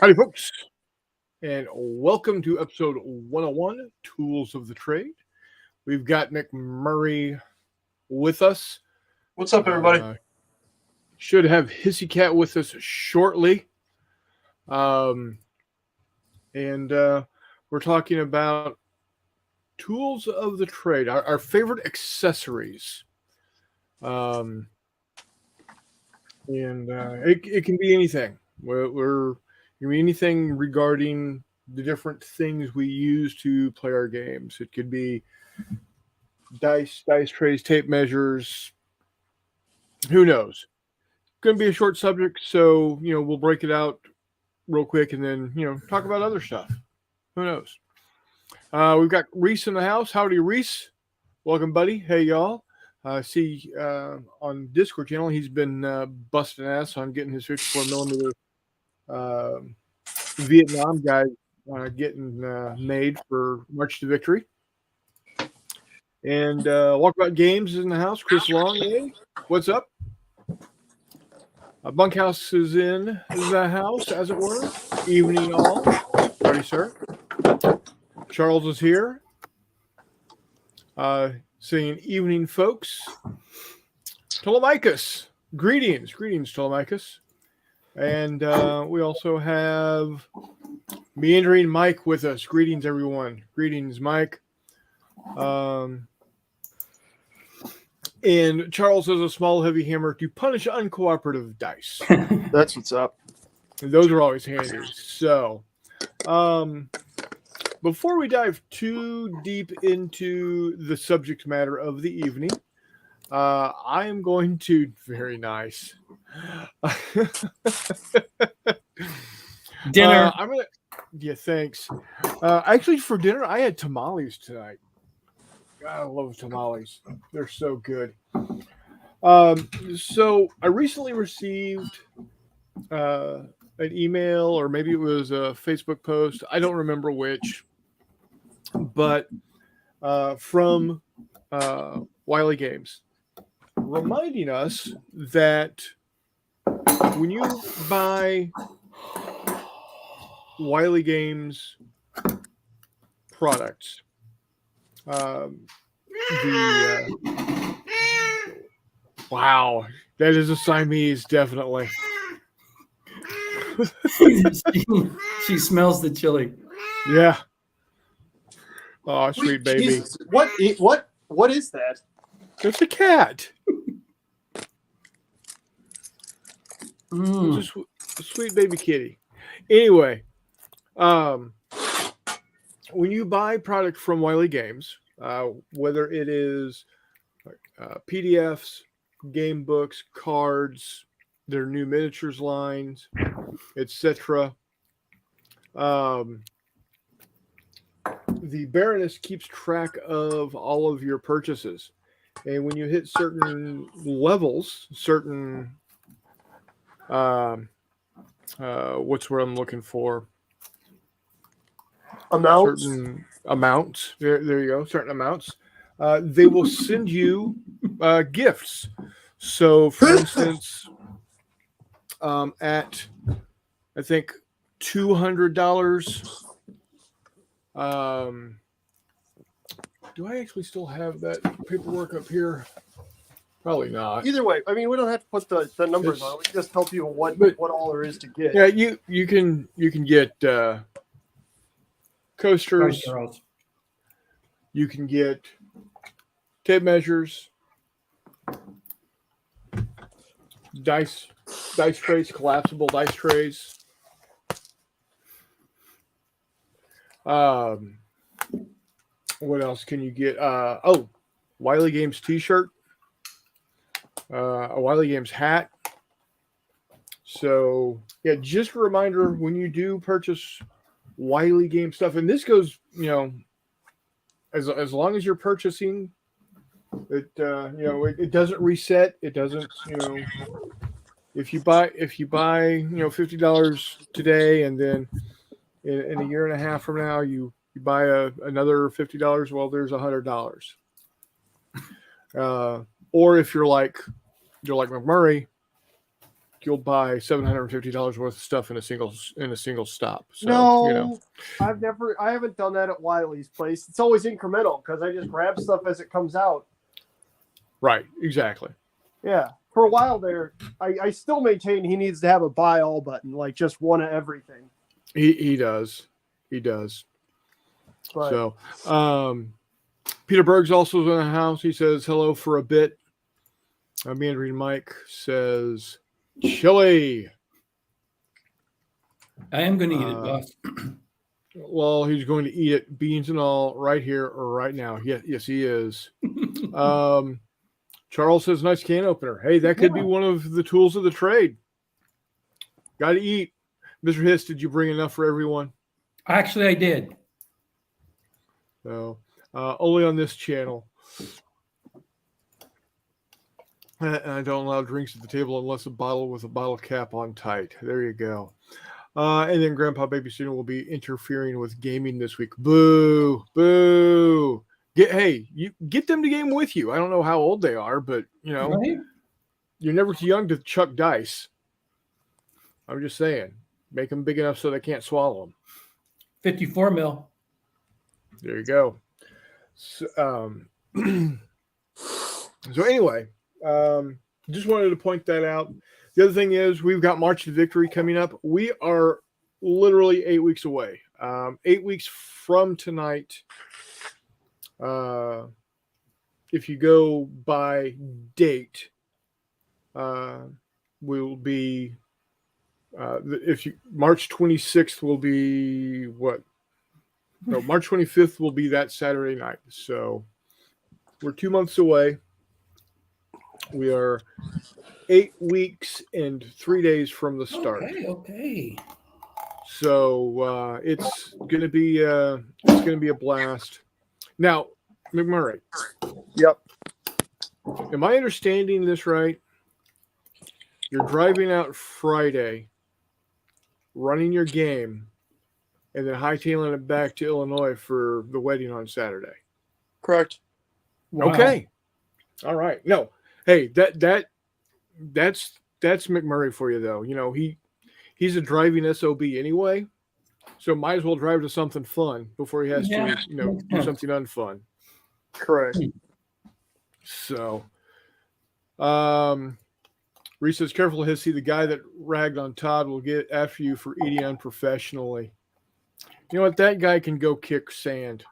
Howdy, folks, and welcome to episode 101 Tools of the Trade. We've got McMurray with us. What's up, everybody? Should have Hissy Cat with us shortly. And we're talking about tools of the trade, our favorite accessories. It can be anything. It can be anything regarding the different things we use to play our games. It could be dice trays, tape measures. Who knows? Going to be a short subject, so we'll break it out real quick and then talk about other stuff. Who knows? We've got Reese in the house. Howdy, Reese. Welcome, buddy. Hey, y'all. See on Discord channel, he's been busting ass on getting his 54 millimeter Vietnam guy getting made for March to Victory. And Walkabout Games is in the house. Chris Long, hey, what's up? Bunkhouse is in the house, as it were. Evening all. Howdy, sir. Charles is here. Saying evening, folks. Telemachus. Greetings, Telemachus. And we also have Meandering Mike with us. Greetings, everyone. Greetings, Mike. And Charles has a small, heavy hammer to punish uncooperative dice. That's what's up. And those are always handy. So, before we dive too deep into the subject matter of the evening, I am going to very nice dinner. Thanks. Actually, for dinner, I had tamales tonight. God, I love tamales. They're so good. So I recently received an email, or maybe it was a Facebook post. I don't remember which, but from Wiley Games, reminding us that when you buy Wiley Games products, wow, that is a Siamese, definitely. She smells the chili. Yeah. Oh, sweet baby. Jesus. What is that? It's a cat. It's a sweet baby kitty. Anyway, when you buy product from Wiley Games, whether it is PDFs, game books, cards, their new miniatures lines, etc., the Baroness keeps track of all of your purchases. And when you hit certain levels, certain what's what I'm looking for? Amounts? Certain amounts. There you go. Certain amounts. They will send you gifts. So, for instance, at I think $200. Do I actually still have that paperwork up here? Probably not. Either way, I mean, we don't have to put the numbers on. We can just tell people what all there is to get. Yeah, you can get coasters. You can get tape measures, dice trays, collapsible dice trays. What else can you get? Wiley Games t-shirt, a Wiley Games hat. So yeah, just a reminder, when you do purchase Wiley Game stuff, and this goes, as long as you're purchasing it, it doesn't reset. It doesn't, if you buy $50 today, and then in a year and a half from now you buy another $50, well, there's $100. Or if you're like McMurray, you'll buy $750 worth of stuff in a single stop. So, No, you know. I haven't done that at Wiley's place. It's always incremental because I just grab stuff as it comes out. Right, exactly. Yeah. For a while there, I still maintain he needs to have a buy all button, like just one of everything. He does. He does. But So, Peter Berg's also in the house. He says hello for a bit. Mandarin Mike says chili. I am going to eat it, boss. Well, he's going to eat it, beans and all, right here or right now. Yes, he is. Charles says, nice can opener. Hey, that could be one of the tools of the trade. Got to eat. Mr. Hiss, did you bring enough for everyone? Actually, I did. No. Only on this channel. And I don't allow drinks at the table unless a bottle with a bottle cap on tight. There you go. And then Grandpa Babysitting will be interfering with gaming this week. Boo, boo. You get them to game with you. I don't know how old they are, but you know, Right? you're never too young to chuck dice. I'm just saying, make them big enough so they can't swallow them. 54 mil. There you go. So, so anyway, just wanted to point that out. The other thing is we've got March to Victory coming up. We are literally 8 weeks away. 8 weeks from tonight. If you go by date, will be March 26th will be what? No, March 25th will be that Saturday night. So we're 2 months away. We are 8 weeks and 3 days from the start. Okay. So it's gonna be a blast. Now, McMurray. Yep. Am I understanding this right? You're driving out Friday, running your game, and then hightailing it back to Illinois for the wedding on Saturday. Correct. Wow. Okay. All right. No. Hey, that's McMurray for you though. You know, he's a driving SOB anyway. So might as well drive to something fun before he has to, do something unfun. Correct. So Reese says, careful, Hissy. The guy that ragged on Todd will get after you for eating unprofessionally. You know what? That guy can go kick sand.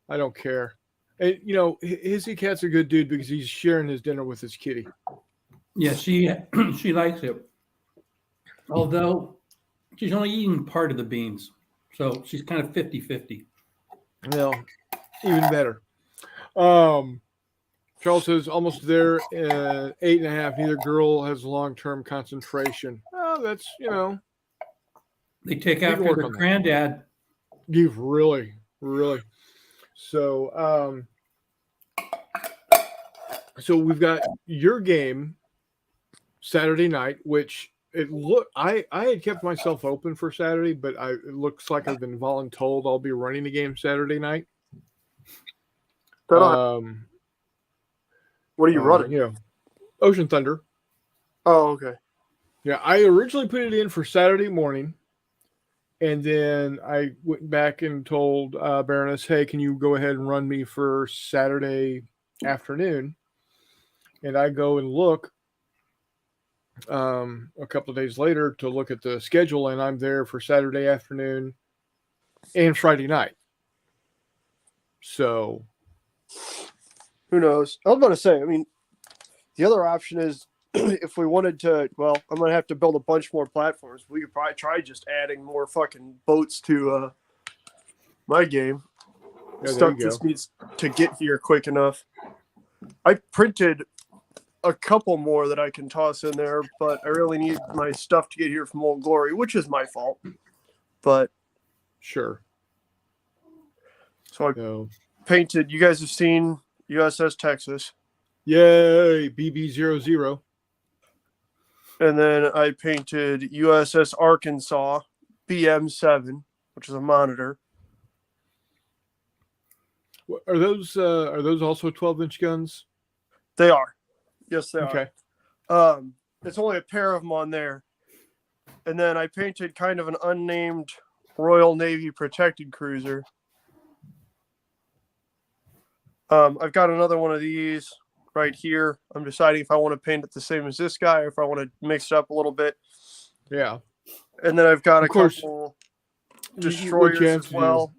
I don't care. And, Hissy Cat's a good dude because he's sharing his dinner with his kitty. Yeah, she likes it. Although she's only eating part of the beans. So she's kind of 50-50. Well, even better. Charles says, almost there, 8.5. Neither girl has long-term concentration. Oh, that's, They take can after work their on that. granddad. You've really. So, so we've got your game Saturday night, which I had kept myself open for Saturday, but it looks like I've been voluntold I'll be running the game Saturday night. What are you running? Ocean Thunder. Oh, okay. Yeah, I originally put it in for Saturday morning, and then I went back and told Baroness, hey, can you go ahead and run me for Saturday afternoon? And I go and look a couple of days later to look at the schedule, and I'm there for Saturday afternoon and Friday night. So who knows? I was about to say, I mean, the other option is if we wanted to, well, I'm going to have to build a bunch more platforms. We could probably try just adding more fucking boats to my game. Yeah, Stuff just needs to get here quick enough. I printed a couple more that I can toss in there, but I really need my stuff to get here from Old Glory, which is my fault. But sure. So I painted. You guys have seen USS Texas. Yay, BB00. And then I painted USS Arkansas BM7, which is a monitor. Are those also 12-inch guns? They are. Yes, they Okay. are. It's only a pair of them on there. And then I painted kind of an unnamed Royal Navy protected cruiser. I've got another one of these right here. I'm deciding if I want to paint it the same as this guy or if I want to mix it up a little bit. Yeah. And then I've got Of a course, couple what destroyers you have as to do well.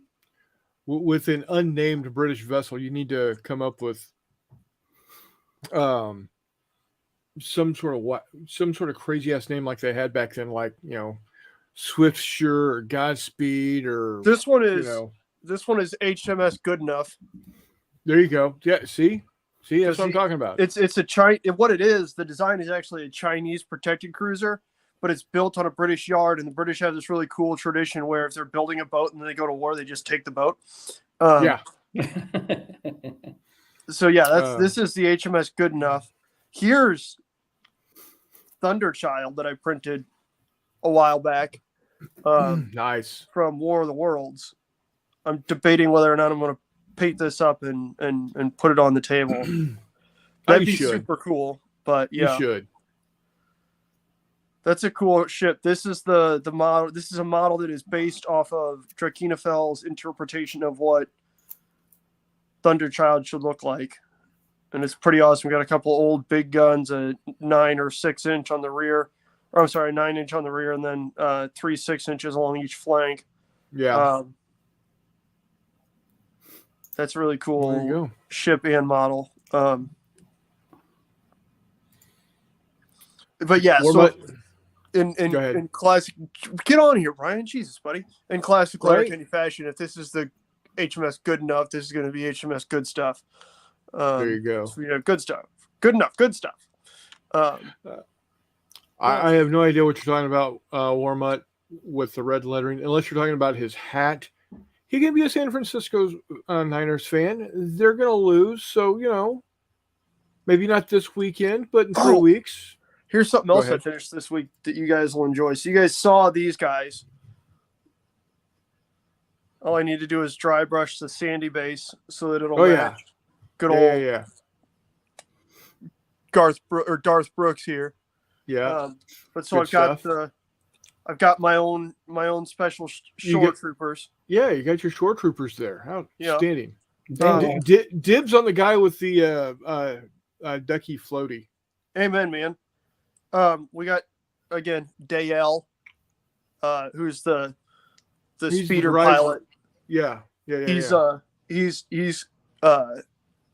with an unnamed British vessel, you need to come up with some sort of crazy ass name like they had back then, like Swiftsure or Godspeed or This one is you know. HMS Good Enough. There you go. Yeah, see, that's what I'm See, talking about. It's a what it is. The design is actually a Chinese protected cruiser, but it's built on a British yard, and the British have this really cool tradition where if they're building a boat and then they go to war, they just take the boat. Yeah. So yeah, this is the HMS Good Enough. Here's Thunderchild that I printed a while back. Nice. From War of the Worlds. I'm debating whether or not I'm going to paint this up and put it on the table. That'd be super cool. But yeah, you should. That's a cool ship. This is the model. This is a model that is based off of Drakenofel's interpretation of what Thunderchild should look like, and it's pretty awesome. We got a couple old big guns, a 9 or 6 inch on the rear. Or, I'm sorry, 9 inch on the rear, and then 3 6 inches along each flank. Yeah. That's really cool. There you go. Ship and model. But yeah, so in classic, get on here, Brian. Jesus, buddy. In classic Letterkenny fashion, if this is the HMS Good Enough, this is going to be HMS Good Stuff. There you go. So, good stuff. Good enough. Good stuff. I have no idea what you're talking about, Warmutt, with the red lettering, unless you're talking about his hat. He can be a San Francisco Niners fan. They're going to lose, so, maybe not this weekend, but in 3 weeks. Here's something else I finished this week that you guys will enjoy. So you guys saw these guys. All I need to do is dry brush the sandy base so that it'll match. Good old Darth Brooks here. Yeah. But so I've got my own special shore troopers. Yeah, you got your shore troopers there. Outstanding. Yeah. Dibs on the guy with the ducky floaty. Amen, man. We got again Dale, who's the speeder pilot. Yeah. He's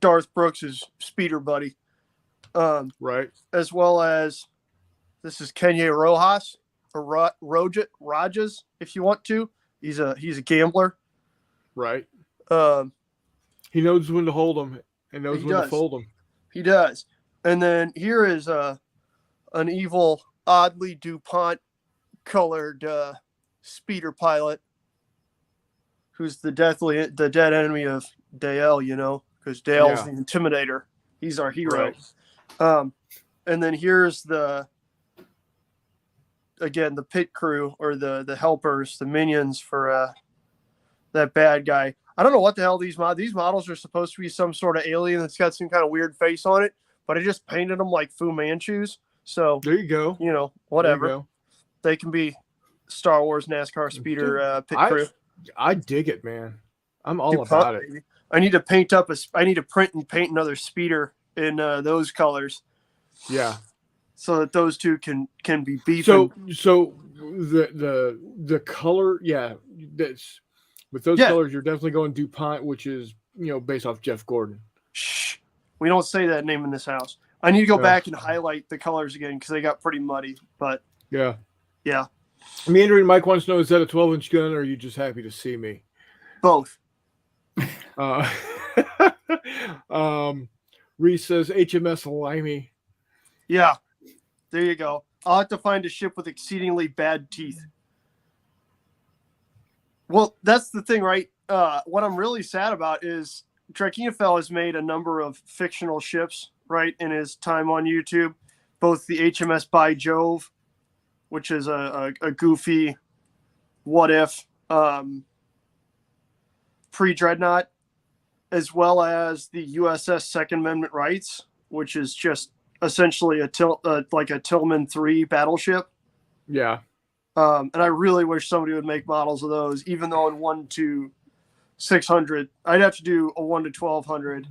Darth Brooks's speeder buddy. Right. As well as this is Kenya Rojas or Rajas, if you want to. He's a gambler. Right. He knows when to hold them and knows when to fold them. He does. And then here is an evil, oddly DuPont colored speeder pilot who's the dead enemy of Dale, because Dale's the Intimidator. He's our hero. Right. And then here's the pit crew or the helpers, the minions for that bad guy. I don't know what the hell these models are supposed to be, some sort of alien that's got some kind of weird face on it, but I just painted them like Fu Manchus. So there you go. Whatever. They can be Star Wars NASCAR speeder pit crew. I dig it, man. I'm all about it. Baby. I need to print and paint another speeder in those colors. Yeah. So that those two can be beefing. So the color, that's with those colors, you're definitely going DuPont, which is based off Jeff Gordon. Shh. We don't say that name in this house. I need to go back and highlight the colors again because they got pretty muddy. But yeah. Meandering Mike wants to know: is that a 12-inch gun, or are you just happy to see me? Both. Reese says HMS Limey. Yeah, there you go. I'll have to find a ship with exceedingly bad teeth. Well, that's the thing, right? What I'm really sad about is Drakenfell has made a number of fictional ships, right, in his time on YouTube. Both the HMS By Jove, which is a goofy what if pre-Dreadnought, as well as the USS Second Amendment Rights, which is just essentially like a Tillman 3 battleship. Yeah. And I really wish somebody would make models of those, even though in 1 to 600, I'd have to do a 1 to 1200,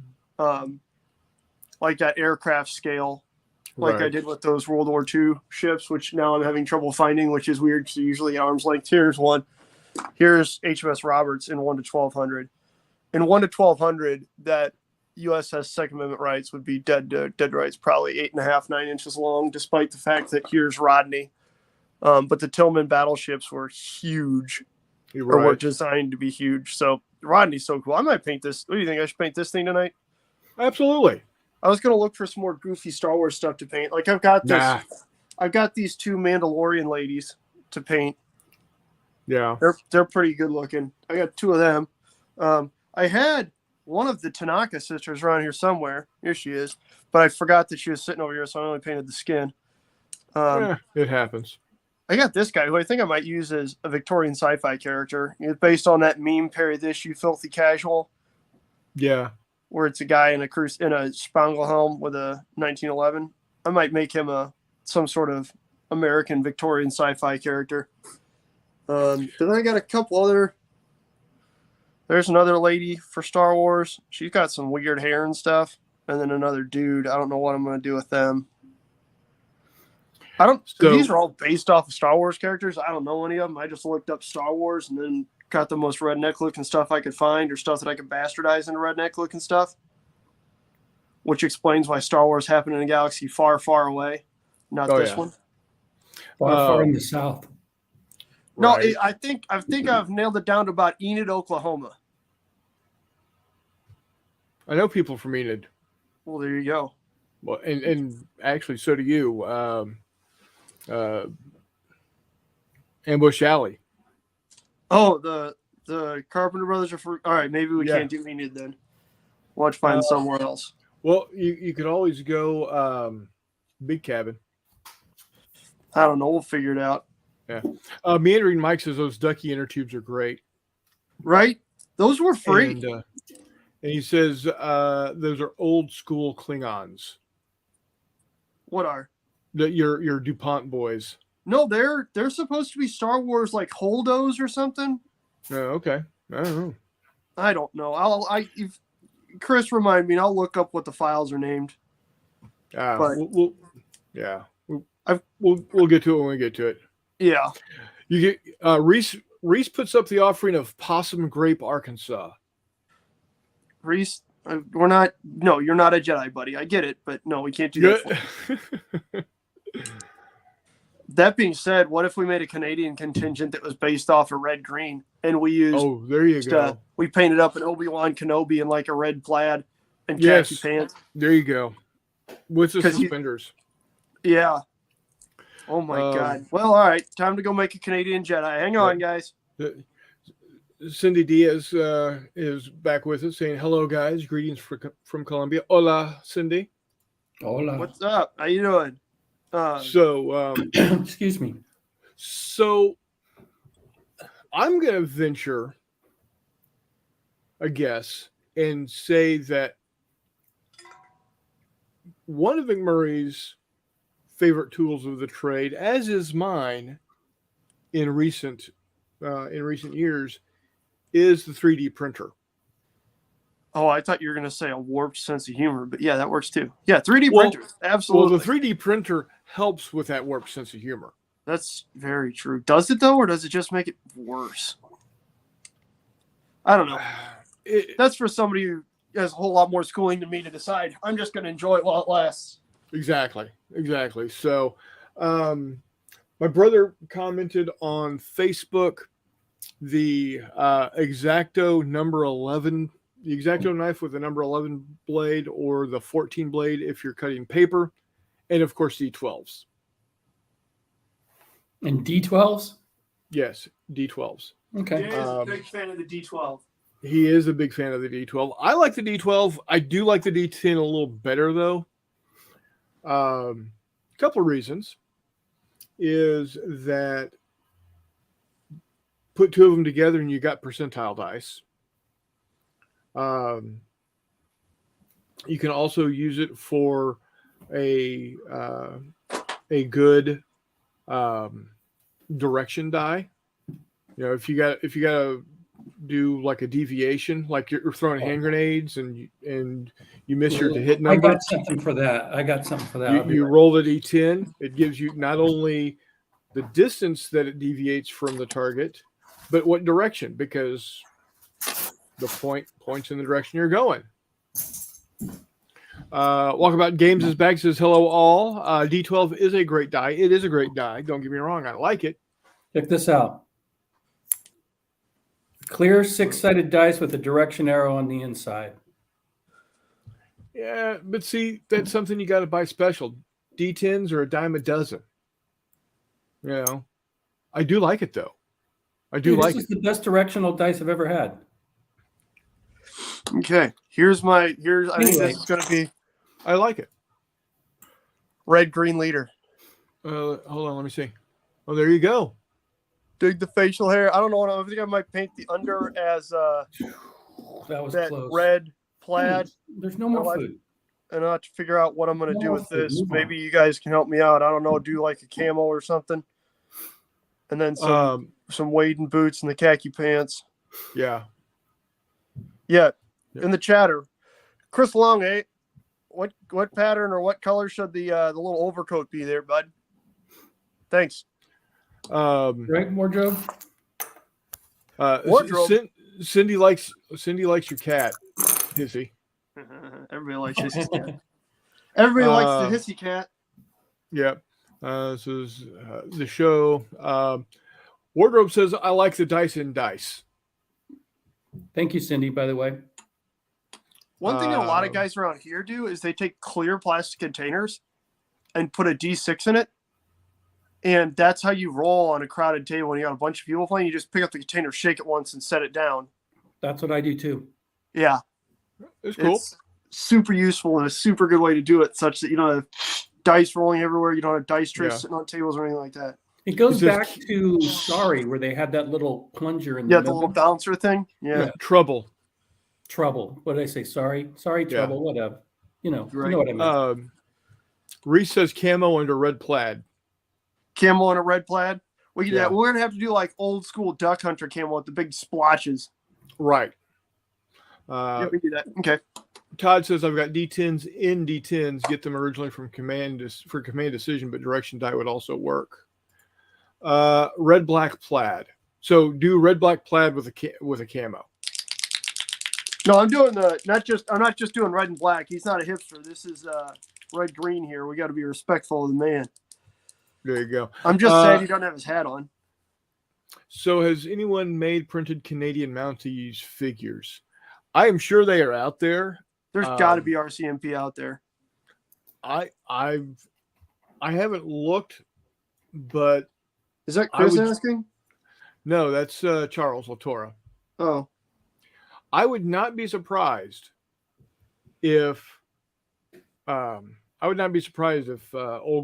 like that aircraft scale, like I did with those World War II ships, which now I'm having trouble finding, which is weird because usually arm's length. Here's one. Here's HMS Roberts in 1 to 1200. In 1 to 1200, that USS Second Amendment rights would be dead rights, probably 8.5, 9 inches long, despite the fact that here's Rodney. But the Tillman battleships were huge, or were designed to be huge. So Rodney's so cool. I might paint this. What do you think? I should paint this thing tonight? Absolutely. I was going to look for some more goofy Star Wars stuff to paint. Like I've got this. I've got these 2 Mandalorian ladies to paint. Yeah. They're pretty good looking. I got 2 of them. I had one of the Tanaka sisters around here somewhere. Here she is. But I forgot that she was sitting over here, so I only painted the skin. It happens. I got this guy who I think I might use as a Victorian sci-fi character. It's based on that meme, Parry This, You Filthy Casual. Yeah. Where it's a guy in a Spangle helm with a 1911. I might make him some sort of American Victorian sci-fi character. Then I got a couple other. There's another lady for Star Wars. She's got some weird hair and stuff. And then another dude. I don't know what I'm going to do with them. These are all based off of Star Wars characters. I don't know any of them. I just looked up Star Wars and then got the most redneck looking stuff I could find, or stuff that I could bastardize into redneck looking stuff. Which explains why Star Wars happened in a galaxy far, far away. Not this one. Far in the south. No, I think I've nailed it down to about Enid, Oklahoma. I know people from Enid. Well, there you go. Well, and actually, so do you. Ambush Alley. Oh, the Carpenter Brothers are all right. Maybe we can't do Enid then. We'll have to find somewhere else. Well, you could always go Big Cabin. I don't know. We'll figure it out. Yeah. Meandering Mike says those Ducky inner tubes are great. Right? Those were free. And he says those are old school Klingons. What are? Your DuPont boys. No, they're supposed to be Star Wars like Holdos or something. Oh, okay. I don't know. I don't know. If Chris remind me, and I'll look up what the files are named. But we'll get to it when we get to it. Yeah. You get Reese puts up the offering of Possum Grape, Arkansas. Reese, you're not a Jedi, buddy. I get it, but no, we can't do that for you. That being said, what if we made a Canadian contingent that was based off of red green, and we used? Oh, there you go. We painted up an Obi-Wan Kenobi in like a red plaid and khaki pants. There you go, with the suspenders. Yeah. Oh my God. Well, all right. Time to go make a Canadian Jedi. Hang on, guys. Cindy Diaz is back with us, saying hello, guys. Greetings from Colombia. Hola, Cindy. Hola. What's up? How you doing? Excuse me. So I'm going to venture a guess and say that one of McMurray's favorite tools of the trade, as is mine in recent years, is the 3D printer. Oh, I thought you were going to say a warped sense of humor, but yeah, that works too. Yeah, 3D printers, absolutely. Well, the 3D printer helps with that warped sense of humor. That's very true. Does it though, or does it just make it worse? I don't know. That's for somebody who has a whole lot more schooling than me to decide. I'm just going to enjoy it while it lasts. Exactly. So, my brother commented on Facebook the X-Acto number 11. The X-Acto knife with the number 11 blade, or the 14 blade if you're cutting paper, and of course D12s. And D12s? Yes, D12s. Okay. Jay is a big fan of the D12. He is a big fan of the D12. I like the D12. I do like the D10 a little better though. A couple of reasons is that put two of them together and you got percentile dice. You can also use it for a good direction die. You know, if you got to do like a deviation, like you're throwing hand grenades and you miss your to hit I number, got something for that. I'll be you right roll a d10. It gives you not only the distance that it deviates from the target, but what direction, because the points in the direction you're going. Walkabout Games is back, says hello all. D12 is a great die. It is a great die. Don't get me wrong. I like it. Check this out. Clear 6-sided dice with a direction arrow on the inside. Yeah, but see, that's something you got to buy special. D10s are a dime a dozen. You know, I do like it though. I do like This it. is the best directional dice I've ever had. Okay, I think this is going to be I like it. red green leader. Hold on, let me see. Oh, there you go. Dig the facial hair. I don't know. I think I might paint the under as That was that close. red plaid. There's no more I like food. And I have to figure out what I'm going to do No, with this. move on. Maybe you guys can help me out. I don't know. Do like a camo or something, and then some wading boots and the khaki pants. Yeah. Yeah. Yep. In the chatter, Chris Long, what pattern or what color should the little overcoat be there, bud? Thanks. Right, wardrobe? Wardrobe. Cindy likes your cat, Hissy. Everybody likes hissy cat. Everybody likes the hissy cat. Yeah. This is the show. Wardrobe says, I like the dice in dice. Thank you, Cindy, by the way. One thing that a lot of guys around here do is they take clear plastic containers and put a D6 in it. And that's how you roll on a crowded table when you got a bunch of people playing. You just pick up the container, shake it once, and set it down. That's what I do too. Yeah. It's cool. It's super useful and a super good way to do it, such that you don't have dice rolling everywhere. You don't have dice trays sitting on tables or anything like that. It goes back to Sorry, where they had that little plunger in the Yeah, the middle. little bouncer thing. Yeah. Trouble. What did I say? Sorry, trouble, whatever. You know what I meant. Reese says camo under red plaid. Camo and a red plaid. We can do Yeah. that. We're gonna have to do like old school duck hunter camo with the big splotches. Right. Yeah, we do that. Okay. Todd says I've got D10s in D10s. Get them originally from command decision, but direction die would also work. Red black plaid. So do red black plaid with a camo. No, I'm doing I'm not just doing red and black. He's not a hipster. This is red green here. We got to be respectful of the man. There you go. I'm just sad he doesn't have his hat on. So has anyone made printed Canadian Mounties figures? I am sure they are out there. There's got to be RCMP out there. I haven't looked, but Is that Chris asking? No, that's Charles Latora. Oh, I would not be surprised if Old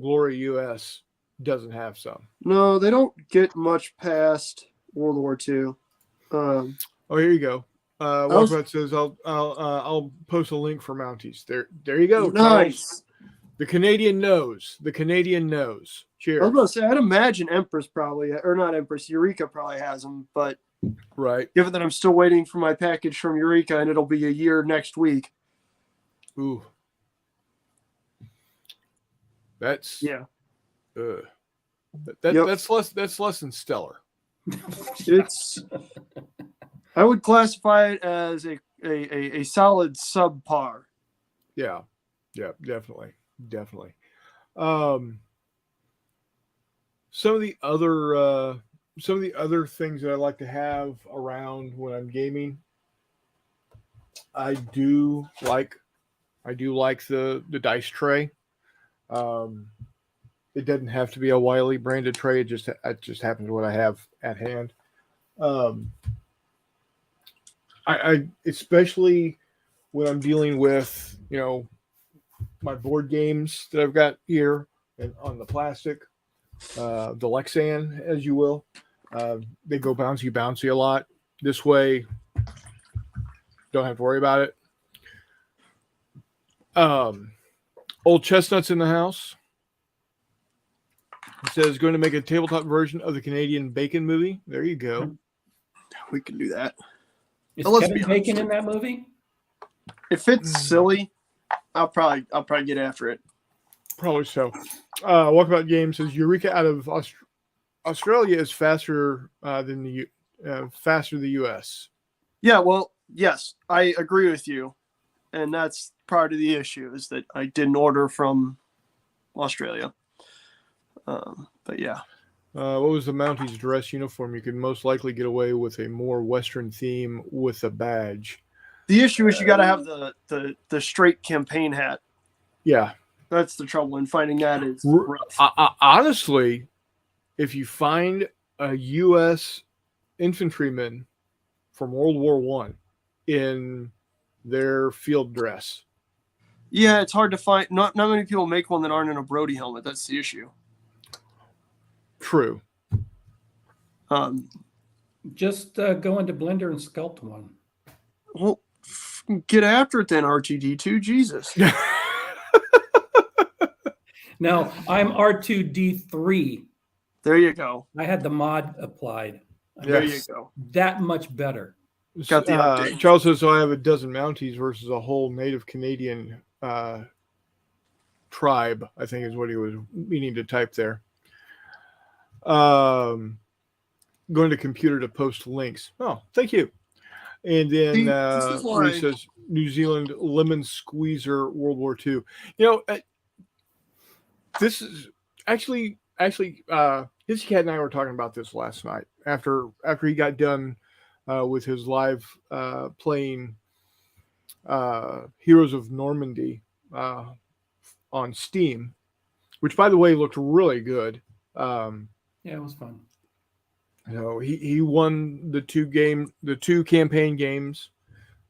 Glory US doesn't have some. no, they don't get much past World War II. Oh, here you go. Walkabout says I'll post a link for Mounties. There you go. Nice. Charles. The Canadian knows. Cheers. I was going to say, I'd imagine Empress probably, or not Empress, Eureka probably has them, but right. given that I'm still waiting for my package from Eureka and it'll be a year next week. Ooh. That's that's less than stellar. I would classify it as a solid subpar. Yeah, definitely. Some of the other things that I like to have around when I'm gaming, I do like the dice tray. It doesn't have to be a Wiley branded tray. It just happens what I have at hand. I especially when I'm dealing with my board games that I've got here and on the plastic, the Lexan, as you will, they go bouncy a lot. This way, don't have to worry about it. Old Chestnuts in the house. It says going to make a tabletop version of the Canadian Bacon movie. There you go. We can do that. Is Well, let's Kevin be Bacon honest. in that movie? If it's silly, I'll probably get after it. Probably so. Walkabout Games says Eureka out of Australia is faster than the U.S. Yeah, well, yes, I agree with you, and that's part of the issue is that I didn't order from Australia. But yeah, What was the Mounties dress uniform? You could most likely get away with a more Western theme with a badge. the issue is you got to have the straight campaign hat. Yeah. That's the trouble in finding that is R- rough. Honestly, if you find a U.S. infantryman from World War One in their field dress, Yeah, it's hard to find. Not many people make one that aren't in a Brody helmet. That's the issue. true. Just go into Blender and sculpt one. Well, get after it then, RTD2. Jesus. No, I'm R2D3. There you go. I had the mod applied. There Yes. you go. That much better. Got the update. Charles says, so I have a dozen Mounties versus a whole native Canadian tribe, I think is what he was meaning to type there. Going to computer to post links. Oh, thank you. And then See, this is why- Reese says New Zealand lemon squeezer World War II. You know, this is actually his cat and I were talking about this last night after he got done with his live playing Heroes of Normandy on Steam, which by the way looked really good. Yeah, it was fun. So he won the two campaign games,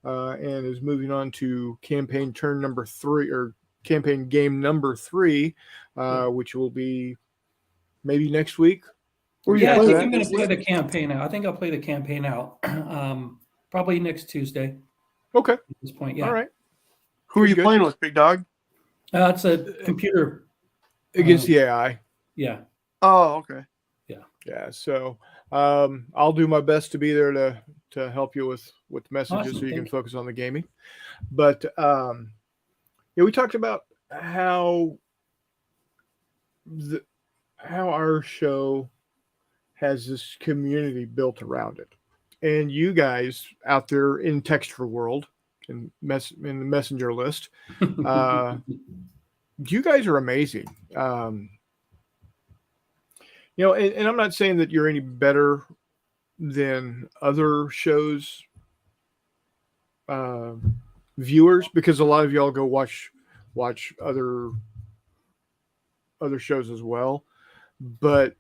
and is moving on to campaign turn number 3 or campaign game number 3, which will be maybe next week. Yeah, I playing think that I'm going this to play week? the campaign out. I think I'll play the campaign out probably next Tuesday Okay, at this point. Yeah. all right. Who are you Good. playing with, Big Dog? It's a computer. Against the AI. Yeah. Oh, okay. Yeah, so I'll do my best to be there to help you with messages Awesome, so you can thank you. focus on the gaming. But yeah, we talked about how our show has this community built around it, and you guys out there in Texture World and in the messenger list, you guys are amazing. You know, and I'm not saying that you're any better than other shows viewers, because a lot of y'all go watch other shows as well, but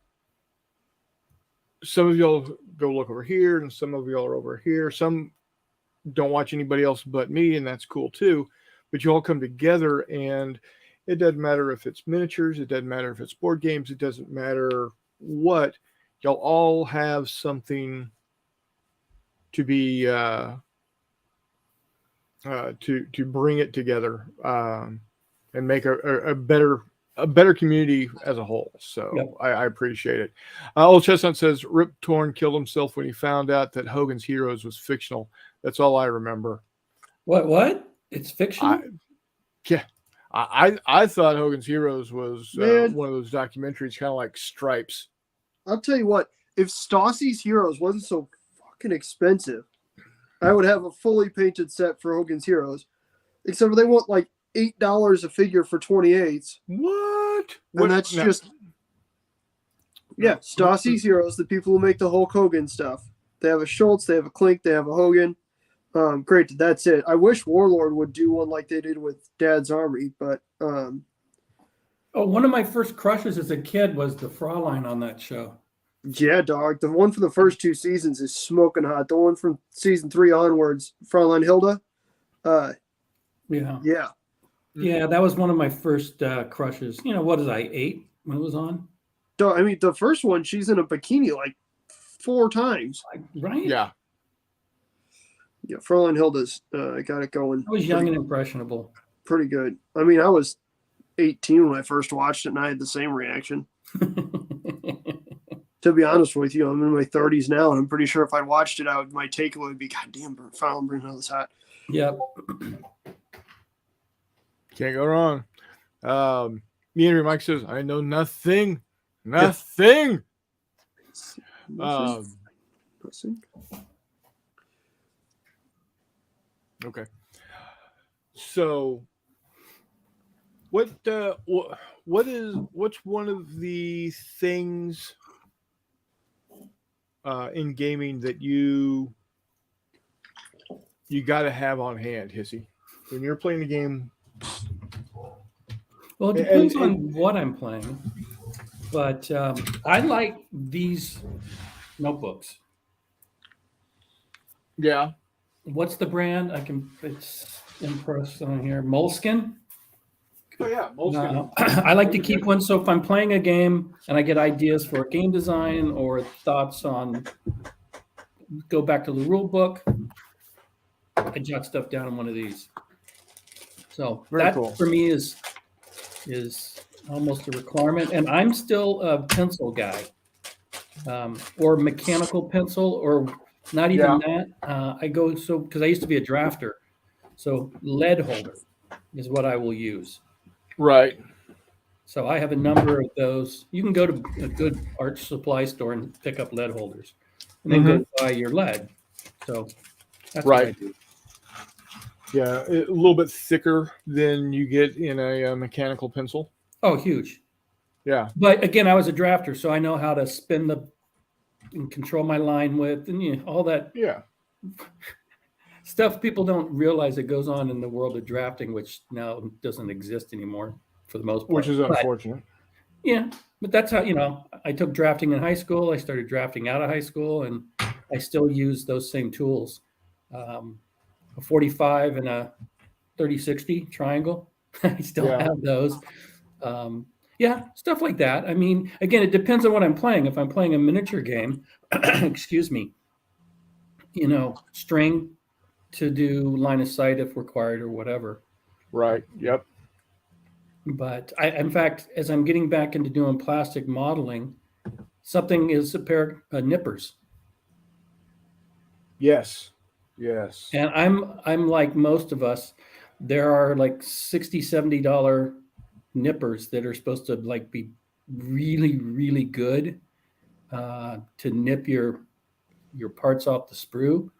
some of y'all go look over here and some of y'all are over here. Some don't watch anybody else but me, and that's cool too, but you all come together, and it doesn't matter if it's miniatures, it doesn't matter if it's board games, it doesn't matter what, y'all all have something to be to bring it together and make a better community as a whole. So Yep. I appreciate it. Old Chestnut says Rip Torn killed himself when he found out that Hogan's Heroes was fictional. That's all I remember. What? It's fictional? I thought Hogan's Heroes was Man. one of those documentaries, kind of like Stripes. I'll tell you what. If Stassi's Heroes wasn't so fucking expensive, I would have a fully painted set for Hogan's Heroes. Except for they want like $8 a figure for 28s. What? And that's just Stassi's Heroes, the people who make the Hulk Hogan stuff. They have a Schultz, they have a Klink, they have a Hogan. Great, that's it. I wish Warlord would do one like they did with Dad's Army, but One of my first crushes as a kid was the Fraulein on that show. yeah, dog. The one from the first 2 seasons is smoking hot. The one from season 3 onwards, Fraulein Hilda. Yeah. Yeah. Yeah, that was one of my first crushes. You know, what is I, 8 when it was on? Dog, I mean, the first one, she's in a bikini like 4 times. Right? Yeah. Yeah, Fraulein Hilda's got it going. I was young and impressionable. Pretty good. I mean, I was 18 when I first watched it, and I had the same reaction. To be honest with you, I'm in my 30s now, and I'm pretty sure if I watched it, my takeaway would be, God damn, Fallon brings out this hat. Yep. Can't go wrong. Me and Mike says, I know nothing. Nothing. Nothing. Okay. So what's one of the things in gaming that you got to have on hand, Hissy, when you're playing a game? Well, it depends on what I'm playing, but I like these notebooks. Yeah. What's the brand? It's impressed on here. Moleskine. Oh yeah, Moleskine. I like to keep one, so if I'm playing a game and I get ideas for game design or thoughts on, go back to the rule book, I jot stuff down in one of these. So Very cool. For me is almost a requirement. And I'm still a pencil guy, or mechanical pencil, or not even that. I go because I used to be a drafter, so lead holder is what I will use. Right. So I have a number of those. You can go to a good art supply store and pick up lead holders, and then go buy your lead. So that's what I do. Yeah, a little bit thicker than you get in a mechanical pencil. Oh, huge. Yeah. But again, I was a drafter, so I know how to spin and control my line width and all that. Yeah. Stuff people don't realize that goes on in the world of drafting, which now doesn't exist anymore for the most part. Which is unfortunate. Yeah, but that's how, I took drafting in high school. I started drafting out of high school, and I still use those same tools. A 45 and a 30-60 triangle. I still have those. Stuff like that. I mean, again, it depends on what I'm playing. If I'm playing a miniature game, excuse me, string to do line of sight if required or whatever. Right. Yep. But in fact, as I'm getting back into doing plastic modeling, something is a pair of nippers. Yes. And I'm like most of us, there are like $60, $70 nippers that are supposed to be really, really good to nip your parts off the sprue.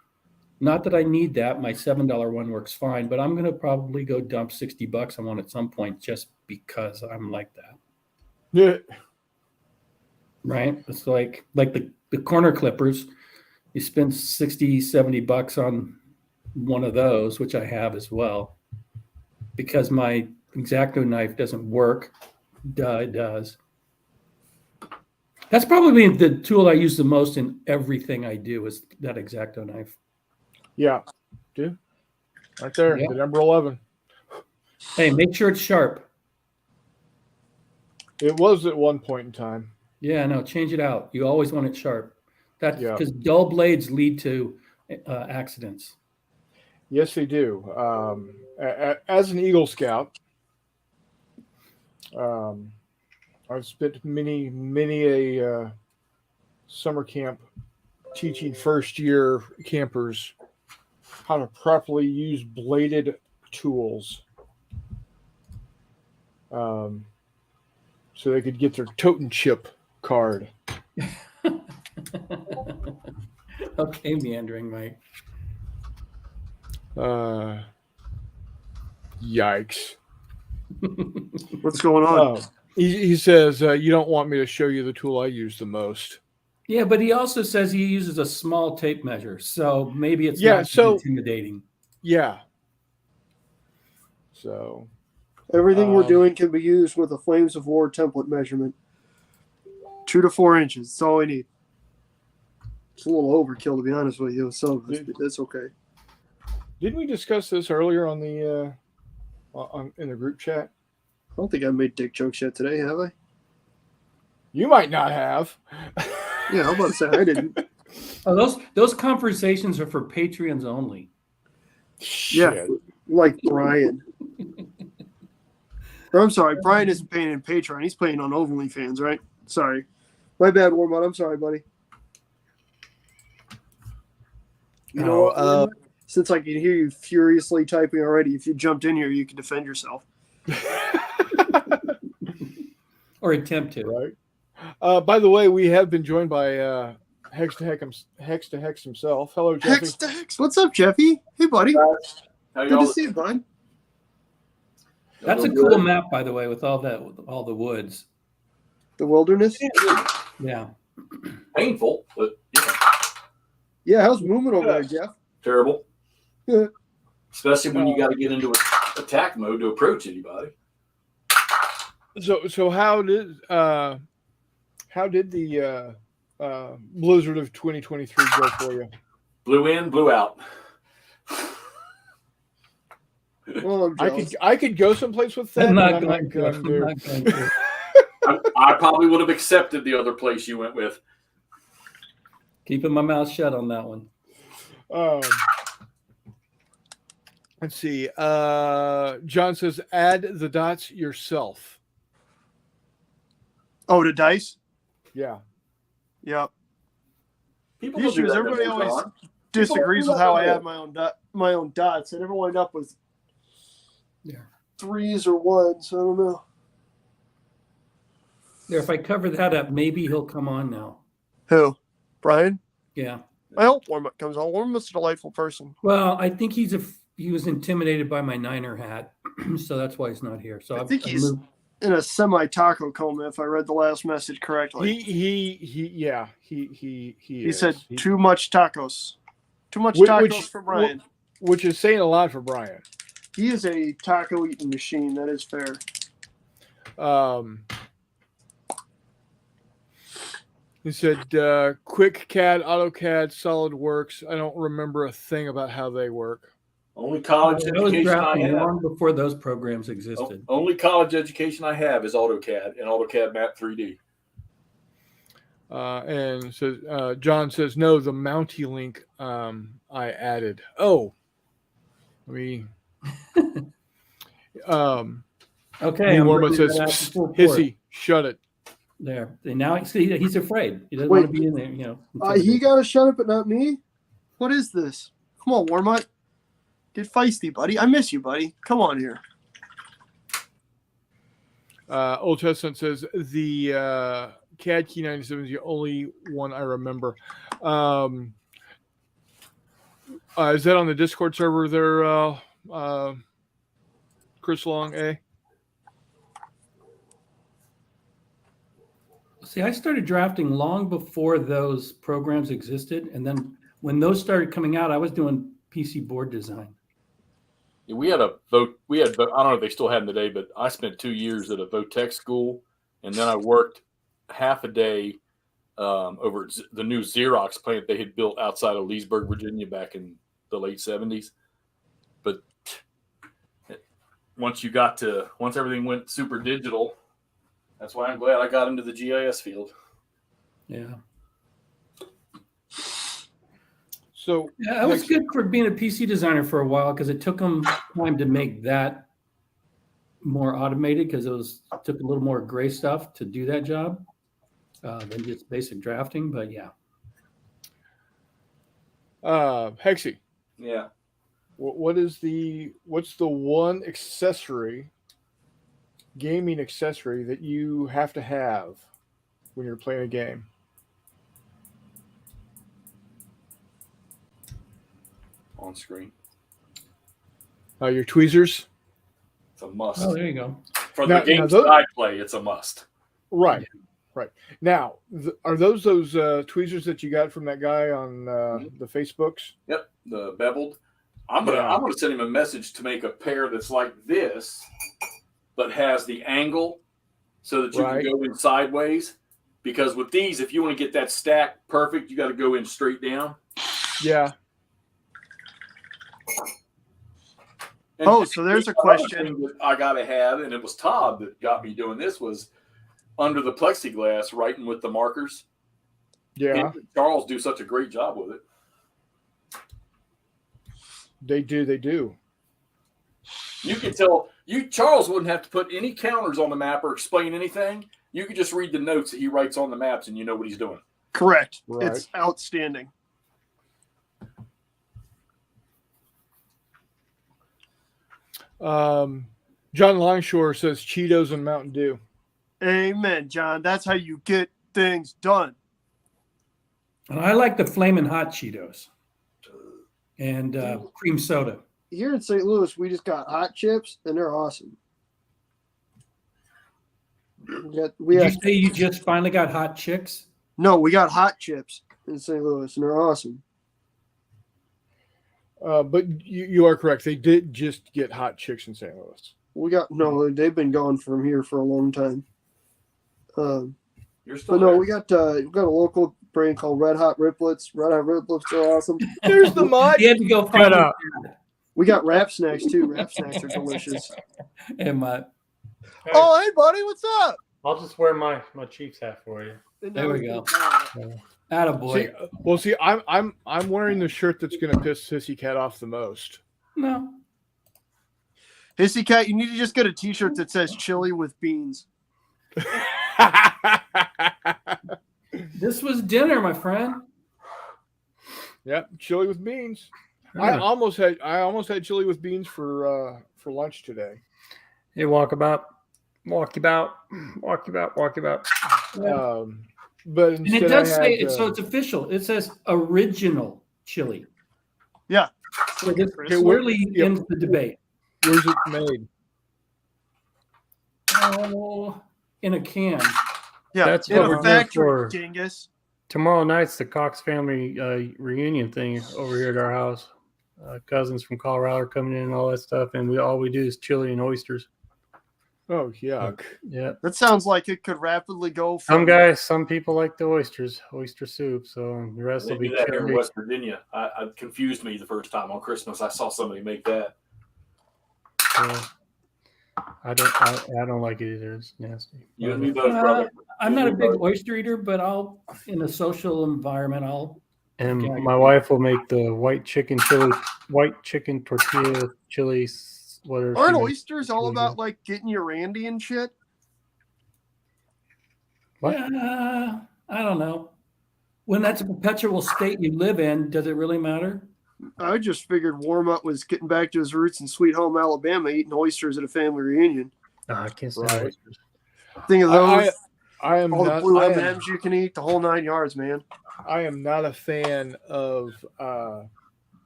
Not that I need that. My $7 one works fine, but I'm going to probably go dump $60 on one at some point just because I'm like that. Yeah. Right? It's like the corner clippers. You spend $60, $70 on one of those, which I have as well, because my X-Acto knife doesn't work. It does. That's probably the tool I use the most in everything I do is that X-Acto knife. Yeah. Dude. Right there. Yeah. The number 11. Hey, make sure it's sharp. It was at one point in time. Yeah, no, change it out. You always want it sharp. That's Yeah. because dull blades lead to accidents. Yes, they do. As an Eagle Scout, I've spent many a summer camp teaching first-year campers how to properly use bladed tools, so they could get their totem chip card. Okay, meandering Mike. Yikes. What's going on? He says, you don't want me to show you the tool I use the most. Yeah, but he also says he uses a small tape measure, so maybe it's not intimidating. Yeah. So everything we're doing can be used with a Flames of War template measurement. 2 to 4 inches. That's all we need. It's a little overkill, to be honest with you. So that's okay. Didn't we discuss this earlier on the in the group chat? I don't think I made dick jokes yet today, have I? You might not have. Yeah, I'm about to say I didn't. Oh, those conversations are for Patreons only. Yeah, like Brian. Or I'm sorry, Brian isn't paying in Patreon. He's playing on OnlyFans, right? Sorry. My bad, Warmont. I'm sorry, buddy. You know what? Warmont? Since I can hear you furiously typing already, if you jumped in here, you can defend yourself. Or attempt to. Right. By the way, we have been joined by Hex to Hex himself. Hello, Jeffy. Hex to Hex. What's up, Jeffy? Hey, buddy. How Good to see you, bud. That's a cool map, by the way, with all the woods. The wilderness? Yeah. Painful, but Yeah, how's movement over there, Jeff? terrible. Especially when you got to get into attack mode to approach anybody. So how did the Blizzard of 2023 go for you? Blew in, blew out. Well, I'm jealous. I could go someplace with that. I'm but not I'm going not to. going I'm to. not going to. I probably would have accepted the other place you went with. Keeping my mouth shut on that one. Let's see. John says, add the dots yourself. Oh, to dice? Yeah. Yeah. People The will do issue is that everybody every always time. disagrees People with how I do have my own dots. I never wind up with Yeah. 3s or 1s. I don't know. There, if I cover that up, maybe he'll come on now. Who? Brian? Yeah. I hope Warmut comes on. Warmut's a delightful person. Well, I think he was intimidated by my Niner hat, so that's why he's not here. So I think he's in a semi-taco coma, if I read the last message correctly. He said too much tacos. Too much tacos for Brian. Which is saying a lot for Brian. He is a taco eating machine. That is fair. He said, QuickCAD, AutoCAD, SolidWorks. I don't remember a thing about how they work. Only college I was education I drafting have. long before those programs existed. Only college education I have is AutoCAD and AutoCAD Map 3D. And so John says, no, the Mountie link I added. Oh, let me. Okay. Warma says, Hissy, shut it. There. And now he's afraid. He doesn't Wait. want to be in there, He got to shut up, but not me? What is this? Come on, Warmut. Get feisty, buddy. I miss you, buddy. Come on here. Old Testament says, the CAD Key 97 is the only one I remember. Is that on the Discord server there, Chris Long, eh? See, I started drafting long before those programs existed. And then when those started coming out, I was doing PC board design. Yeah, we had I don't know if they still have them today, but I spent 2 years at a Votech school, and then I worked half a day over at the new Xerox plant they had built outside of Leesburg, Virginia back in the late 70s. But once everything went super digital, that's why I'm glad I got into the GIS field. Yeah. So Yeah, it was good for being a PC designer for a while because it took them time to make that more automated because it took a little more gray stuff to do that job than just basic drafting. But yeah. Hexy. Yeah. What's the one gaming accessory that you have to have when you're playing a game? On screen. Your tweezers? It's a must. Oh, there you go. For the games that I play, it's a must. Right. Right. Now, are those tweezers that you got from that guy on the Facebooks? Yep, the beveled. I'm gonna send him a message to make a pair that's like this, but has the angle so that you can go in sideways. Because with these, if you want to get that stack perfect, you got to go in straight down. Yeah. And so there's a question that I got to have, and it was Todd that got me doing this, was under the plexiglass, writing with the markers. Yeah. And Charles do such a great job with it. They do. You can tell Charles wouldn't have to put any counters on the map or explain anything. You could just read the notes that he writes on the maps, and you know what he's doing. Correct. Right. It's outstanding. John Longshore says Cheetos and Mountain Dew. Amen, John. That's how you get things done. And I like the Flamin' Hot Cheetos and cream soda. Here in St. Louis, we just got hot chips, and they're awesome. Did you say you just finally got hot chicks? No, we got hot chips in St. Louis, and they're awesome. But you are correct. They did just get hot chicks in St. Louis. They've been gone from here for a long time. You're still But no, there. we got a local brand called Red Hot Riplets. Red Hot Riplets are awesome. There's the mud. You had to go find up. We got wrap snacks too. Wrap snacks are delicious. And my, Hey, Oh, hey, buddy, what's up? I'll just wear my Chiefs hat for you. There we go. See, attaboy. I'm wearing the shirt that's gonna piss Sissy Cat off the most. No. Hissy Cat, you need to just get a T-shirt that says "Chili with beans." This was dinner, my friend. Yep, chili with beans. I almost had chili with beans for lunch today. Hey, walkabout. But And instead it does I say had, so it's official. It says original chili. Yeah. So this Okay, clearly yep. ends the debate. where's it made? Oh, in a can. Yeah, That's in what a we're doing factory, for- dingus. Tomorrow night's the Cox family reunion thing over here at our house. Cousins from Colorado are coming in and all that stuff, and all we do is chili and oysters. Oh, yuck. Yeah. That sounds like it could rapidly go from Some people like the oyster soup, so the rest They will be do that here in chili. West Virginia. It confused me the first time on Christmas. I saw somebody make that. So, I don't like it either. It's nasty. You and me both, brother. I'm not a big oyster eater, but I'll in a social environment And Yeah, my wife will make the white chicken tortilla chili. Whatever. Aren't she makes. oysters all about like getting your Randy and shit? What? I don't know. When that's a perpetual state you live in, does it really matter? I just figured Warm Up was getting back to his roots in Sweet Home Alabama, eating oysters at a family reunion. No, I can't stand Right. oysters. Think of those, I am all the not. blue I M&Ms you can eat, the whole 9 yards, man. am not a fan of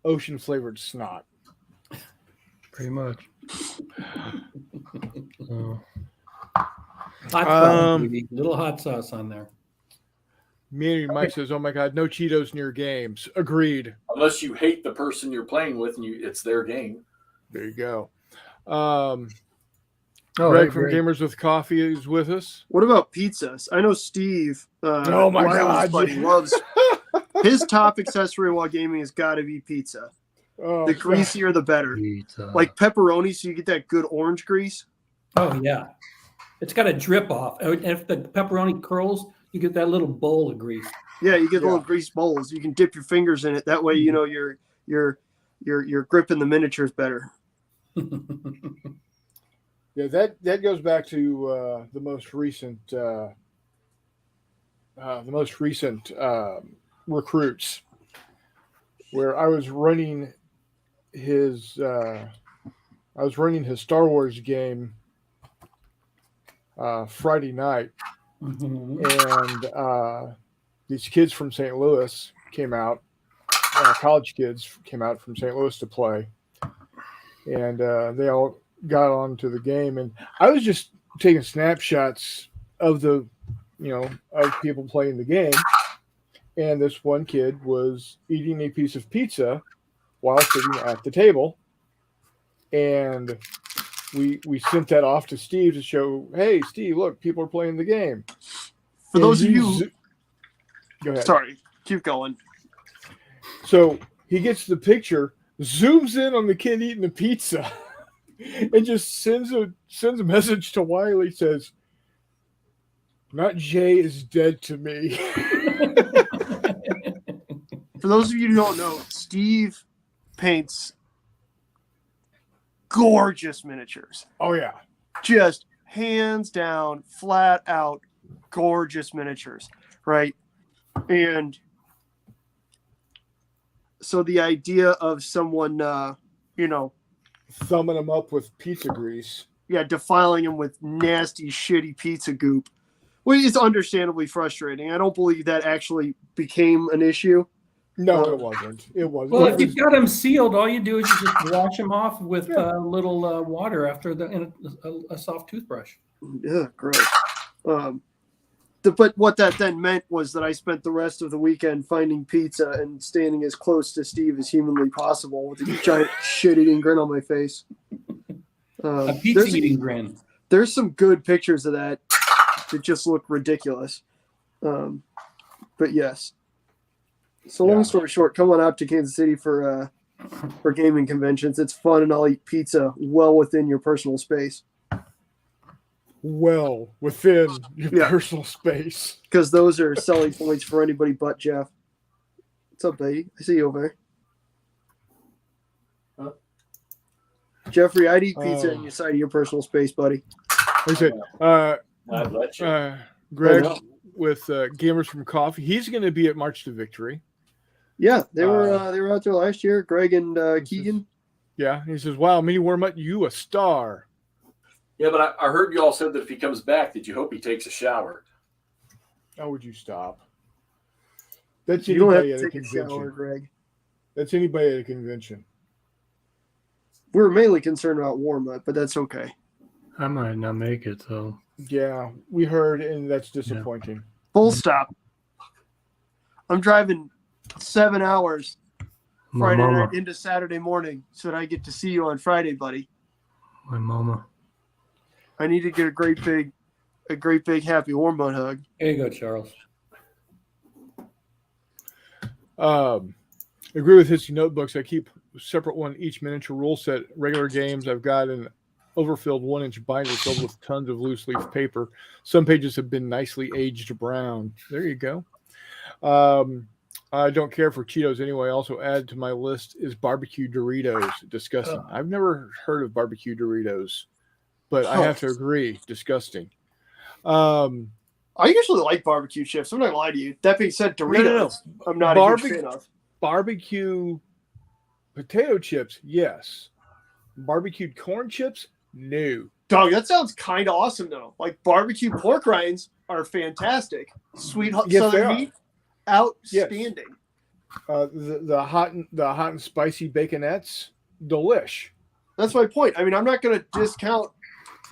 ocean flavored snot. Pretty much. So, Hot sauce, Um, baby. Little hot sauce on there. Me and Mike says, "Oh my God, no Cheetos near games." Agreed. Unless you hate the person you're playing with and it's their game. There you go. oh, Greg from great. Gamers with Coffee is with us. What about pizzas? I know Steve. Oh my Wiley's God. buddy, loves his top accessory while gaming has got to be pizza. Oh, The greasier, the better. Pizza. Like pepperoni, so you get that good orange grease. Oh yeah, it's got a drip off. If the pepperoni curls, you get that little bowl of grease. Yeah, you get Yeah. little grease bowls. You can dip your fingers in it. That way, you know you're gripping the miniatures better. Yeah, that goes back to the most recent recruits, where I was running his Star Wars game Friday night, Mhm. and these kids from St. Louis came out. College kids came out from St. Louis to play, and they all got onto the game. And I was just taking snapshots of of people playing the game. And this one kid was eating a piece of pizza while sitting at the table, and we sent that off to Steve to show, hey, Steve, look, people are playing the game. For And those of he you, go ahead. sorry, keep going. So he gets the picture, zooms in on the kid eating the pizza, and just sends a message to Wiley. Says, "Not Jay is dead to me." For those of you who don't know, Steve paints gorgeous miniatures. Oh yeah. Just hands down, flat out, gorgeous miniatures, right? And so the idea of someone, Thumbing them up with pizza grease. defiling them with nasty, shitty pizza goop, well, it's understandably frustrating. I don't believe that actually became an issue. No, it wasn't. It wasn't. Well, It if you've was- got them sealed, all you do is you just wash them off with a little water after in a soft toothbrush. Yeah, gross. But what that then meant was that I spent the rest of the weekend finding pizza and standing as close to Steve as humanly possible with a giant shit-eating grin on my face. A pizza eating grin. There's some good pictures of that that just look ridiculous. But yes. So long story short, come on out to Kansas City for gaming conventions. It's fun, and I'll eat pizza well within your personal space. well within your Yeah. personal space. Because those are selling points for anybody but Jeff. What's up, buddy? I see you over there. Huh? Jeffrey, I'd eat pizza Oh. inside of your personal space, buddy. Like I said, I'd let you. Greg Oh, with Gamers from Coffee. He's going to be at March to Victory. Yeah, they were out there last year. Greg and Keegan. Yeah, he says, "Wow, Mini Wormut, you a star." Yeah, but I heard you all said that if he comes back, that you hope he takes a shower. How would you stop? That's You don't have anybody to at a take a convention. shower, Greg. That's anybody at a convention. We were mainly concerned about Warmut, but that's okay. I might not make it, so Yeah, we heard, and that's disappointing. Full stop. I'm driving 7 hours my Friday mama, night into Saturday morning so that I get to see you on Friday, buddy. my mama. I need to get a great big happy Warmut hug. There you go, Charles. Agree with Hissy Notebooks. I keep a separate one each miniature rule set. Regular games, I've got an overfilled 1-inch binder filled with tons of loose leaf paper. Some pages have been nicely aged brown. There you go. I don't care for Cheetos anyway. Also add to my list is barbecue Doritos. Disgusting. I've never heard of barbecue Doritos, but I have to agree, disgusting. I usually like barbecue chips. I'm not gonna lie to you. That being said, Doritos, No. I'm not a huge fan of. Barbecue potato chips, yes. Barbecued corn chips, no. Dog, that sounds kind of awesome though. Like barbecue pork rinds are fantastic. Sweet Yes, they southern are. meat, outstanding. The hot and spicy baconettes, delish. That's my point. I mean, I'm not gonna discount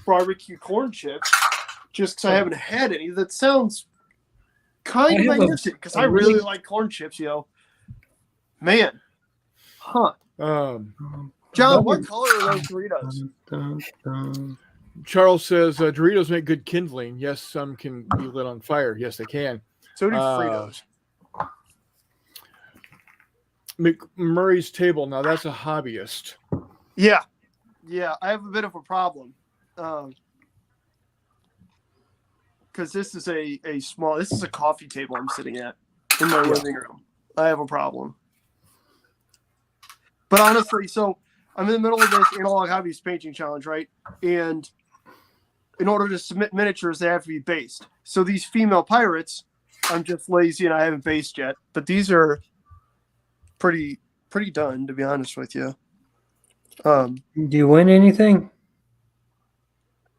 barbecue corn chips just because I haven't had any. That sounds kind I of have a- magnificent because a I really really- like corn chips, yo. Man, huh? John, what color are those Doritos? Dun, dun. Charles says Doritos make good kindling. Yes, some can be lit on fire. Yes, they can. So do Fritos. McMurray's Table. Now that's a hobbyist. Yeah, I have a bit of a problem because this is this is a coffee table I'm sitting at in my living room. I have a problem, but honestly, so I'm in the middle of this analog hobbyist painting challenge, right? And in order to submit miniatures, they have to be based. So these female pirates, I'm just lazy and I haven't based yet, but these are pretty done, to be honest with you. Do you win anything?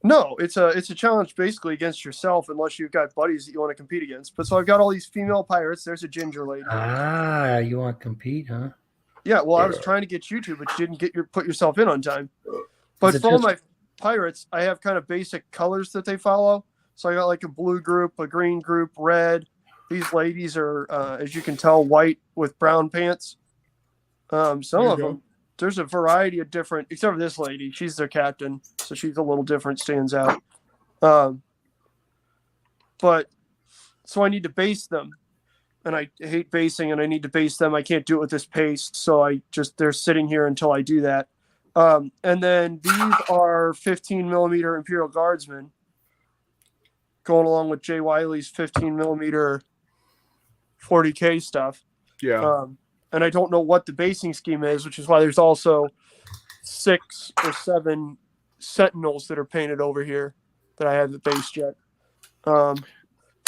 No, it's a challenge basically against yourself unless you've got buddies that you want to compete against. But so I've got all these female pirates. There's a ginger lady. Ah, you want to compete, huh? Yeah, well, I was trying to get you to, but you didn't put yourself in on time. But Is it for all just- my pirates, I have kind of basic colors that they follow. So I got like a blue group, a green group, red. These ladies are, as you can tell, white with brown pants. Some There you of go. them. There's a variety of different, except for this lady. She's their captain, so she's a little different, stands out. But so I need to base them, and I hate basing, and I need to base them. I can't do it with this paste, so they're sitting here until I do that. And then these are 15 millimeter Imperial Guardsmen, going along with Jay Wiley's 15 millimeter 40K stuff. Yeah. And I don't know what the basing scheme is, which is why there's also 6 or 7 Sentinels that are painted over here that I haven't based yet.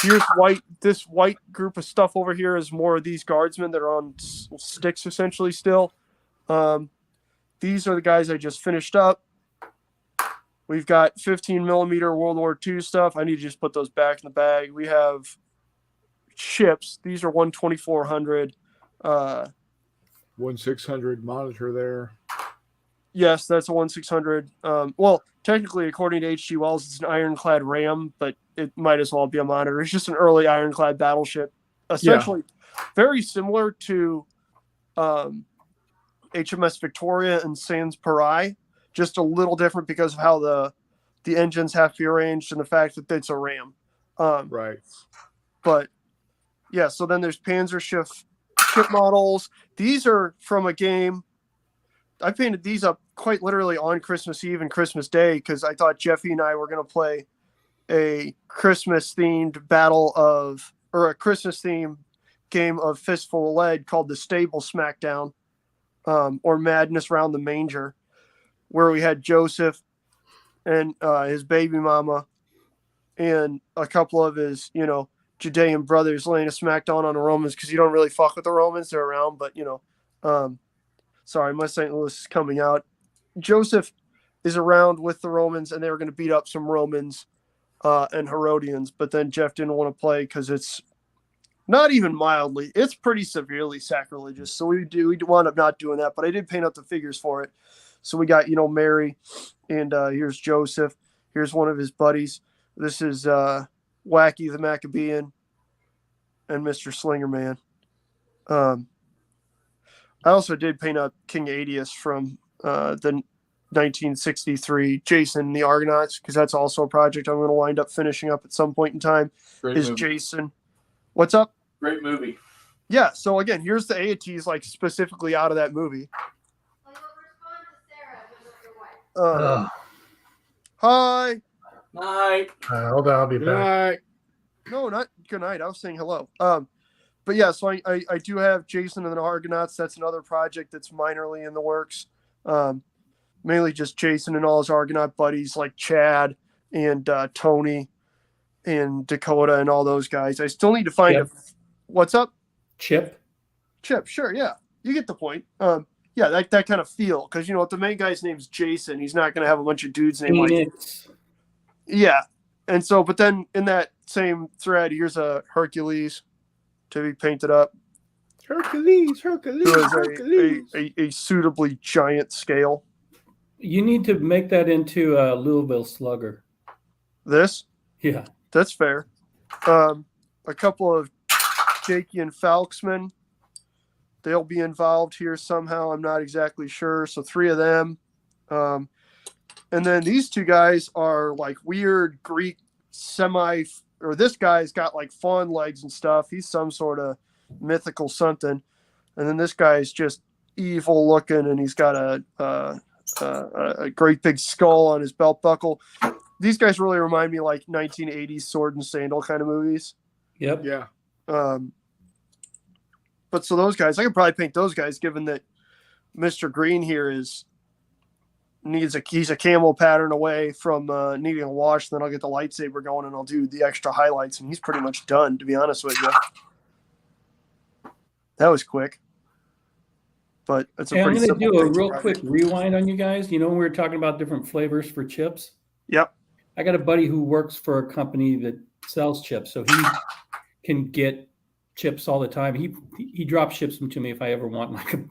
Here's white. This white group of stuff over here is more of these guardsmen that are on sticks essentially still. These are the guys I just finished up. We've got 15 millimeter World War II stuff. I need to just put those back in the bag. We have chips. These are 1/2400. 1/600 monitor there. Yes, that's a 1/600. Well, technically, according to H.G. Wells, it's an ironclad ram, but it might as well be a monitor. It's just an early ironclad battleship. Essentially, very similar to HMS Victoria and Sans Parai, just a little different because of how the engines have to be arranged and the fact that it's a ram. Right. But, yeah, so then there's Panzerschiff ship models. These are from a game. I painted these up quite literally on Christmas Eve and Christmas Day because I thought Jeffy and I were going to play a Christmas-themed a Christmas-themed game of Fistful of Lead called the Stable Smackdown, or Madness Round the Manger, where we had Joseph and his baby mama and a couple of his, Judean brothers laying a smackdown on the Romans because you don't really fuck with the Romans. They're around, but, sorry, my St. Louis is coming out. Joseph is around with the Romans, and they were going to beat up some Romans and Herodians, but then Jeff didn't want to play because it's not even mildly. It's pretty severely sacrilegious, so we wound up not doing that, but I did paint up the figures for it. So we got, Mary, and here's Joseph. Here's one of his buddies. This is Wacky the Maccabean and Mr. Slingerman. I also did paint up King Aetius from the 1963 Jason and the Argonauts, because that's also a project I'm going to wind up finishing up at some point in time. Great is movie. Jason. What's up? Great movie. Yeah, so again, here's the Aetes, like specifically out of that movie. Oh, Hi. Night. Hold on, I'll be back. Right. No, not good night. I was saying hello. But yeah, so I do have Jason and the Argonauts. That's another project that's minorly in the works. Mainly just Jason and all his Argonaut buddies like Chad and Tony and Dakota and all those guys. I still need to find what's up? Chip. Chip, sure, yeah. You get the point. Yeah, that kind of feel. Because if the main guy's name's Jason, he's not gonna have a bunch of dudes named like Phoenix. yeah. And so, but then in that same thread, here's a Hercules to be painted up. Hercules. Who is a suitably giant scale. You need to make that into a Louisville Slugger. This, Yeah. that's fair. A couple of Jakey and Falksman. They'll be involved here somehow. I'm not exactly sure. So 3 of them. And then these 2 guys are like weird Greek or this guy's got like fawn legs and stuff. He's some sort of mythical something. And then this guy's just evil looking, and he's got a great big skull on his belt buckle. These guys really remind me of like 1980s sword and sandal kind of movies. Yep. Yeah. But so those guys, I could probably paint those guys, given that Mr. Green here he's a camo pattern away from needing a wash. Then I'll get the lightsaber going and I'll do the extra highlights, and he's pretty much done, to be honest with you. That was quick. But it's a Hey, I'm pretty going to simple do a painting real project. quick rewind on you guys. When we were talking about different flavors for chips? Yep. I got a buddy who works for a company that sells chips, so he can get chips all the time. He drops ships them to me if I ever want like a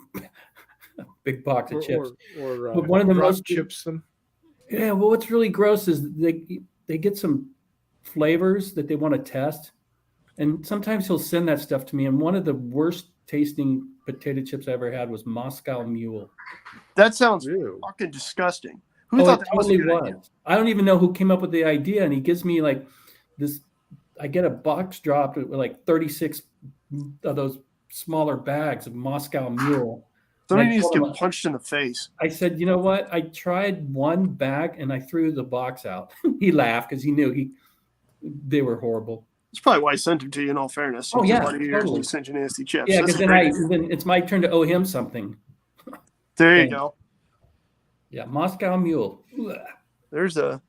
big box of chips. Or But one of the drop most chips them. Yeah, well, what's really gross is they get some flavors that they want to test, and sometimes he'll send that stuff to me. And one of the worst tasting potato chips I ever had was Moscow Mule. That sounds Ew. fucking disgusting. Who Oh, thought it that was a totally good was. idea? I don't even know who came up with the idea, and he gives me like this. I get a box dropped with like 36 of those smaller bags of Moscow Mule. Somebody And I needs to told get him- punched in the face. I said, you know what? I tried one bag and I threw the box out. He laughed because he knew they were horrible. That's probably why I sent him to you, in all fairness. Oh, yeah, Why do you totally. usually send you nasty chips? Yeah, That's because great. then it's my turn to owe him something. There you Thanks. go. Yeah, Moscow Mule. Ugh. There's a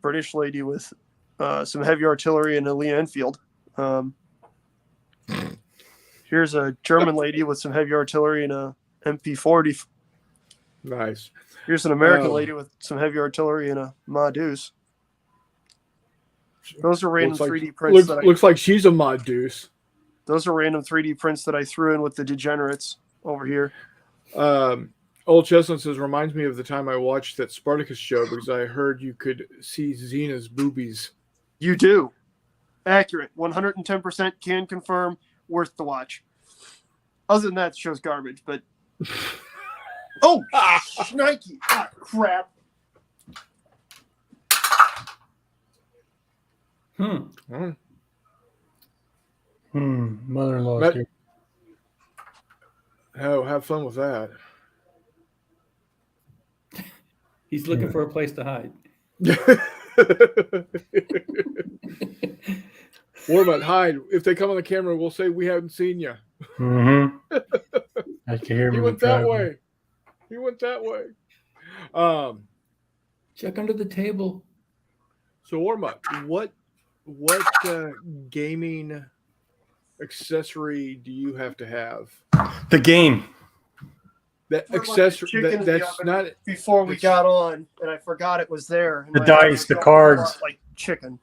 British lady with some heavy artillery and a Lee Enfield. Here's a German lady with some heavy artillery and a MP40. Nice. Here's an American Oh. lady with some heavy artillery and a Ma Deuce. Those are random Looks like, 3D prints. looks like she's a mod deuce. Those are random 3D prints that I threw in with the degenerates over here. Old Chestnut says, reminds me of the time I watched that Spartacus show because I heard you could see Xena's boobies. You do. Accurate. 110% can confirm. Worth the watch. Other than that, the show's garbage, but. Oh! Nike! Ah, crap. Hmm. Mother-in-law. But- Oh, have fun with that. He's looking for a place to hide. What about hide? If they come on the camera, we'll say we haven't seen you. Mm-hmm. I can hear He him. went that way. He went that way. Check under the table. So Warma, what gaming accessory do you have to have? The game. That Put, like, accessory chicken in the that's oven. not Before we got on, and I forgot it was there. And The my dice, eyes the got cards. like chicken.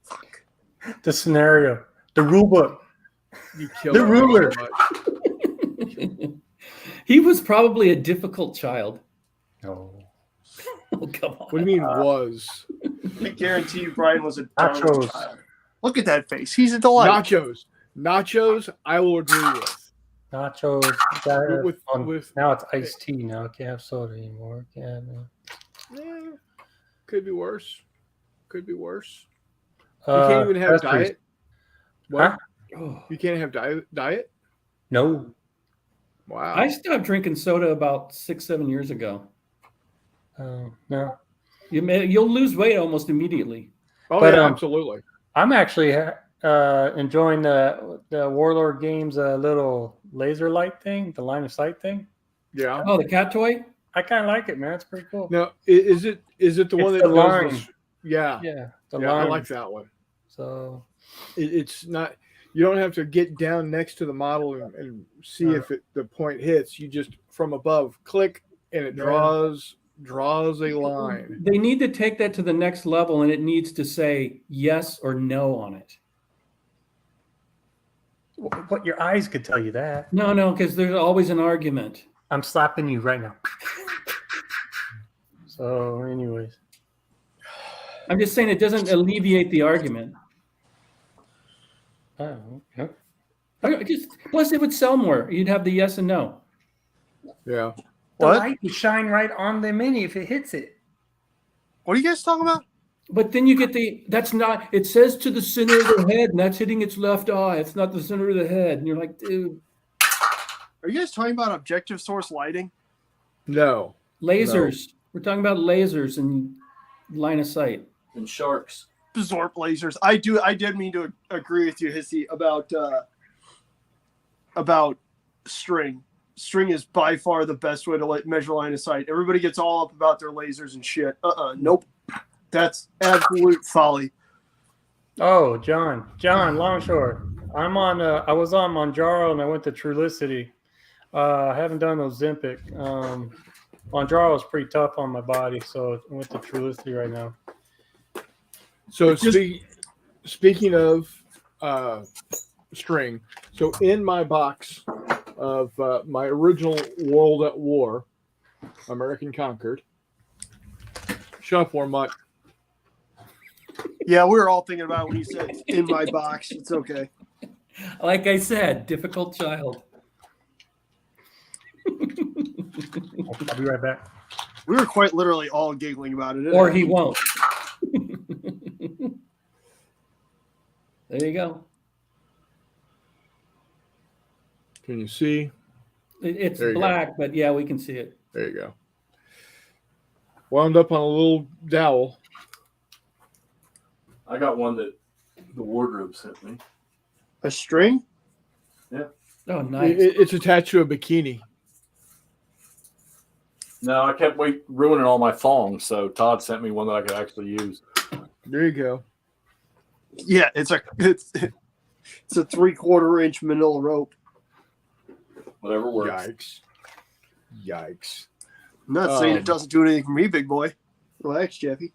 Fuck. The scenario. The rule book. you killed The me ruler. so much. He was probably a difficult child. No. Oh, come on. What do you mean was? I guarantee you, Brian was a Nachos. darling child. Look at that face. He's a delight. Nachos, I will agree with. Nachos. gotta have With- fun. with- now it's iced tea. Now I can't have soda anymore. Can't. Could be worse. Could be worse. You can't even have pastries. diet. What? Huh? Oh. You can't have diet? No. Wow. I stopped drinking soda about 6-7 years ago. No. You'll lose weight almost immediately. Oh But, yeah, um, absolutely. I'm actually enjoying the Warlord Games little laser light thing, the line of sight thing. Yeah. Oh, the cat toy? I kind of like it, man. It's pretty cool. Now, is it the one It's that the does line. this? Yeah. Yeah, the Yeah, I line. like that one. So It's not. You don't have to get down next to the model and see if the point hits. You just from above click and it Yeah. draws a line. They need to take that to the next level, and it needs to say yes or no on it. what your eyes could tell you that. No, because there's always an argument. I'm slapping you right now. So, anyways, I'm just saying it doesn't alleviate the argument. oh, yeah. Plus, it would sell more. You'd have the yes and no. Yeah. The What? light would shine right on the mini if it hits it. What are you guys talking about? But then you get that's not, it says to the center of the head, and that's hitting its left eye. It's not the center of the head. And you're like, dude, Are you guys talking about objective source lighting? No. lasers. We're talking about lasers and line of sight. And sharks. Absorb lasers. I did mean to agree with you, Hissy, about string. String is by far the best way to measure line of sight. Everybody gets all up about their lasers and shit. Nope. That's absolute folly. Oh, John Longshore. I was on Monjaro and I went to Trulicity. I haven't done those Zempic. Monjaro was pretty tough on my body, so I went to Trulicity right now. So speaking of string, so in my box of my original World at War, American Conquered. Shut up, Warmutt. Yeah, we were all thinking about it when you said in my box. It's okay. Like I said, difficult child. I'll be right back. We were quite literally all giggling about it. Or he won't. There you go. Can you see? It's There you go. black, but yeah, we can see it. There you go. Wound up on a little dowel. I got one that the wardrobe sent me. A string? Oh, nice. It's attached to a bikini. No, I kept ruining all my thongs, so Todd sent me one that I could actually use. There you go. Yeah, it's a 3/4 inch manila rope. Whatever works. Yikes. I'm not saying Um, it doesn't do anything for me, big boy. Relax, Jeffy.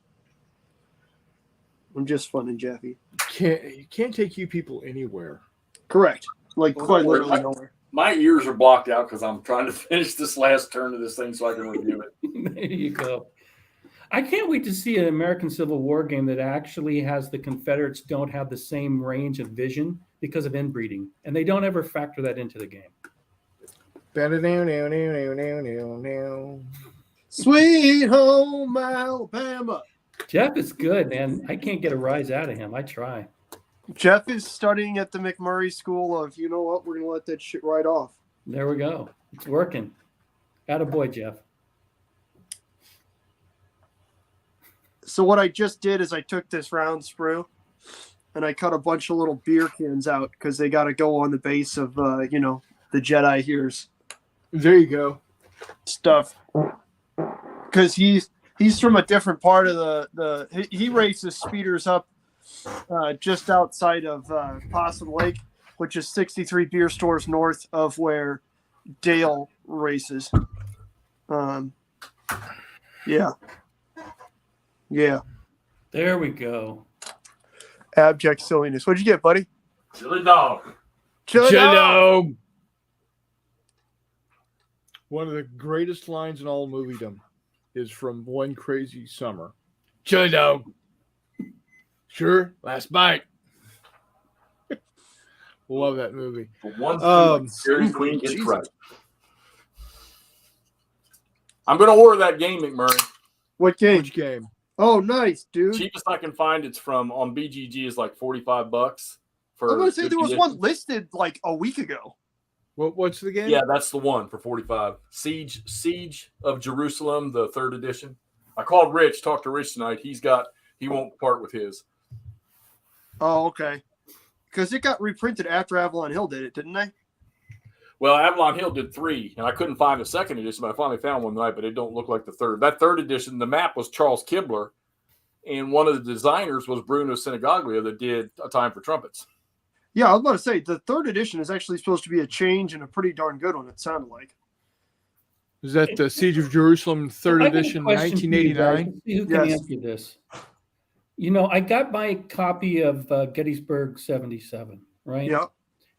I'm just funning Jeffy. You can't take you people anywhere. Correct. Like Well, quite don't worry. literally nowhere. My ears are blocked out because I'm trying to finish this last turn of this thing so I can review it. There you go. I can't wait to see an American Civil War game that actually has the Confederates don't have the same range of vision because of inbreeding, and they don't ever factor that into the game. Sweet home Alabama. Jeff is good, man. I can't get a rise out of him. I try. Jeff is studying at the McMurray School of, you know what, we're going to let that shit right off. There we go. It's working. Attaboy, Jeff. So what I just did is I took this round sprue and I cut a bunch of little beer cans out because they got to go on the base of, the Jedi here's There you go. stuff. Because he's from a different part of he races speeders up just outside of Possum Lake, which is 63 beer stores north of where Dale races. Yeah. There we go. Abject silliness. What'd you get, buddy? Chili dog. Chili dog. Chillo. One of the greatest lines in all moviedom is from One Crazy Summer. Chili dog. Sure, last bite. Love that movie. For one Dairy Queen gets Jesus. right. I'm going to order that game, McMurray. What game? Which game? Oh, nice, dude. Cheapest I can find. It's from on BGG is like $45. For I'm going to say there was 50 one listed like a week ago. What's the game? Yeah, that's the one for 45. Siege of Jerusalem, the 3rd edition. I called Rich, talked to Rich tonight. He won't part with his. Oh, okay. Because it got reprinted after Avalon Hill did it, didn't they? Well, Avalon Hill did 3, and I couldn't find the 2nd edition, but I finally found one tonight, but it don't look like the 3rd. That 3rd edition, the map was Charles Kibler, and one of the designers was Bruno Sinigaglia that did A Time for Trumpets. Yeah, I was about to say the 3rd edition is actually supposed to be a change and a pretty darn good one, it sounded like. Is that the Siege of Jerusalem, 3rd I got a edition, question for you guys. 1989? Let's see who can Yes. answer this. I got my copy of Gettysburg 77, right? Yep.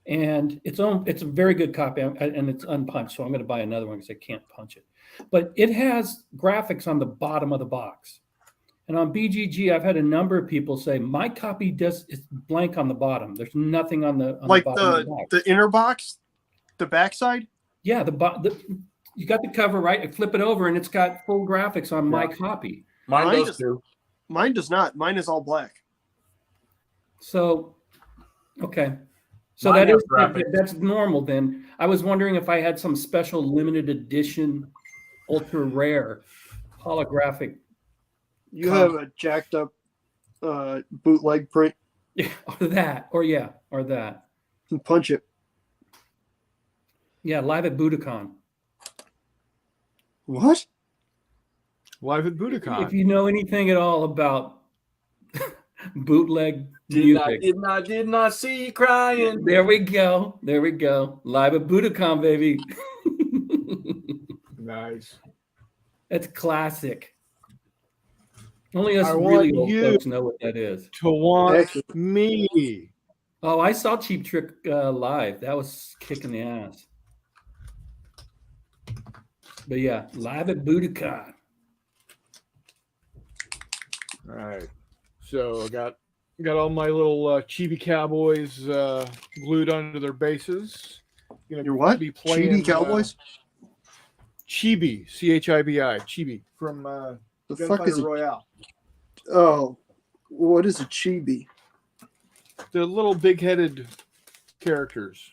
And it's a very good copy, and it's unpunched, so I'm going to buy another one because I can't punch it. But it has graphics on the bottom of the box. And on BGG, I've had a number of people say my copy it's blank on the bottom. There's nothing on the Like bottom of the box. the inner box, the backside. Yeah, you got the cover right. I flip it over, and it's got full graphics on my copy. Mine Mine does just- too. Mine does not. Mine is all black. So, okay. So Mine that has is graphics. that's normal then. I was wondering if I had some special limited edition, ultra rare, holographic. You have a jacked up bootleg print. Yeah, or that. And punch it. Yeah, live at Budokan. What? Live at Budokan. If you know anything at all about bootleg Did music, not see you crying. there we go. Live at Budokan, baby. Nice. That's classic. Only us I really want old you- folks know what that is. To want Excellent. me. Oh, I saw Cheap Trick live. That was kicking the ass. But yeah, live at Budokan. All right. So I got all my little Chibi Cowboys glued onto their bases. Gonna Your what? Be playing, Chibi Cowboys? Chibi, Chibi, Chibi from The fuck is Gunfighter it? Royale. Oh, what is a chibi? The little big-headed characters.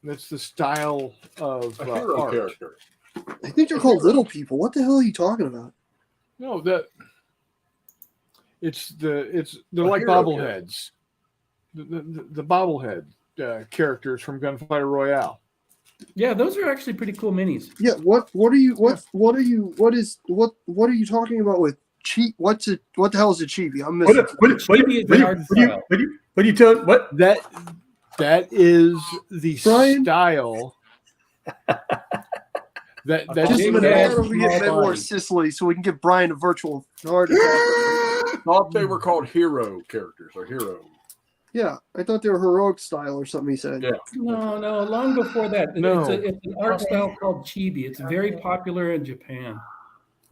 That's the style of A hero art. character. I think they're called little people. What the hell are you talking about? No, they're A like hero bobbleheads. The bobblehead characters from Gunfighter Royale. Yeah, those are actually pretty cool minis. Yeah. What are you talking about with cheap? What the hell is a chibi? I'm missing. What do you tell what? That is the Brian? style. That's Just a Big minute. I head, gotta get small more body. Sicily so we can give Brian a virtual heart attack. Thought they were called hero characters or hero. Yeah, I thought they were heroic style or something. He said. Yeah. No, long before that. No. It's an art style called chibi. It's very popular in Japan.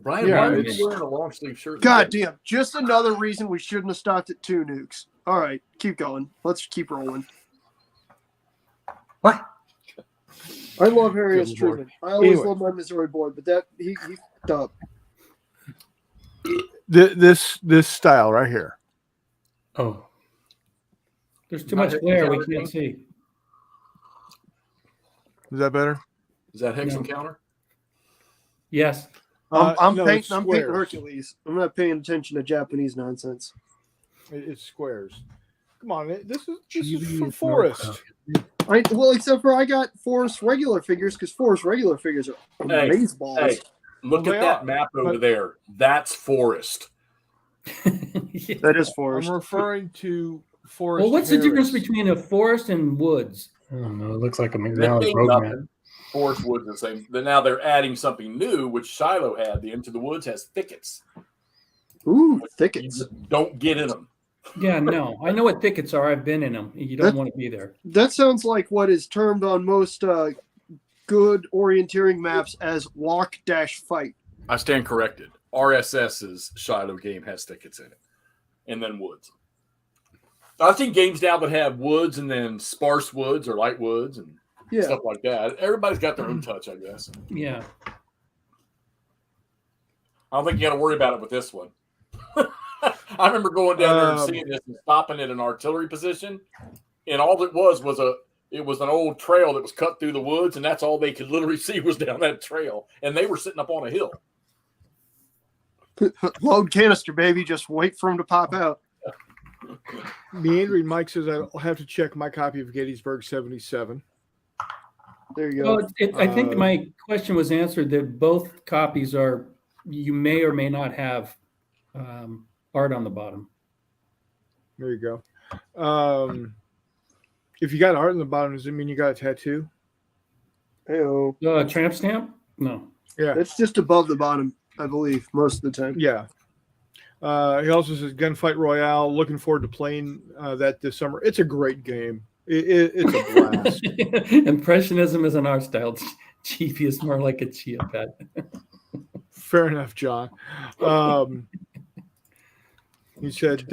Brian, Yeah, why are you it's- wearing a long sleeve shirt? God damn! Just another reason we shouldn't have stopped at 2 nukes. All right, keep going. Let's keep rolling. What? I love Harry S. Good Lord. Truman. I always Anyway. love my Missouri boy, but that he fucked up. this style right here. Oh, There's too much glare. We can't see. Is that better? Is that Hex No. Encounter? Yes. I'm no, painting. it's I'm painting squares. Hercules. I'm not paying attention to Japanese nonsense. It's squares. Come on, this is Chibi for is Forest. Well, except for I got Forrest regular figures because Forrest regular figures are Hey, amazeballs. Hey, look Well, at they that are, map over but- there. That's Forest. Yeah. That is I'm Forrest. referring to Forest. Well, what's the difference Harris. between a forest and woods? I don't know. It looks like a They McNally ain't road map. nothing. Forest Woods the same. Then now they're adding something new, which Shiloh had. The Into the Woods has thickets. Ooh, You thickets. just don't get in them. Yeah, no. I know what thickets are. I've been in them. You don't want to be there. That sounds like what is termed on most good orienteering maps as walk-fight. I stand corrected. RSS's Shiloh game has thickets in it, and then woods. I've seen games now that have woods and then sparse woods or light woods and Yeah. stuff like that. Everybody's got their own touch, I guess. Yeah. I don't think you got to worry about it with this one. I remember going down there and Um, seeing this and stopping at an artillery position, and all it was an old trail that was cut through the woods, and that's all they could literally see was down that trail, and they were sitting up on a hill. Load canister, baby. Just wait for him to pop out. Meandering Mike says I'll have to check my copy of Gettysburg 77. There you go. Well, I think my question was answered that both copies are, you may or may not have art on the bottom. There you go. If you got art on the bottom, does it mean you got a tattoo? Hey-oh. Tramp stamp? No. Yeah. That's just above the bottom, I believe, most of the time. Yeah. He also says Gunfight Royale. Looking forward to playing that this summer. It's a great game. It's a blast. Impressionism is an art style. Chibi is more like a chia pet. Fair enough, John. He said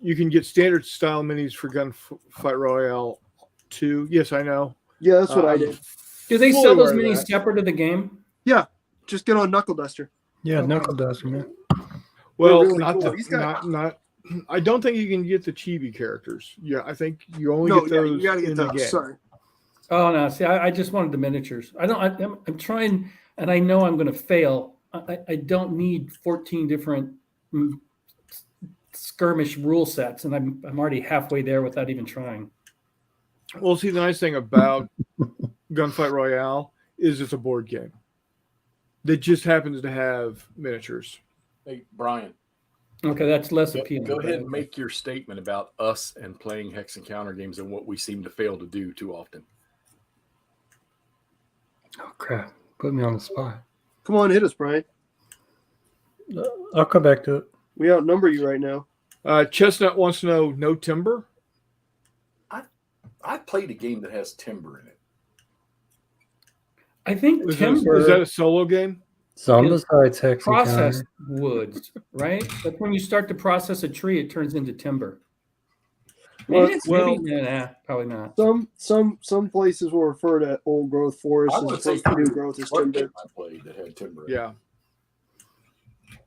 you can get standard style minis for Gunfight Royale 2. Yes, I know. Yeah, that's what I I'm did. Do they fully sell those aware of minis that. separate of the game? Just get on Knuckle Duster. Yeah, Knuckle Duster, man. Well, really not cool. the, He's got- not. I don't think you can get the chibi characters. Yeah, I think you only No, get yeah, those you gotta get in the game. those. Sorry. Oh no! See, I just wanted the miniatures. I'm trying, and I know I'm going to fail. I don't need 14 different skirmish rule sets, and I'm already halfway there without even trying. Well, see, the nice thing about Gunfight Royale is it's a board game that just happens to have miniatures. Hey, Brian, Okay, that's less go appealing. ahead and make your statement about us and playing Hex Encounter games and what we seem to fail to do too often. Oh crap! Put me on the spot. Come on, hit us, Brian. I'll come back to it. We outnumber you right now. Chestnut wants to know no timber. I played a game that has timber in it. I think Is timber that a solo game? Some Is besides Hex processed Encounter. woods, right? But when you start to process a tree, it turns into timber. Well, Probably not. Some places will refer to old growth forests I as would say opposed to new growth as What timber. game I played that had timber in it? Yeah.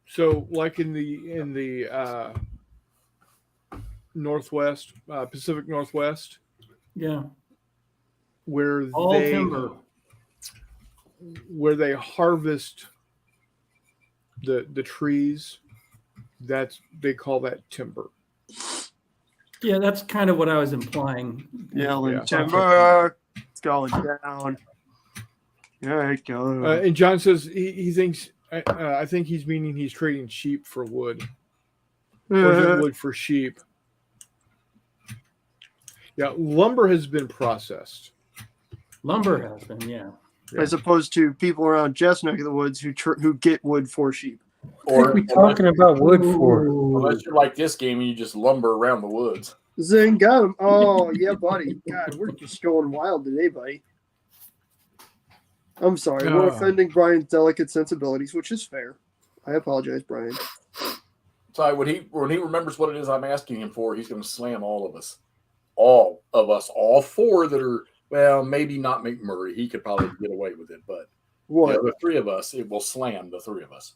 So, like in the Northwest, Pacific Northwest, Yeah, where all they timber. where they harvest the trees, they call that timber. Yeah, that's kind of what I was implying. Yelling Yeah. timber. going down. There it goes. And John says he thinks. I think he's meaning he's trading sheep for wood, or is it wood for sheep? Yeah, lumber has been processed. Lumber has been, yeah. As opposed to people around Jeff's neck of the woods who get wood for sheep. What are we talking about wood for? Unless you're like this game and you just lumber around the woods. Zing got him. Oh yeah, buddy. God, we're just going wild today, buddy. I'm sorry. We're offending Brian's delicate sensibilities, which is fair. I apologize, Brian. So when he remembers what it is I'm asking him for, he's going to slam all of us. All of us. All four that are, well, maybe not McMurray. He could probably get away with it. But What? the three of us, it will slam the three of us.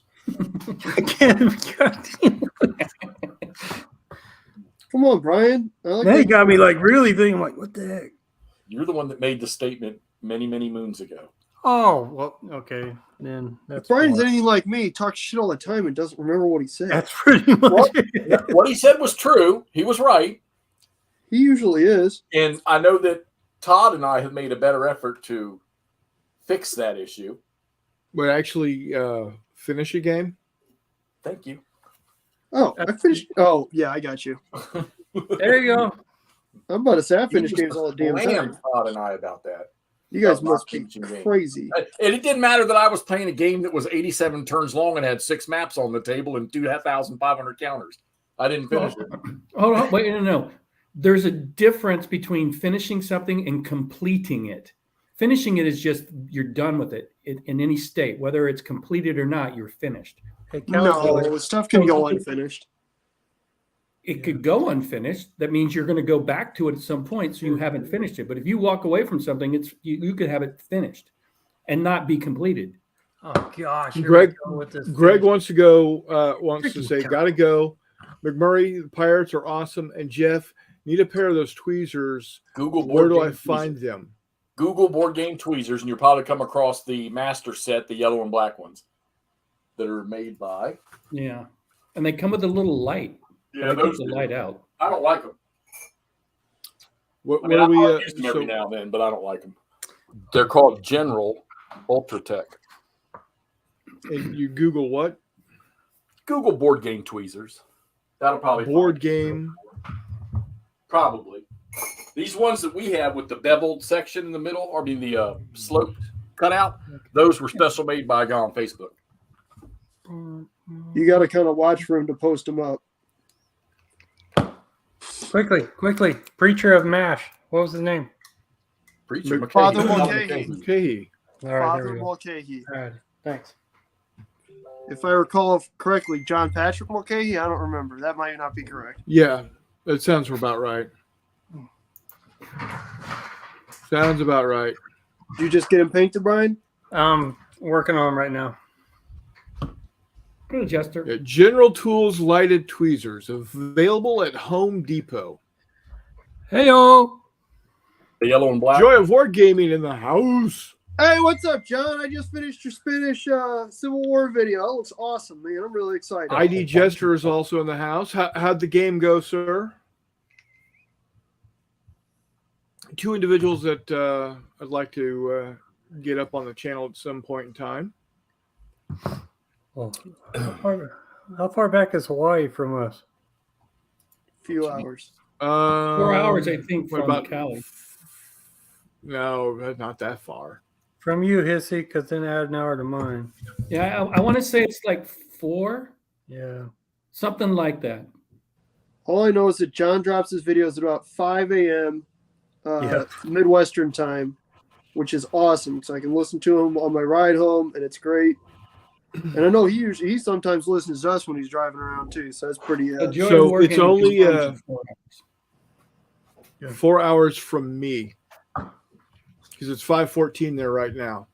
Come on, Brian. I like Now you that. got me like really thinking, like, what the heck? You're the one that made the statement many, many moons ago. Oh, well, okay. Then If that's Brian's fine. anything like me, he talks shit all the time and doesn't remember what he said. That's pretty much What? it. What he said was true. He was right. He usually is. And I know that Todd and I have made a better effort to fix that issue. But actually, finish a game. Thank you. Oh, I finished. Oh, yeah, I got you. There you go. I'm about to say I finish You games all the damn slammed time. Todd and I about that. You guys About not must be finishing games. crazy. And it didn't matter that I was playing a game that was 87 turns long and had 6 maps on the table and 2,500 counters. I didn't finish it. Hold on, wait, no. There's a difference between finishing something and completing it. Finishing it is just you're done with it in any state, whether it's completed or not. You're finished. Hey, Kelly, No, stuff can go unfinished. It could go unfinished. That means you're going to go back to it at some point, so you haven't finished it. But if you walk away from something, you could have it finished and not be completed. oh gosh, here Greg- we go with this. Greg wants to go. Wants to Freaking say, cow. "Gotta go." McMurray, the Pirates are awesome, and Jeff, need a pair of those tweezers. Google Where board do I game find tweezers. them? Google board game tweezers, and you'll probably come across the master set, the yellow and black ones that are made by. Yeah, and they come with a little light. Yeah, They keep the light out. I don't like them. What, I mean, what do we? I'll use them every So, now and then, but I don't like them. They're called General Ultratech. and you Google what? Google board game tweezers. That'll probably Board game. Probably. These ones that we have with the beveled section in the middle, or I mean the sloped cutout, those were special made by a guy on Facebook. You got to kind of watch for him to post them up. Quickly. Preacher of MASH. What was his name? Preacher Father McKay. Mulcahy. Okay. All right, Father there we go. Mulcahy. All right, thanks. If I recall correctly, John Patrick Mulcahy. I don't remember. That might not be correct. Yeah, that sounds about right. Sounds about right. Did you just get him painted, Brian? Working on them right now. Good adjuster. Yeah, General Tools lighted tweezers available at Home Depot. Hey-o. The yellow and black. Joy of War Gaming in the house. Hey, what's up, John? I just finished your Spanish Civil War video. That looks awesome, man. I'm really excited. ID Jester is also in the house. How'd the game go, sir? Two individuals that I'd like to get up on the channel at some point in time. Oh, how far back is Hawaii from us? Few hours. 4 hours, I think, what from about Cali. No, not that far. From you, Hissy, because then add an hour to mine. Yeah, I want to say it's like 4, Yeah. something like that. All I know is that John drops his videos at about 5 a.m. Yep. Midwestern time, which is awesome. So I can listen to him on my ride home, and it's great. And I know he sometimes listens to us when he's driving around too. So that's pretty. The Joy So of War it's game only, confirms in 4 hours. 4 hours from me. Because it's 5:14 there right now.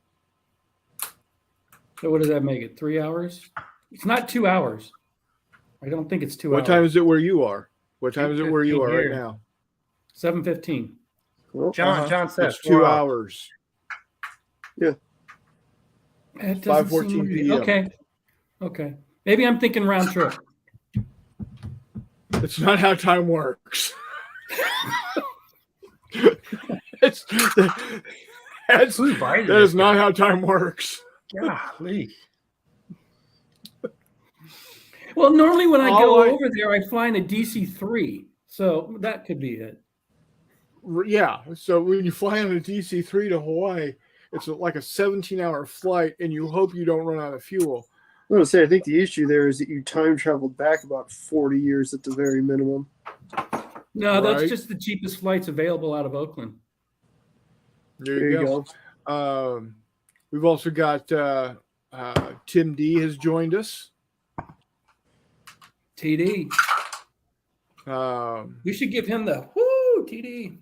So what does that make it? 3 hours? It's not 2 hours. I don't think it's 2 hours. What time is it where you are? What time is it where you 8:15 are right here. now? 7:15. Well, John says It's 2 4 hours. It doesn't 5:14 seem- p.m. Okay. Maybe I'm thinking round trip. That's not how time works. it's That's, Who's buying that this is not guy? how time works. Golly. Well, normally when I All go I- over there, I find a DC-3, so that could be it. Yeah. So when you fly on a DC-3 to Hawaii, it's like a 17-hour flight, and you hope you don't run out of fuel. I'm gonna say I think the issue there is that you time traveled back about 40 years at the very minimum. No, that's Right. just the cheapest flights available out of Oakland. There you go. We've also got Tim D has joined us. TD. Um, We should give him the whoo, TD.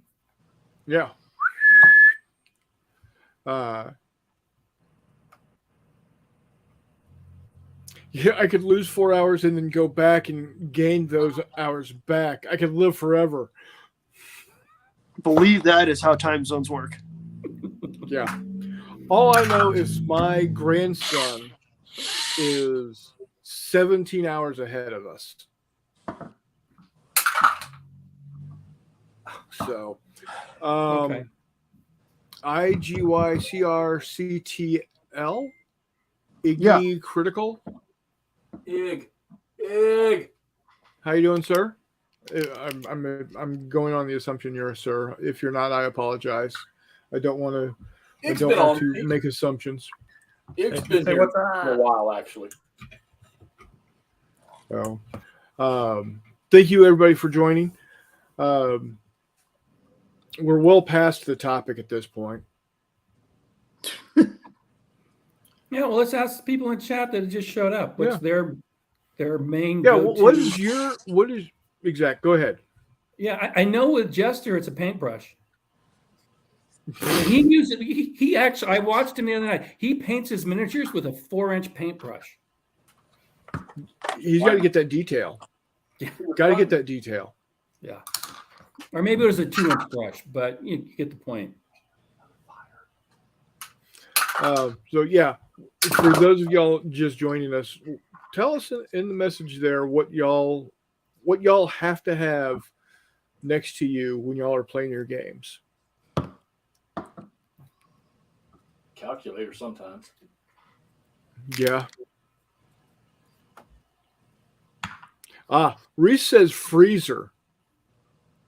yeah. Yeah, I could lose 4 hours and then go back and gain those hours back. I could live forever. Believe that is how time zones work. Yeah. All I know is my grandson is 17 hours ahead of us. So, Okay. IGYCRCTL, Iggy Yeah. Critical. Ig. How you doing, sir? I'm going on the assumption you're a sir. If you're not, I apologize. I don't want to. I Ig's don't been want on. to make assumptions. Ig's been Say here what's for a up? while, actually. So, thank you everybody for joining. We're well past the topic at this point. Yeah, well, let's ask the people in chat that just showed up. What's their main? Yeah. go-to? What is exact? Go ahead. Yeah, I know with Jester, it's a paintbrush. He uses he actually. I watched him the other night. He paints his miniatures with a 4-inch paintbrush. He's got to get that detail. Got to get that detail. Yeah, or maybe it was a 2-inch brush, but you get the point. So yeah, for those of y'all just joining us, tell us in the message there what y'all have to have next to you when y'all are playing your games. Calculator sometimes. Yeah. Reese says freezer.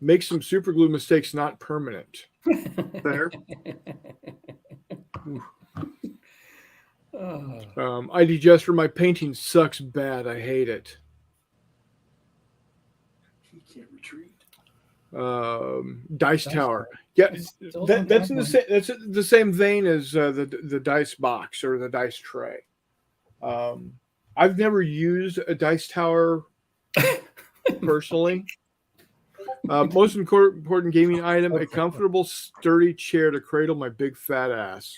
Make some super glue mistakes not permanent. Fair. ID Jester, my painting sucks bad. I hate it. He can't retreat. Dice Tower. Yeah, Still that's don't in the have same. That's the same vein as the dice box or the dice tray. I've never used a Dice Tower personally. Most important gaming item: a comfortable, sturdy chair to cradle my big fat ass.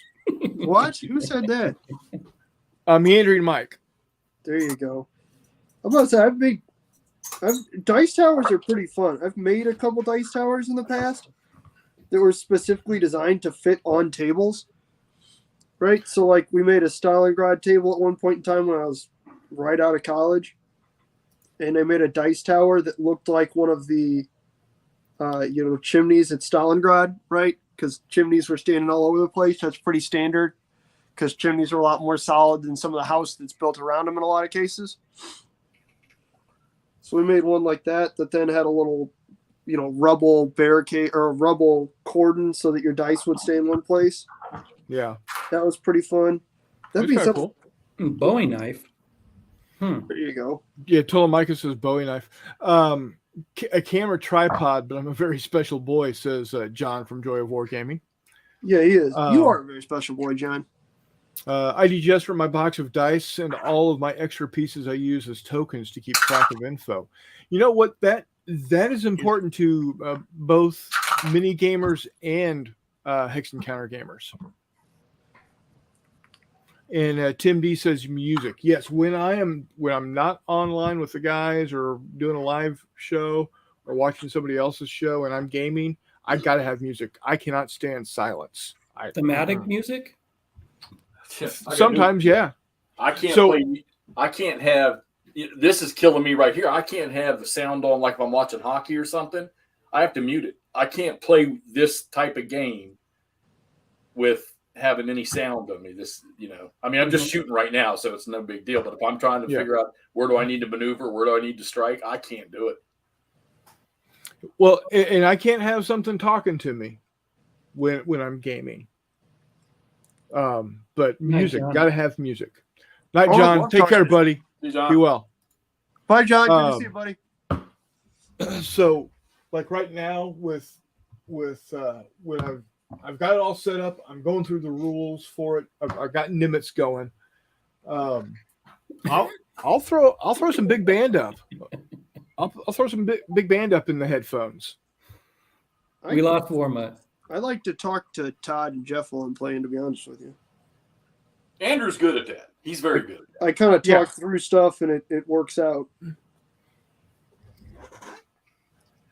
What? Who said that? Meandering Mike. There you go. I'm about to say dice towers are pretty fun. I've made a couple dice towers in the past that were specifically designed to fit on tables. Right? So like we made a Stalingrad table at one point in time when I was right out of college. And I made a dice tower that looked like one of the chimneys at Stalingrad, right? Because chimneys were standing all over the place. That's pretty standard because chimneys are a lot more solid than some of the house that's built around them in a lot of cases. So we made one like that then had a little, rubble barricade or a rubble cordon so that your dice would stay in one place. Yeah, That was pretty fun. That'd be that's kinda something. cool. Bowie knife. There you go. Yeah, Tolemicah says Bowie knife. A camera tripod, but I'm a very special boy, says John from Joy of Wargaming. Yeah, he is. Oh. You are a very special boy, John. ID Jester, my box of dice and all of my extra pieces I use as tokens to keep track of info. You know what? That is important to both mini gamers and Hex Encounter gamers. And Tim D says music. Yes, when I'm not online with the guys or doing a live show or watching somebody else's show and I'm gaming, I got to have music. I cannot stand silence. Thematic music. Sometimes, yeah. I can't So- play. I can't have. This is killing me right here. I can't have the sound on like if I'm watching hockey or something. I have to mute it. I can't play this type of game with having any sound on me. This, I mean, I'm just shooting right now, so it's no big deal. But if I'm trying to figure out where do I need to maneuver, where do I need to strike, I can't do it. Well, and I can't have something talking to me when I'm gaming. But music, got to have music. Night, John. Take care, buddy. See you, John. Be well. Bye, John. Good to see you, buddy. So, like right now, with when I've got it all set up, I'm going through the rules for it. I've got Nimitz going. I'll throw some big band up. I'll throw some big band up in the headphones. We lost Warmut. I like to talk to Todd and Jeff while I'm playing, to be honest with you. Andrew's good at that. He's very good at that. I kind of talk through stuff and it works out.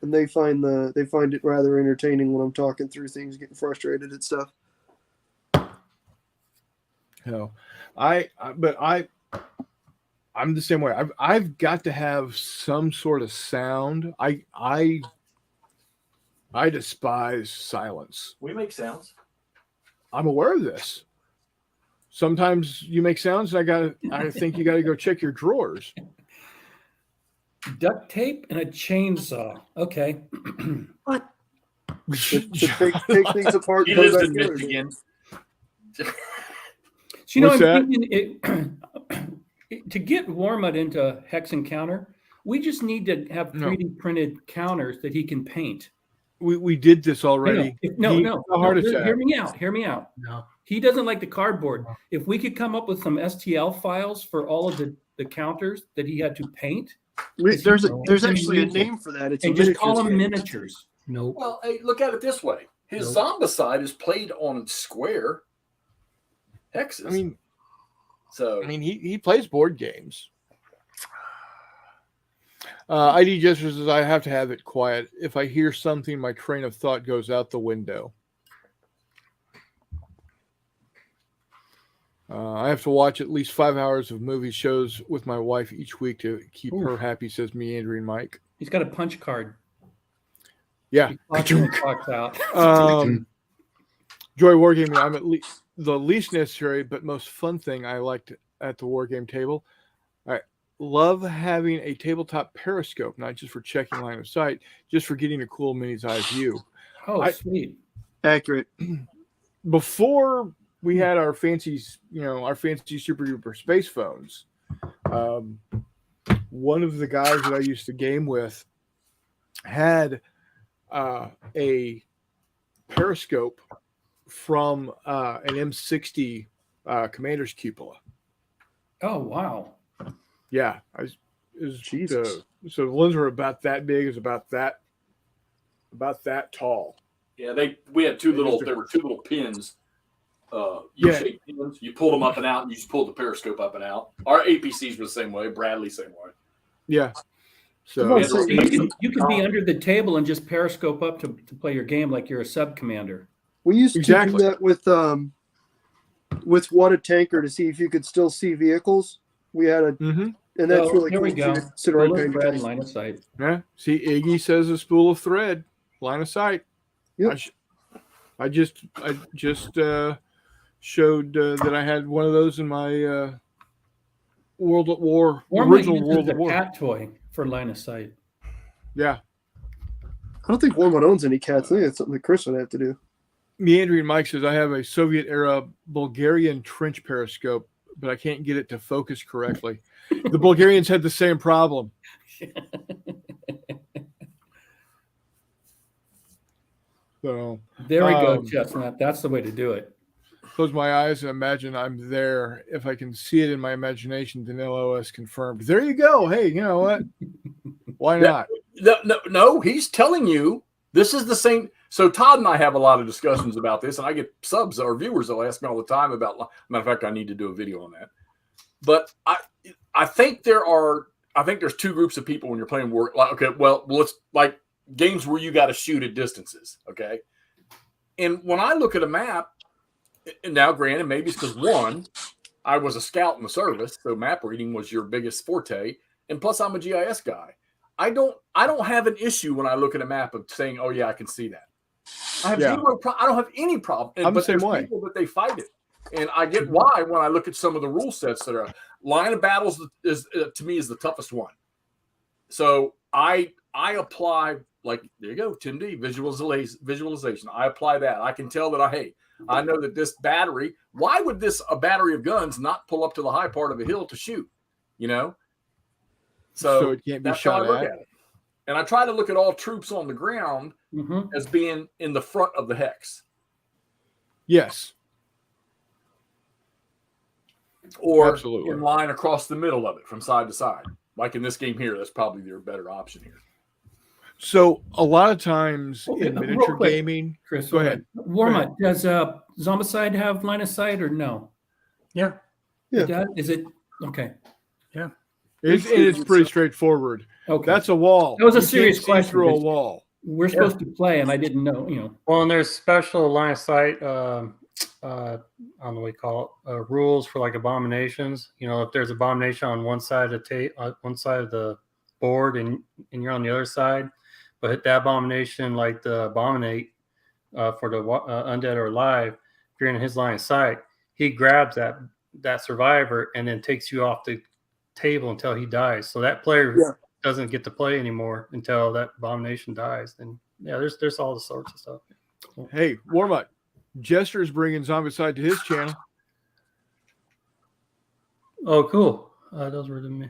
And they find it rather entertaining when I'm talking through things, getting frustrated at stuff. No, I'm the same way. I've got to have some sort of sound. I despise silence. We make sounds. I'm aware of this. Sometimes you make sounds, and I think you got to go check your drawers. Duct tape and a chainsaw. Okay. What? To take things apart. He put it lives back in together. Michigan. So, What's I'm thinking to get Warmut into Hex Encounter, we just need to have 3D printed counters that he can paint. We did this already. No. Hear Hear me out. No. He doesn't like the cardboard. If we could come up with some STL files for all of the counters that he had to paint. There's actually a name for that. It's and just call them miniatures. Nope. Well, hey, look at it this way. His Zombicide is played on square hexes. I mean, he plays board games. ID Jester says, I have to have it quiet. If I hear something, my train of thought goes out the window. I have to watch at least 5 hours of movie shows with my wife each week to keep her happy, says Meandering Mike. He's got a punch card. Yeah. He clocks out. Joy Wargaming, I'm at least the least necessary but most fun thing I liked at the Wargame table. I love having a tabletop periscope, not just for checking line of sight, just for getting a cool mini's eye view. Oh, sweet. Accurate. Before we had our fancy super duper space phones, one of the guys that I used to game with had a periscope from an M60 commander's cupola. Oh, wow. Yeah. Jesus. So the ones were about that big, is about that tall. Yeah, we had there were two little pins. U-shaped pins. You pulled them up and out, and you just pulled the periscope up and out. Our APCs were the same way. Bradley, same way. Yeah. So you can be under the table and just periscope up to play your game like you're a sub commander. We used to do that with What a Tanker to see if you could still see vehicles. We had and that's really here cool. we go. Sit right Bullet there. thread, line of sight. yeah. See, Iggy says a spool of thread, line of sight. Yep. I just showed that I had one of those in my World at War, original World at War cat toy for line of sight. Yeah. I don't think Warmut owns any cats. I think that's something that Chris would have to do. Meandering Mike says, I have a Soviet era Bulgarian trench periscope, but I can't get it to focus correctly. The Bulgarians had the same problem. So there we go, Chestnut. That's the way to do it. Close my eyes and imagine I'm there. If I can see it in my imagination, then LOS confirmed. There you go. Hey, you know what? Why not? No, he's telling you this is the same. So Todd and I have a lot of discussions about this, and I get subs or viewers that'll ask me all the time about. Matter of fact, I need to do a video on that. But I think there's two groups of people when you're playing war. Like, okay, well, let's like games where you got to shoot at distances. Okay, and when I look at a map, and now granted, maybe it's because one, I was a scout in the service, so map reading was your biggest forte, and plus I'm a GIS guy. I don't have an issue when I look at a map of saying, oh yeah, I can see that. I have Yeah. I don't have any problem. I'm the but same there's way. people that they fight it, and I get why when I look at some of the rule sets that are line of battles is to me is the toughest one. So I apply, like, there you go, Tim D, visualization. I apply that. I can tell that I know that this battery. Why would a battery of guns not pull up to the high part of a hill to shoot? You know. So it can't be that's how I shot look at. at it. And I try to look at all troops on the ground as being in the front of the hex. Yes. Or Absolutely. in line across the middle of it from side to side. Like in this game here, that's probably your better option here. So a lot of times Okay, in real miniature quick, gaming, Chris, go ahead. Warmut, does Zombicide have line of sight or no? Yeah. Yeah. It does? Is it okay? it's pretty straightforward. Okay, That's a wall. That was a You can't serious see question, through a because- wall. we're supposed to play, and I didn't know. You know, Well, and there's special line of sight. I don't know what you call it. Rules for like abominations. You know, if there's abomination on one side of one side of the board, and you're on the other side, but hit that abomination like the abominate for the undead or alive. If you're in his line of sight, he grabs that survivor and then takes you off the table until he dies. So that player doesn't get to play anymore until that abomination dies. And yeah, there's all the sorts of stuff. Hey, Warmut, Jester's bringing Zombicide to his channel. Oh, cool. Those were the me.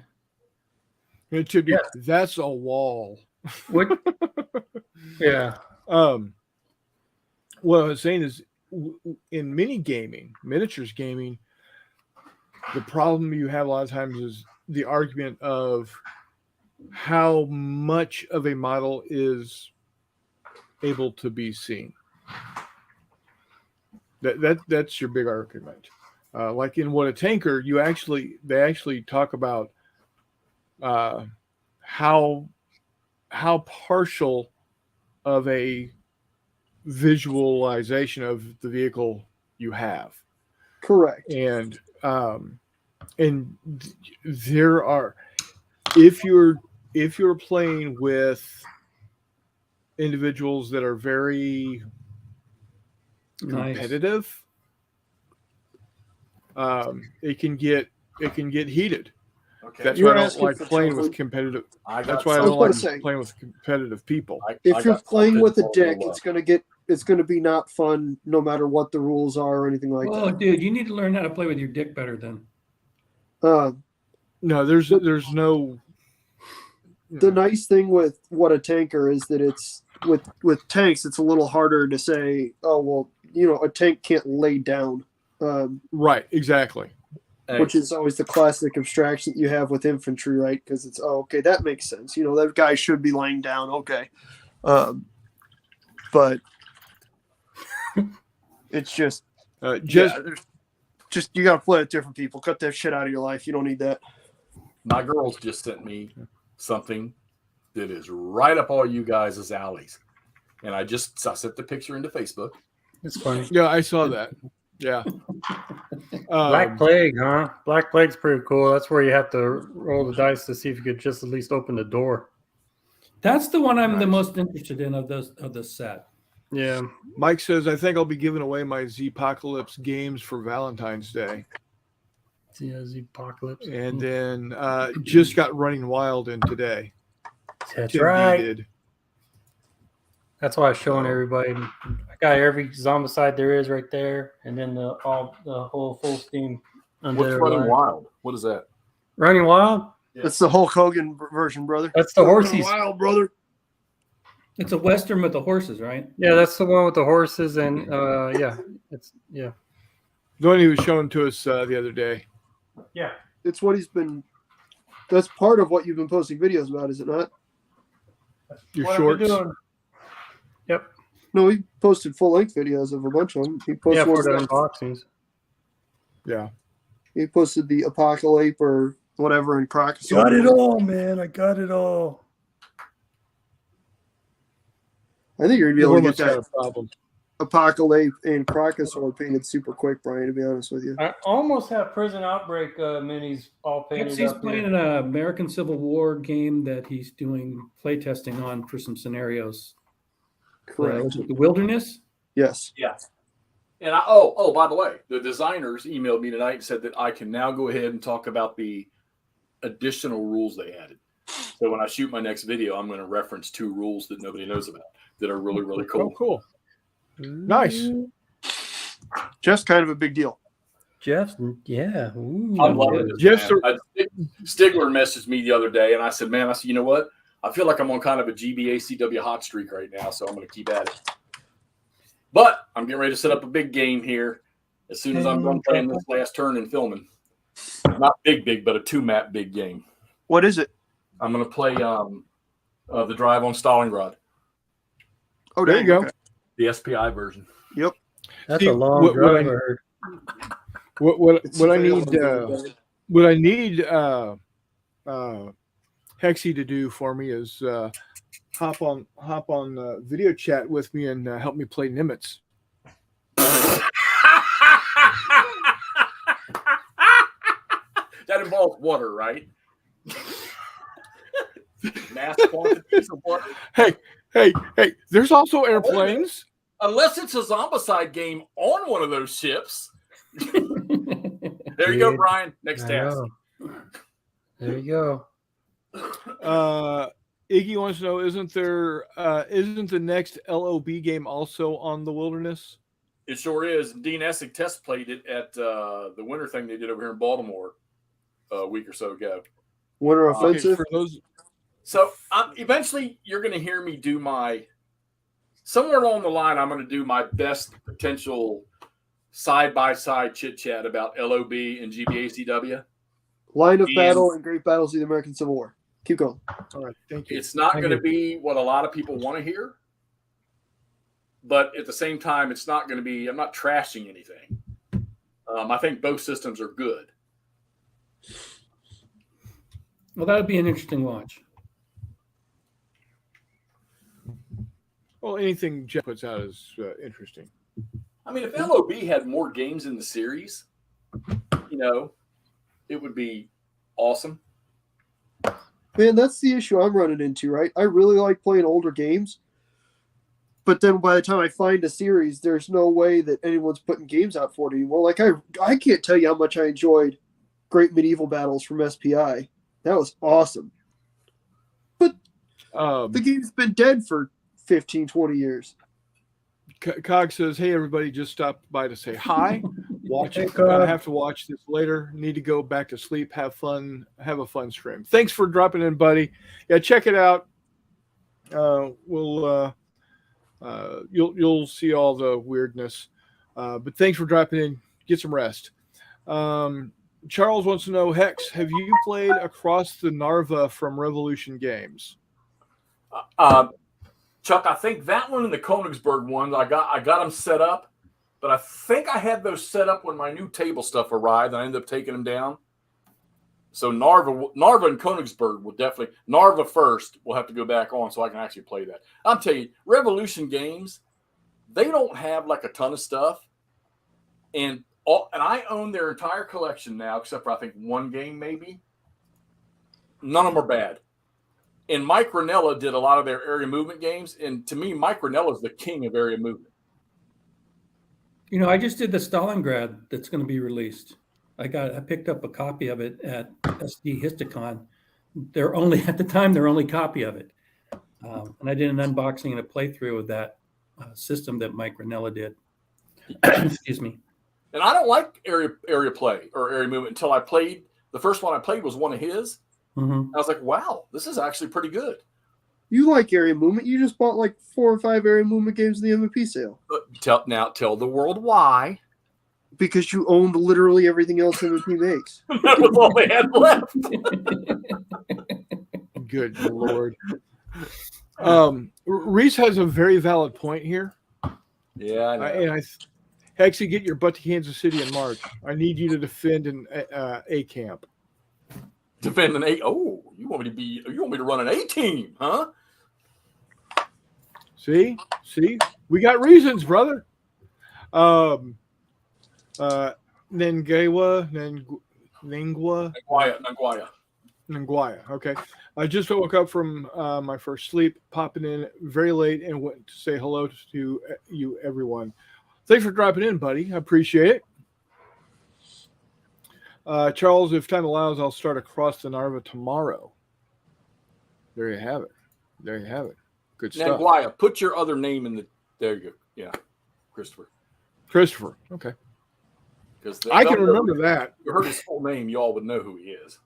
It should be. Yeah. That's a wall. What? Yeah. What I was saying is, in miniatures gaming, the problem you have a lot of times is the argument of how much of a model is able to be seen. That's your big argument. Like in What a Tanker, they actually talk about how partial of a visualization of the vehicle you have. Correct. And there are, if you're playing with individuals that are very nice. competitive, it can get heated. Okay. That's You're why I don't asking like for playing trouble. with competitive. I That's got why I was don't gonna like say- playing with competitive people. If you're playing with a dick, it's it's going to be not fun no matter what the rules are or anything like Oh, that. dude, you need to learn how to play with your dick better then. No, there's no. The nice thing with What a Tanker is that it's with tanks, it's a little harder to say, oh, well, you know, a tank can't lay down, Right, exactly. which is always the classic abstraction that you have with infantry, right? Because it's, oh, okay, that makes sense. You know, that guy should be laying down. Okay. But it's just, you got to play with different people. Cut that shit out of your life. You don't need that. My girls just sent me something that is right up all you guys' alleys. And I sent the picture into Facebook. It's funny. Yeah, I saw that. Yeah. Black Plague, huh? Black Plague's pretty cool. That's where you have to roll the dice to see if you could just at least open the door. That's the one I'm the Nice. most interested in of the set. Yeah. Mike says, I think I'll be giving away my Z-Apocalypse games for Valentine's Day. Yeah, the apocalypse. And then just got Running Wild in today. That's Tim D right. did. That's why I was showing everybody. I got every Zombicide there is right there, and then the whole full steam. What's Undead Running Alive. Wild? What is that? Running Wild. That's the Hulk Hogan version, brother. That's the horses. Wild, brother. It's a Western with the horses, right? Yeah, that's the one with the horses, and The one he was showing to us the other day. yeah. It's what he's been. That's part of what you've been posting videos about, is it not? Your What I've been shorts. doing. Yep. No, he posted full length videos of a bunch of them. He Yeah, posted for ones the that- unboxings. Yeah. he posted the Apocalypse or whatever in Croc. Got it all, man. I got it all. I think you're gonna be able to get Got that a problem. Apocalypse and Crocosaur painted super quick, Brian. To be honest with you, I almost have Prison Outbreak minis all painted He's up playing here. an American Civil War game that he's doing playtesting on for some scenarios. Correct. Was it the Wilderness? Yes. Yeah. And by the way, the designers emailed me tonight and said that I can now go ahead and talk about the additional rules they added. So when I shoot my next video, I'm going to reference 2 rules that nobody knows about that are really, really cool. Oh, cool. Nice. Just kind of a big deal. Jeff's, yeah. Ooh, I'm loving this. Jeff's man. Stigler messaged me the other day, and I said, "Man, you know what? I feel like I'm on kind of a GBA CW hot streak right now, so I'm going to keep at it." But I'm getting ready to set up a big game here as soon as I'm done playing this last turn and filming. Not big, but a 2-map big game. What is it? I'm going to play the Drive on Stalingrad, Oh, There you go. okay. the SPI version. Yep. That's See, a long what drive. I- I heard. What I need available. what I need Hexy to do for me is hop on video chat with me and help me play Nimitz. That involves water, right? Mass quantities of water. Hey! There's also airplanes. Unless it's a Zombicide game on one of those ships. There you go, Dude, Brian. Next I task. know. There you go. Iggy wants to know: isn't the next LOB game also on the Wilderness? It sure is. Dean Essig test played it at the winter thing they did over here in Baltimore a week or so ago. Winter Okay, offensive. For those, So eventually you're going to hear me do somewhere along the line, I'm going to do my best potential side-by-side chit-chat about LOB and GBACW. Line of and- battle and great battles of the American Civil War. Keep going. all right, thank you. It's not Thank going to you. be what a lot of people want to hear. But at the same time, it's not going to be – I'm not trashing anything. I think both systems are good. Well, that would be an interesting watch. Well, anything Jeff puts out is interesting. I mean, if LOB had more games in the series, it would be awesome. Man, that's the issue I'm running into, right? I really like playing older games, but then by the time I find a series, there's no way that anyone's putting games out for it anymore. Like I can't tell you how much I enjoyed Great Medieval Battles from SPI. That was awesome. The game's been dead for 15, 20 years. Cog says, "Hey everybody, just stopped by to say hi. Watch Hey, it. Cog. I have to watch this later. Need to go back to sleep. Have fun. Have a fun stream. Thanks for dropping in, buddy. Yeah, check it out. You'll see all the weirdness. But thanks for dropping in. Get some rest." Charles wants to know, Hex, have you played Across the Narva from Revolution Games? Chuck, I think that one and the Königsberg ones, I got them set up, but I think I had those set up when my new table stuff arrived, and I ended up taking them down. So Narva and Königsberg will definitely – Narva first will have to go back on so I can actually play that. I'm telling you, Revolution Games, they don't have like a ton of stuff, and I own their entire collection now, except for I think one game maybe. None of them are bad. And Mike Ranella did a lot of their area movement games, and to me, Mike Ranella is the king of area movement. I just did the Stalingrad that's going to be released. I picked up a copy of it at SD Histicon. At the time, their only copy of it. And I did an unboxing and a playthrough of that system that Mike Ranella did. Excuse me. And I don't like area play or area movement until I played. The first one I played was one of his. Mm-hmm. I was like, wow, this is actually pretty good. You like area movement. You just bought like 4 or 5 area movement games in the MVP sale. Tell the world why. Because you owned literally everything else MVP makes. That was all they had left. Good Lord. Reese has a very valid point here. Yeah, I know. Hexy, get your butt to Kansas City in March. I need you to defend an A camp. Defend an A. Oh, you want me to run an A team, huh? See, we got reasons, brother. Nengawa, Nguya. Okay. I just woke up from my first sleep, popping in very late, and went to say hello to you, everyone. Thanks for dropping in, buddy. I appreciate it. Charles, if time allows, I'll start across the Narva tomorrow. There you have it. There you have it. Good stuff. Nanguaya, put your other name in the. There you go. Yeah, Christopher. Christopher. Okay. Because I can remember that. If you heard his full name, you all would know who he is.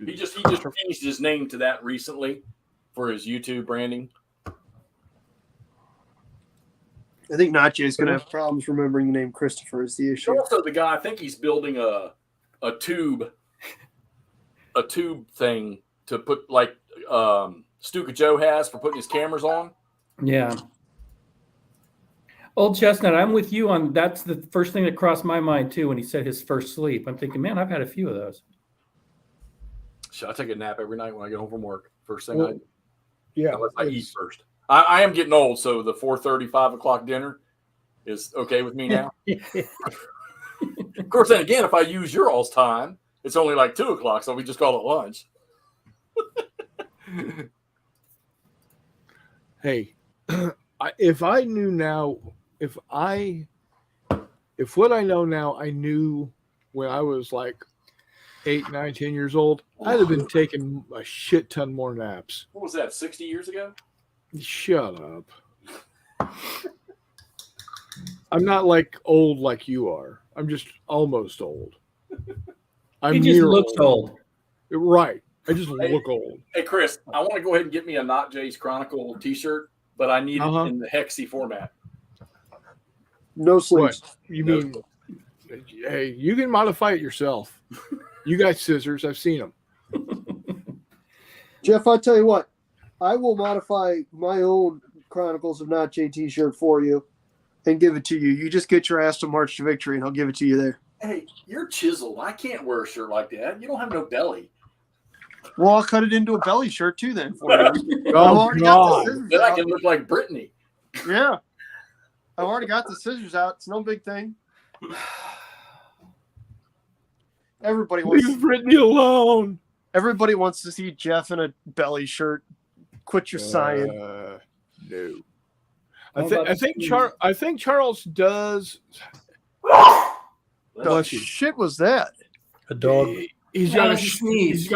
He just changed his name to that recently for his YouTube branding. I think Nacho's going to have problems remembering the name Christopher is the issue. Also, the guy, I think he's building a tube thing to put like Stuka Joe has for putting his cameras on. Yeah. Old Chestnut, I'm with you on that's the first thing that crossed my mind too when he said his first sleep. I'm thinking, man, I've had a few of those. Should I take a nap every night when I get home from work? First thing Well, yeah. unless I eat first. I am getting old, so the 4:30, 5 o'clock dinner is okay with me now. Of course, then again, if I use your all's time, it's only like 2 o'clock, so we just call it lunch. Hey, if I knew now, if what I know now, I knew when I was like 8, 9, 10 years old, I'd have been taking a shit ton more naps. What was that, 60 years ago? Shut up. I'm not like old like you are. I'm just almost old. I'm He just near looks old. Right. I just look old. Hey, Chris, I want to go ahead and get me a Not Jay's Chronicle t-shirt, but I need it in the Hexy format. No sleeps. What? You mean, hey, you can modify it yourself. You got scissors. I've seen them. Jeff, I'll tell you what. I will modify my own Chronicles of Not J t-shirt for you and give it to you. You just get your ass to March to Victory, and I'll give it to you there. Hey, you're chiseled. I can't wear a shirt like that. You don't have no belly. Well, I'll cut it into a belly shirt too then for you. I've Oh, already got the God. scissors Then I out. can look like Brittany. Yeah. I've already got the scissors out. It's no big thing. Everybody wants Leave Brittany alone. everybody wants to see Jeff in a belly shirt. Quit your sighing. No. How about I think Steve? I think Charles does. The Bless you. shit was that? A dog. He's Yeah, got a that's a sneeze.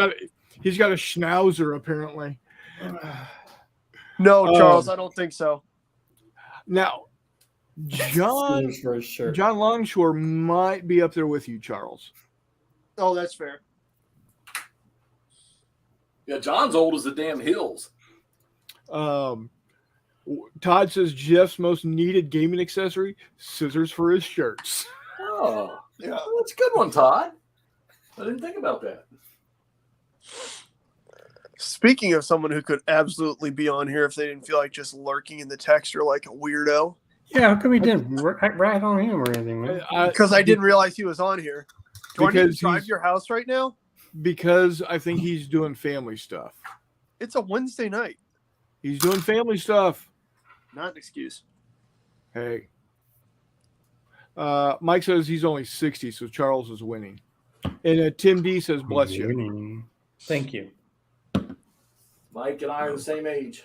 he's got a schnauzer apparently. No, Charles, I don't think so. Now, John Scissors for his shirt. John Longshore might be up there with you, Charles. Oh, that's fair. Yeah, John's old as the damn hills. Todd says Jeff's most needed gaming accessory: scissors for his shirts. Oh, yeah, that's a good one, Todd. I didn't think about that. Speaking of someone who could absolutely be on here if they didn't feel like just lurking in the texture like a weirdo, Yeah, how come he didn't rat on him or anything, man? because I didn't realize he was on here. Do I need to Because drive he's- your house right now? Because I think he's doing family stuff. It's a Wednesday night. He's doing family stuff. Not an excuse. Hey. Mike says he's only 60, so Charles is winning. And Tim D says, bless you. Thank you. Mike and I are the same age.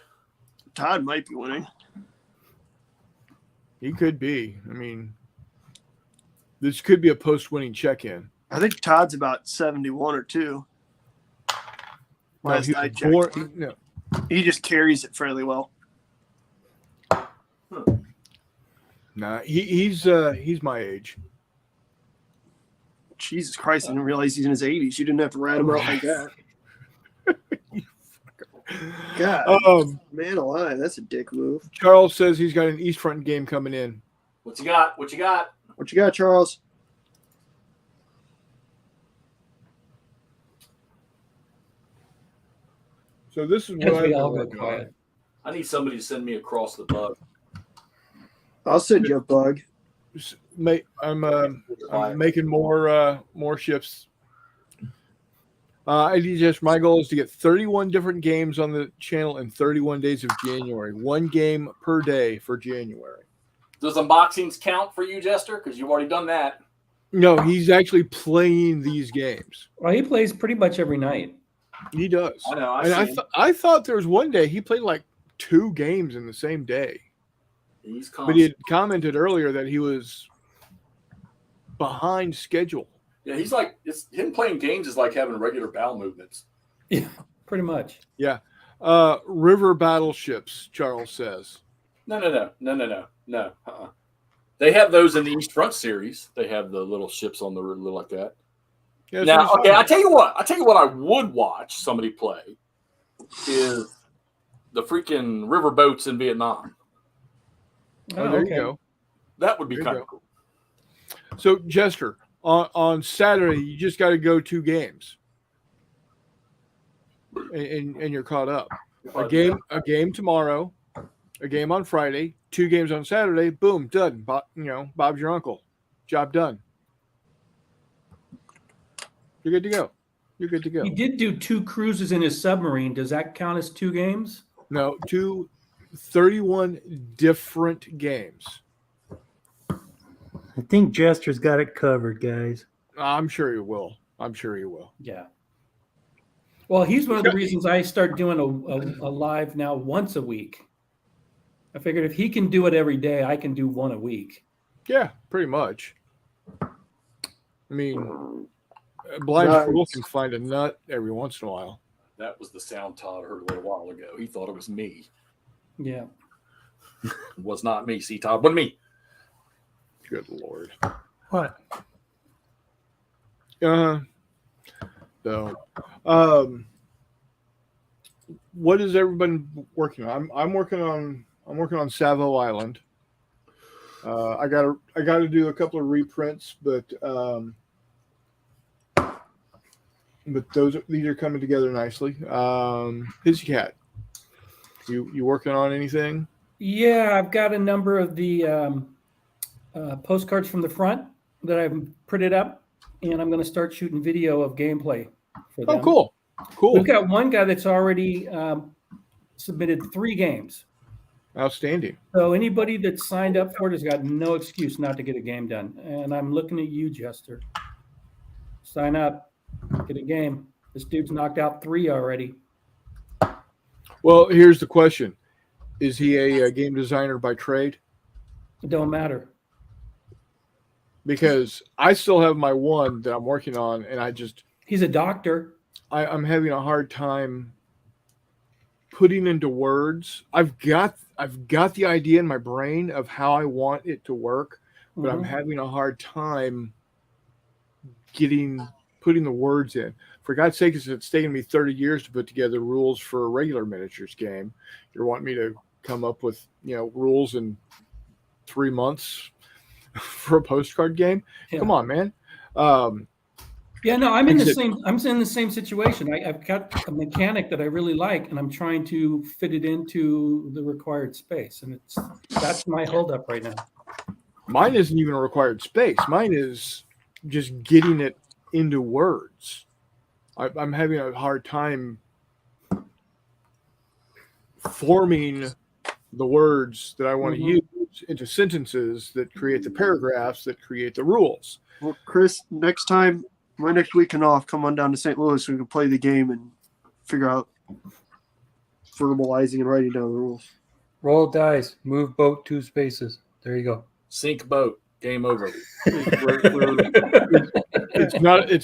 Todd might be winning. He could be. I mean, this could be a post-winning check-in. I think Todd's about 71 or 2. No, Last he I was checked. born- no. He just carries it fairly well. Nah, he's my age. Jesus Christ, I didn't realize he's in his 80s. You didn't have to rat him out like that. God, man alive, that's a dick move. Charles says he's got an East Front game coming in. What you got? What you got? What you got, Charles? So this is what As we I've all been go working on. quiet. I need somebody to send me across the bug. I'll send you a bug. I'm making more ships. My goal is to get 31 different games on the channel in 31 days of January. One game per day for January. Does unboxings count for you, Jester? Because you've already done that. No, he's actually playing these games. Well, he plays pretty much every night. He does. I know. And I thought there was one day he played like 2 games in the same day. He's But he had commented earlier that he was behind schedule. Yeah, he's like him playing games is like having regular bowel movements. Yeah, pretty much. Yeah. River battleships, Charles says. No. Uh-uh. They have those in the East Front series. They have the little ships on the river like that. Yeah, Now, okay, I tell you what I would watch somebody play is the freaking river boats in Vietnam. Oh, there you go. That would be There you kind go. of cool. So, Jester, on Saturday, you just got to go 2 games, and you're caught up. A game tomorrow, a game on Friday, 2 games on Saturday. Boom, done. Bob's your uncle. Job done. You're good to go. You're good to go. He did do 2 cruises in his submarine. Does that count as 2 games? No, 31 different games. I think Jester's got it covered, guys. I'm sure he will. Yeah. Well, he's one of the reasons I start doing a live now once a week. I figured if he can do it every day, I can do 1 a week. Yeah, pretty much. I mean, Blind Fool can find a nut every once in a while. That was the sound Todd heard a little while ago. He thought it was me. Yeah. It was not me. See, Todd, wasn't me. Good Lord. What? So, what is everybody working on? I'm working on Savo Island. I gotta do a couple of reprints, but these are coming together nicely. Hissy Cat, you working on anything? Yeah, I've got a number of the postcards from the front that I've printed up, and I'm going to start shooting video of gameplay for them. Oh, cool. We've got one guy that's already submitted 3 games. Outstanding. So anybody that signed up for it has got no excuse not to get a game done. And I'm looking at you, Jester. Sign up, get a game. This dude's knocked out 3 already. Well, here's the question: is he a game designer by trade? It don't matter. Because I still have my one that I'm working on, and He's a doctor. I'm having a hard time putting into words. I've got the idea in my brain of how I want it to work, but I'm having a hard time putting the words in. For God's sake, it's taken me 30 years to put together rules for a regular miniatures game. You're wanting me to come up with rules in 3 months for a postcard game? Yeah. Come on, man. Yeah, no, I'm in the same situation. I've got a mechanic that I really like, and I'm trying to fit it into the required space, and that's my holdup right now. Mine isn't even a required space. Mine is just getting it into words. I'm having a hard time forming the words that I want to use into sentences that create the paragraphs that create the rules. Well, Chris, next time, my next weekend off, come on down to St. Louis so we can play the game and figure out verbalizing and writing down the rules. Roll dice. Move boat 2 spaces. There you go. Sink boat. Game over. It's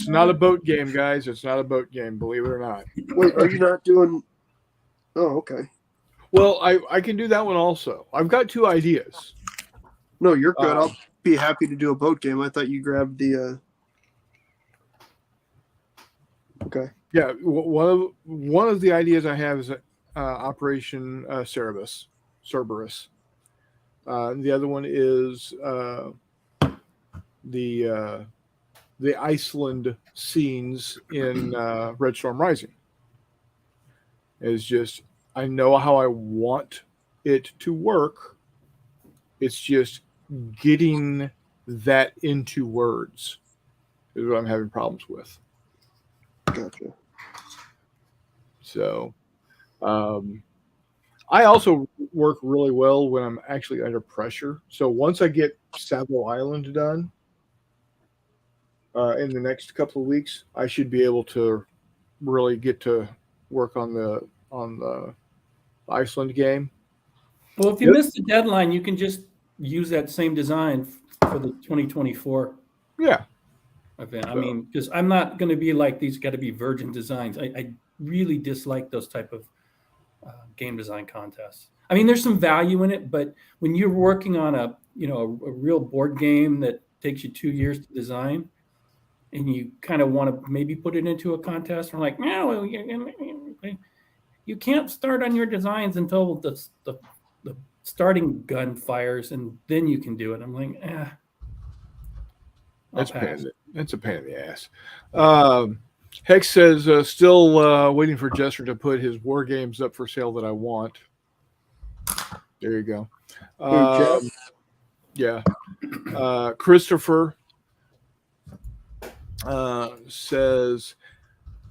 not a boat game, guys. It's not a boat game, believe it or not. Wait, are you not doing? Oh, okay. Well, I can do that one also. I've got 2 ideas. No, you're good. I'll be happy to do a boat game. I thought you grabbed the. Okay. Yeah, one of the ideas I have is Operation Cerberus. The other one is the Iceland scenes in Red Storm Rising. It's just I know how I want it to work. It's just getting that into words is what I'm having problems with. Gotcha. So, I also work really well when I'm actually under pressure. So once I get Savo Island done in the next couple of weeks, I should be able to really get to work on the Iceland game. Well, if you Yep. miss the deadline, you can just use that same design for the 2024 Yeah, event. I So- mean, because I'm not going to be like these got to be virgin designs. I really dislike those type of game design contests. I mean, there's some value in it, but when you're working on a real board game that takes you 2 years to design, and you kind of want to maybe put it into a contest, we're like, no, you can't start on your designs until the starting gun fires, and then you can do it. I'm like, it's a pain in the ass. Hex says still waiting for Jester to put his war games up for sale that I want. There you go. Jeff? Yeah. Christopher says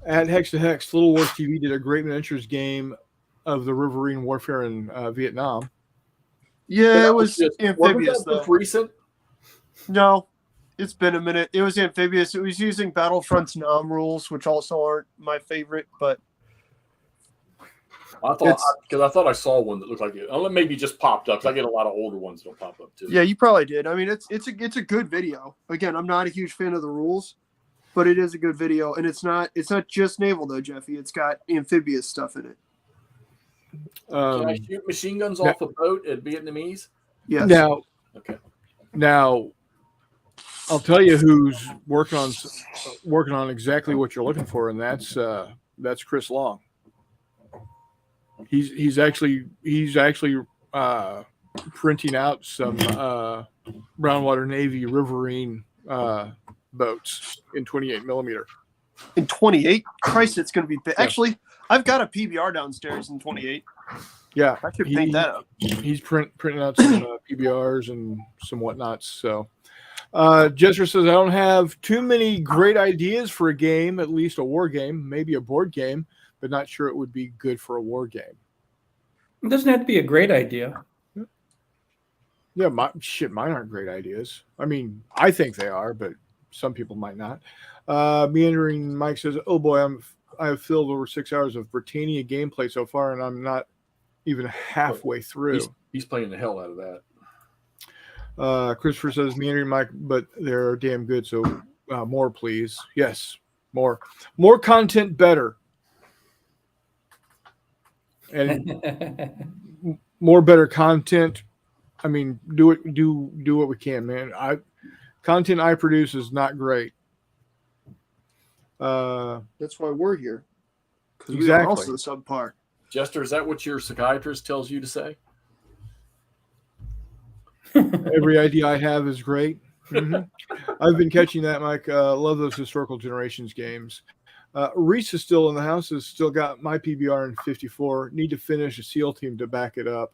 at Hex to Hex, Little Wars TV did a Great Miniatures game of the Riverine warfare in Vietnam. Yeah, it was Wasn't amphibious that though. just recent? No, it's been a minute. It was amphibious. It was using Battlefront's NOM rules, which also aren't my favorite, but I thought I saw one that looked like it. Oh, it maybe just popped up. 'Cause I get a lot of older ones that'll pop up too. yeah, you probably did. I mean, it's a good video. Again, I'm not a huge fan of the rules, but it is a good video, and it's not just naval though, Jeffy. It's got amphibious stuff in it. Can I shoot machine guns off a boat at Vietnamese? Yes. Okay. Now, I'll tell you who's working on exactly what you're looking for, and that's Chris Long. He's actually printing out some Brownwater Navy Riverine boats in 28 millimeter. In 28, Christ, it's going to be big. Yeah. Actually, I've got a PBR downstairs in 28. Yeah, I should paint that up. he's printing out some PBRs and some whatnots. So, Jester says I don't have too many great ideas for a game, at least a war game, maybe a board game, but not sure it would be good for a war game. It doesn't have to be a great idea. Yeah, mine aren't great ideas. I mean, I think they are, but some people might not. Meandering Mike says, "Oh boy, I've filled over 6 hours of Britannia gameplay so far, and I'm not even halfway through." He's playing the hell out of that. Christopher says, "Meandering Mike, but they're damn good. So more, please. Yes, more content, better, and more better content. I mean, do what we can, man. Content I produce is not great. That's why we're here. Because we Exactly. are also subpar. Jester, is that what your psychiatrist tells you to say? Every idea I have is great. Mhm. I've been catching that, Mike. Love those historical generations games. Reese is still in the house. Has still got my PBR in 54. Need to finish a SEAL team to back it up.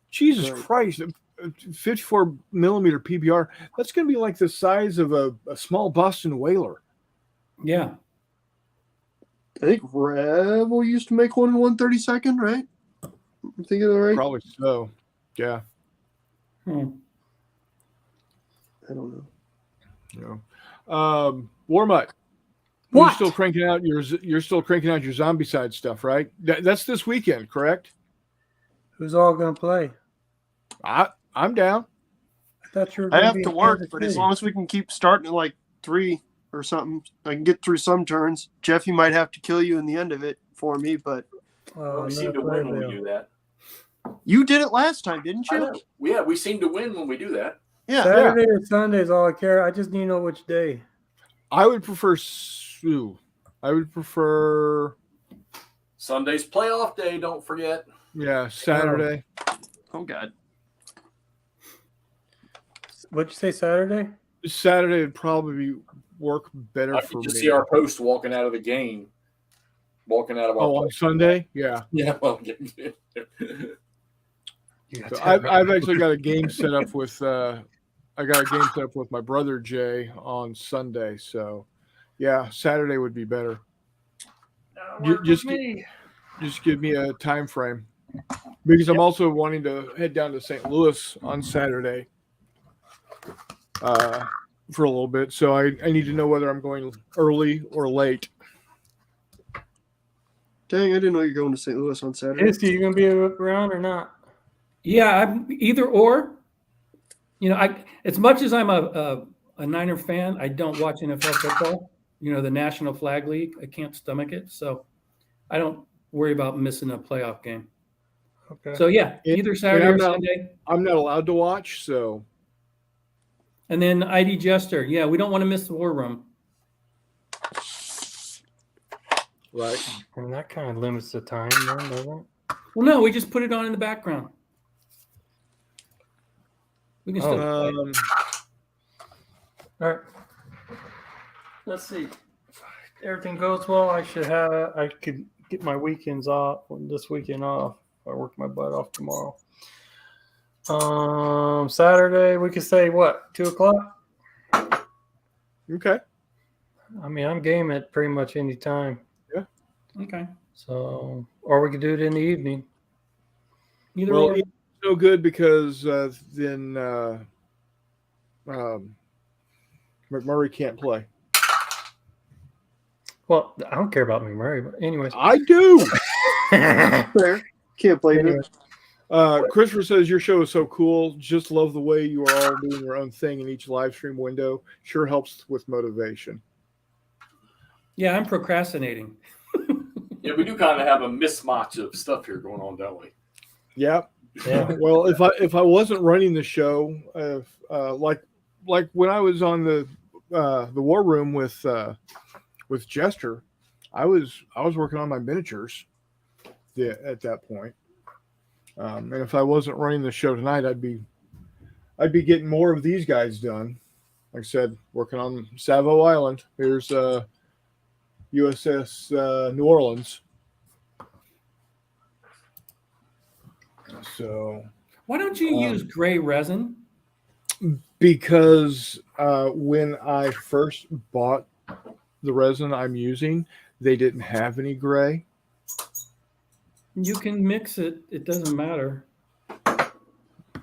Jesus Right. Christ, 54 millimeter PBR. That's going to be like the size of a small Boston whaler. Yeah. I think Rebel used to make one in 132nd, right? I'm thinking of that right? Probably so. Yeah. Hmm. I don't know. You know. Warmutt. What? You're still cranking out your zombie side stuff, right? That's this weekend, correct? Who's all going to play? I'm down. I thought you were I gonna have be to in work, Kansas but as City. long as we can keep starting at like 3 or something, I can get through some turns. Jeffy might have to kill you in the end of it for me, but Oh, we no, seem to win when we Bill. do that. you did it last time, didn't I you? know. Yeah, we seem to win when we do that. Yeah. Saturday or Sunday is all I care. I just need to know which day. I would prefer Sue. I would prefer Sunday's playoff day. Don't forget. Saturday. Oh God. What'd you say, Saturday? Saturday would probably work better I for could just me. see our post walking out of the game, walking out of our. on Sunday, yeah. Yeah. Well, So I've actually got a game set up with my brother Jay on Sunday. So yeah, Saturday would be better. Just give me a time frame because I'm also wanting to head down to St. Louis on Saturday for a little bit. So I need to know whether I'm going early or late. Dang, I didn't know you're going to St. Louis on Saturday. Misty, you gonna be around or not? Yeah, I'm either or. You know, as much as I'm a Niner fan, I don't watch NFL football. You know, the National Flag League, I can't stomach it, so I don't worry about missing a playoff game. Okay. So yeah, either Saturday I'm or not- Sunday. I'm not allowed to watch, so And then ID Jester. Yeah, we don't want to miss the War Room. right. And that kind of limits the time, then, doesn't it? Well, no, we just put it on in the background. We can still. Um, All right. Let's see. If everything goes well, I could get my weekends off, this weekend off. I work my butt off tomorrow. Saturday, we could say what, 2:00? okay. I mean, I'm game at pretty much any time. Okay. So, or we could do it in the evening. Either Well, or. it's no good because then McMurray can't play. Well, I don't care about McMurray, but anyways. I do. Fair. Can't blame Anyway. you. Christopher says your show is so cool. Just love the way you are all doing your own thing in each live stream window. Sure helps with motivation. Yeah, I'm procrastinating. Yeah, we do kind of have a mismatch of stuff here going on, don't we? Yep. Yeah. Well, if I wasn't running the show, like when I was on the War Room with Jester, I was working on my miniatures at that point. And if I wasn't running the show tonight, I'd be getting more of these guys done. Like I said, working on Savo Island. Here's USS New Orleans. So Why don't you use gray resin? because when I first bought the resin I'm using, they didn't have any gray. You can mix it. It doesn't matter.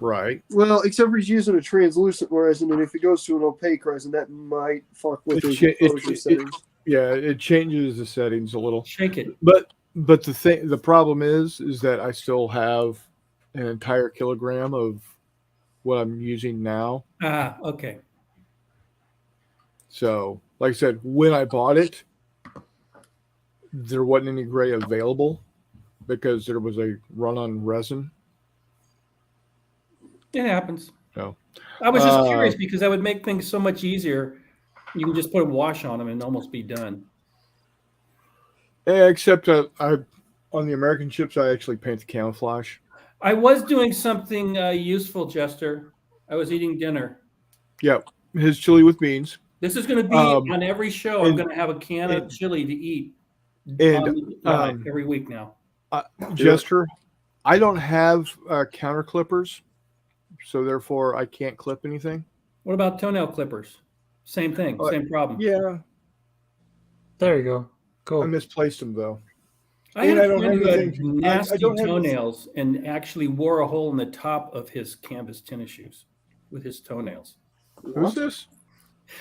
Right. Well, except for he's using a translucent resin, and if it goes to an opaque resin, that might fuck with his exposure settings. Yeah, it changes the settings a little. Shake it. But the problem is that I still have an entire kilogram of what I'm using now. Ah, okay. So, like I said, when I bought it, there wasn't any gray available because there was a run on resin. It happens. No. I was just curious because that would make things so much easier. You can just put a wash on them and almost be done. Except I on the American ships, I actually paint the camouflage. I was doing something useful, Jester. I was eating dinner. Yep, his chili with beans. This is going to be on every show. I'm going to have a can of chili to eat every week now. Jester, I don't have counter clippers, so therefore I can't clip anything. What about toenail clippers? Same thing, same problem. Yeah, There you go. Cool. I misplaced them though. I had And I a don't friend who have had anything- nasty I don't have toenails and actually wore a hole in the top of his canvas tennis shoes with his toenails. Who's this?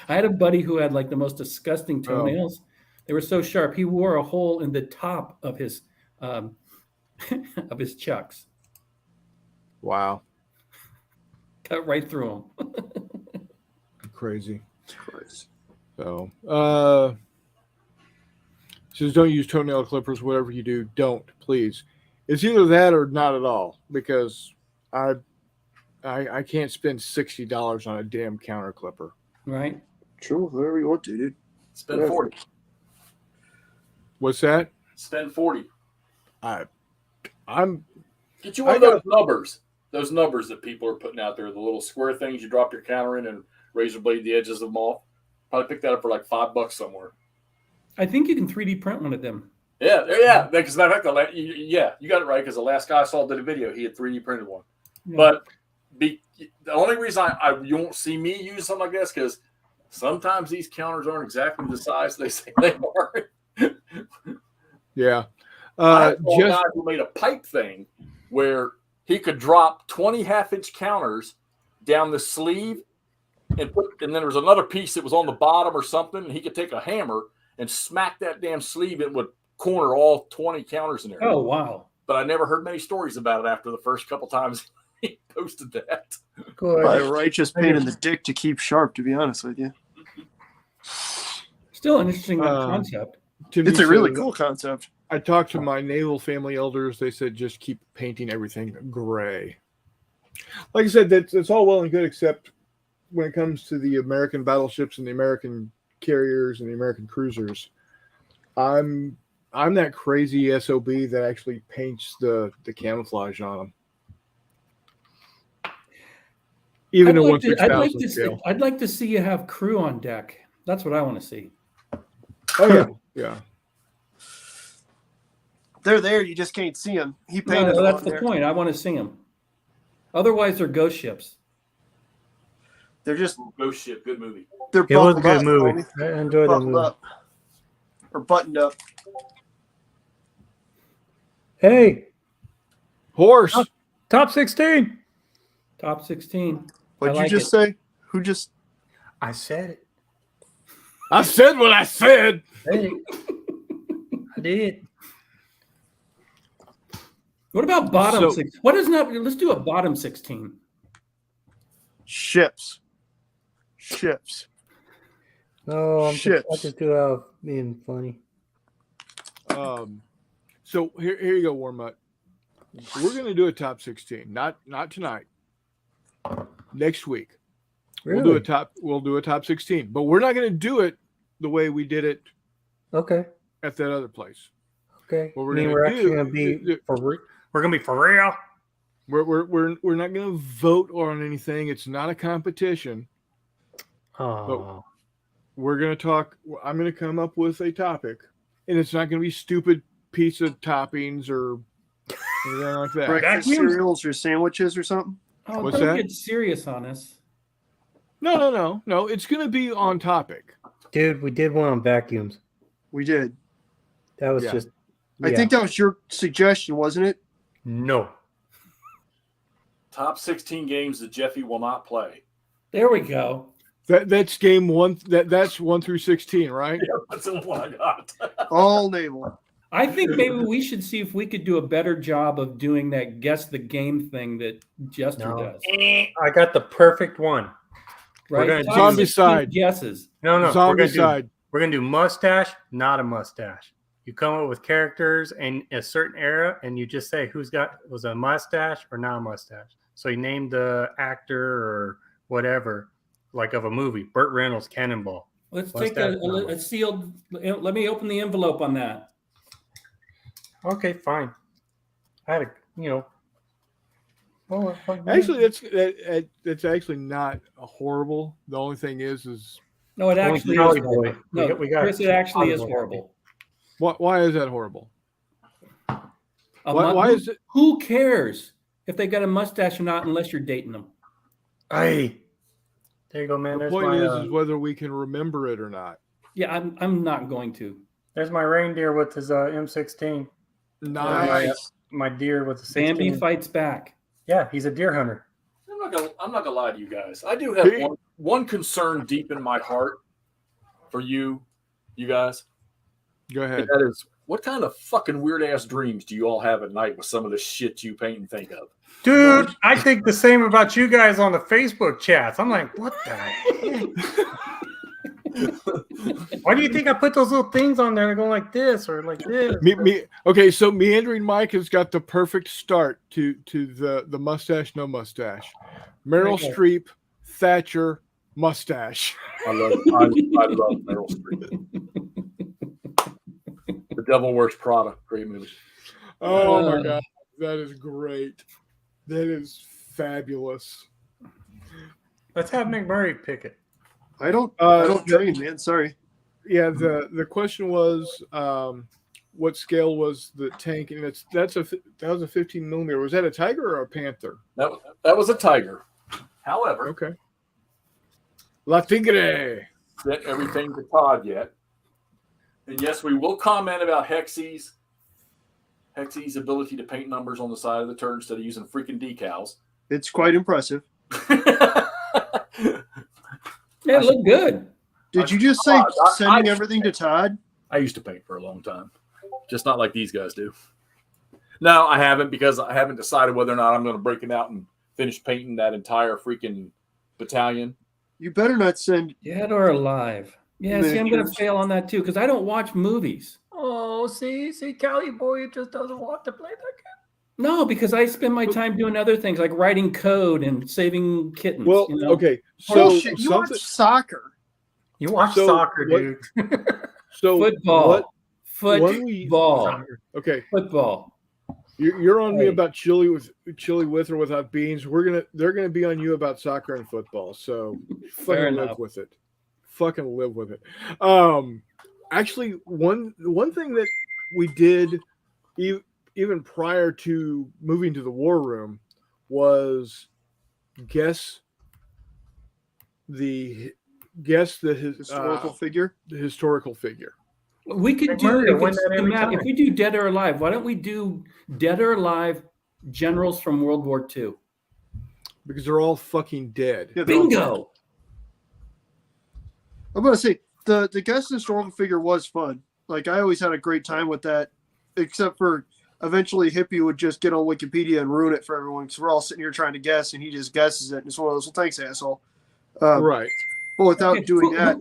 I had a buddy who had like the most disgusting toenails. They were so sharp. He wore a hole in the top of his of his chucks. Wow, Cut right through them. crazy. Christ. So, says don't use toenail clippers. Whatever you do, don't please. It's either that or not at all because I can't spend $60 on a damn counter clipper. Right? Sure, whatever you want to, dude. Spend 40. What's that? Spend 40. I'm Get you one of those numbers. Those numbers that people are putting out there, the little square things you drop your counter in and razor blade the edges of them off. Probably pick that up for like $5 somewhere. I think you can 3D print one of them. Yeah. Because matter of fact, you got it right. Because the last guy I saw did a video, he had 3D printed one. Yeah. But the only reason you won't see me use something like this because sometimes these counters aren't exactly the size they say they are. yeah. I saw a Just guy who made a pipe thing where he could drop 20 half-inch counters down the sleeve and then there was another piece that was on the bottom or something, and he could take a hammer and smack that damn sleeve in with corner all 20 counters in there. Oh wow. But I never heard many stories about it after the first couple times he posted that. Good. Probably a righteous pain in the dick to keep sharp, to be honest with you. Still an interesting concept. To me, It's a really so cool concept. I talked to my naval family elders. They said just keep painting everything gray. Like I said, that's all well and good, except when it comes to the American battleships and the American carriers and the American cruisers. I'm that crazy SOB that actually paints the camouflage on them. Even at 1/6000 scale. I'd like to see you have crew on deck. That's what I want to see. Oh yeah, yeah. They're there. You just can't see them. He painted No, them that's on the there. point. I want to see them. Otherwise, they're ghost ships. They're just Ghost Ship, good movie. they're It was a buckled good up, movie. homie. I enjoyed that Buckled movie. up or buttoned up. Hey, Horse. top 16. Top 16. What'd I you like just it. say? Who just? I said it. I said what I said. Hey, I did. What about bottom So- 16? What is not? Let's do a bottom 16. Ships. No, I Ships. just do that being funny. So here you go, Warmut. We're gonna do a top 16. Not tonight. Next week. Really? We'll do a top 16. But we're not gonna do it the way we did it Okay. at that other place. Okay. What we're I mean, gonna we're do- actually gonna be we're gonna be for real. We're not gonna vote on anything. It's not a competition. Oh, We're gonna talk. I'm gonna come up with a topic, and it's not gonna be stupid pizza toppings or anything like that. Breakfast Vacuums? cereals or sandwiches or something. Oh, What's don't that? get serious on us. No. It's gonna be on topic. dude, we did one on vacuums. We did. That was Yeah. just. I yeah. think that was your suggestion, wasn't it? no. Top 16 games that Jeffy will not play. There we go. That's game one. That's 1 through 16, right? Yeah, that's the one I got. All naval. I think maybe we should see if we could do a better job of doing that guess the game thing that Jester No. does. I got the perfect one. Right? gonna Top do- Zombie 16 side. Guesses. No, Zombie side. We're gonna do mustache, not a mustache. You come up with characters in a certain era, and you just say was a mustache or not a mustache. So you name the actor or whatever, like of a movie. Burt Reynolds, Cannonball. Let's What's take that? a sealed. Let me open the envelope on that. Okay, fine. I had a, well, Actually, that's actually not horrible. The only thing is No, it Only actually Jolly is. Boy. Horrible. No, We got Chris, it actually is Jolly Boy. horrible. why is that horrible? A Why is it? Who cares if they got a mustache or not, unless you're dating them? Hey, there you go, man. The There's point my is whether we can remember it or not. Yeah, I'm not going to. there's my reindeer with his M16. Nice. My deer with the 16. Bambi fights back. Yeah, he's a deer hunter. I'm not gonna lie to you guys. I do have Hey. one concern deep in my heart for you guys. Go And ahead. that is, what kind of fucking weird ass dreams do you all have at night with some of the shit you paint and think of? Dude, I think the same about you guys on the Facebook chats. I'm like, what the heck? Why do you think I put those little things on there that go like this or like this? Okay, so Meandering Mike has got the perfect start to the mustache, no mustache. Meryl Okay. Streep, Thatcher, mustache. I love Meryl Streep. The Devil Wears Prada, great movie. Oh my god, that is great. That is fabulous. Let's have McMurray pick it. I don't Uh, train, man. Sorry. Yeah, the question was what scale was the tank, and that was a 15 millimeter. Was that a Tiger or a Panther? That was a Tiger. However, Okay. La Tigre. sent everything to Todd yet. And yes, we will comment about Hexy's ability to paint numbers on the side of the turd instead of using freaking decals. It's quite impressive. Yeah, it looked good. Did you just say I- sending everything to Todd? I used to paint for a long time. just not like these guys do. No, I haven't, because I haven't decided whether or not I'm going to break it out and finish painting that entire freaking battalion. You better not send. Dead or alive? Yeah, see, I'm going to fail on that too because I don't watch movies. Oh, see, Cali boy just doesn't want to play that game. No, because I spend my time doing other things like writing code and saving kittens. Well, you know? okay. So Bullshit. You watch something. soccer. You watch So soccer, what- dude. So Football. when we- Football. Okay, Football. you're on me Hey. about chili with or without beans. They're gonna be on you about soccer and football. So Fair fucking live enough. with it. Fucking live with it. Actually, one thing that we did even prior to moving to the war room was guess the Historical figure. the historical figure. We could Hey, do Mario, if, win it's, that every Matt, if time. we do Dead or Alive. Why don't we do Dead or Alive generals from World War II? Because they're all fucking dead. Yeah, they're all- Bingo. I'm gonna say the guest historical figure was fun. Like I always had a great time with that, except for eventually Hippie would just get on Wikipedia and ruin it for everyone because we're all sitting here trying to guess and he just guesses it and it's one of those. Well, thanks, asshole. Right. But without Okay, doing who- that,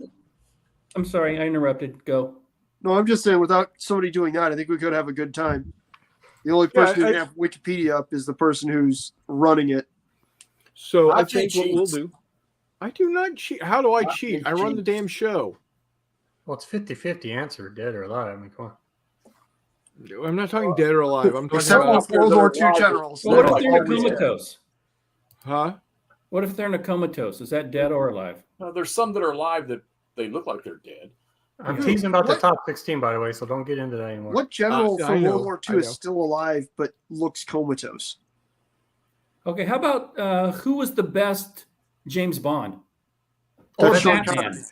I'm sorry, I interrupted. Go. no, I'm just saying without somebody doing that, I think we could have a good time. The only person who I- can have Wikipedia up is the person who's running it. So I I think what we'll cheats. do. I do not cheat. How do I I cheat? think I run the cheats. damn show. Well, it's 50-50 answer, dead or alive. I mean, come on. I'm not talking dead or alive. I'm talking Except about for World War II generals. Well, what if They're they're in a always dead. comatose? huh? What if they're in a comatose? Is that dead or alive? There's some that are alive that they look like they're dead. I'm Who? teasing about the What? top 16, by the way, so don't get into that anymore. What general I from know, World War I II is know. still alive but looks comatose? Okay, how about who was the best James Bond? Oh, Or Sean Batman?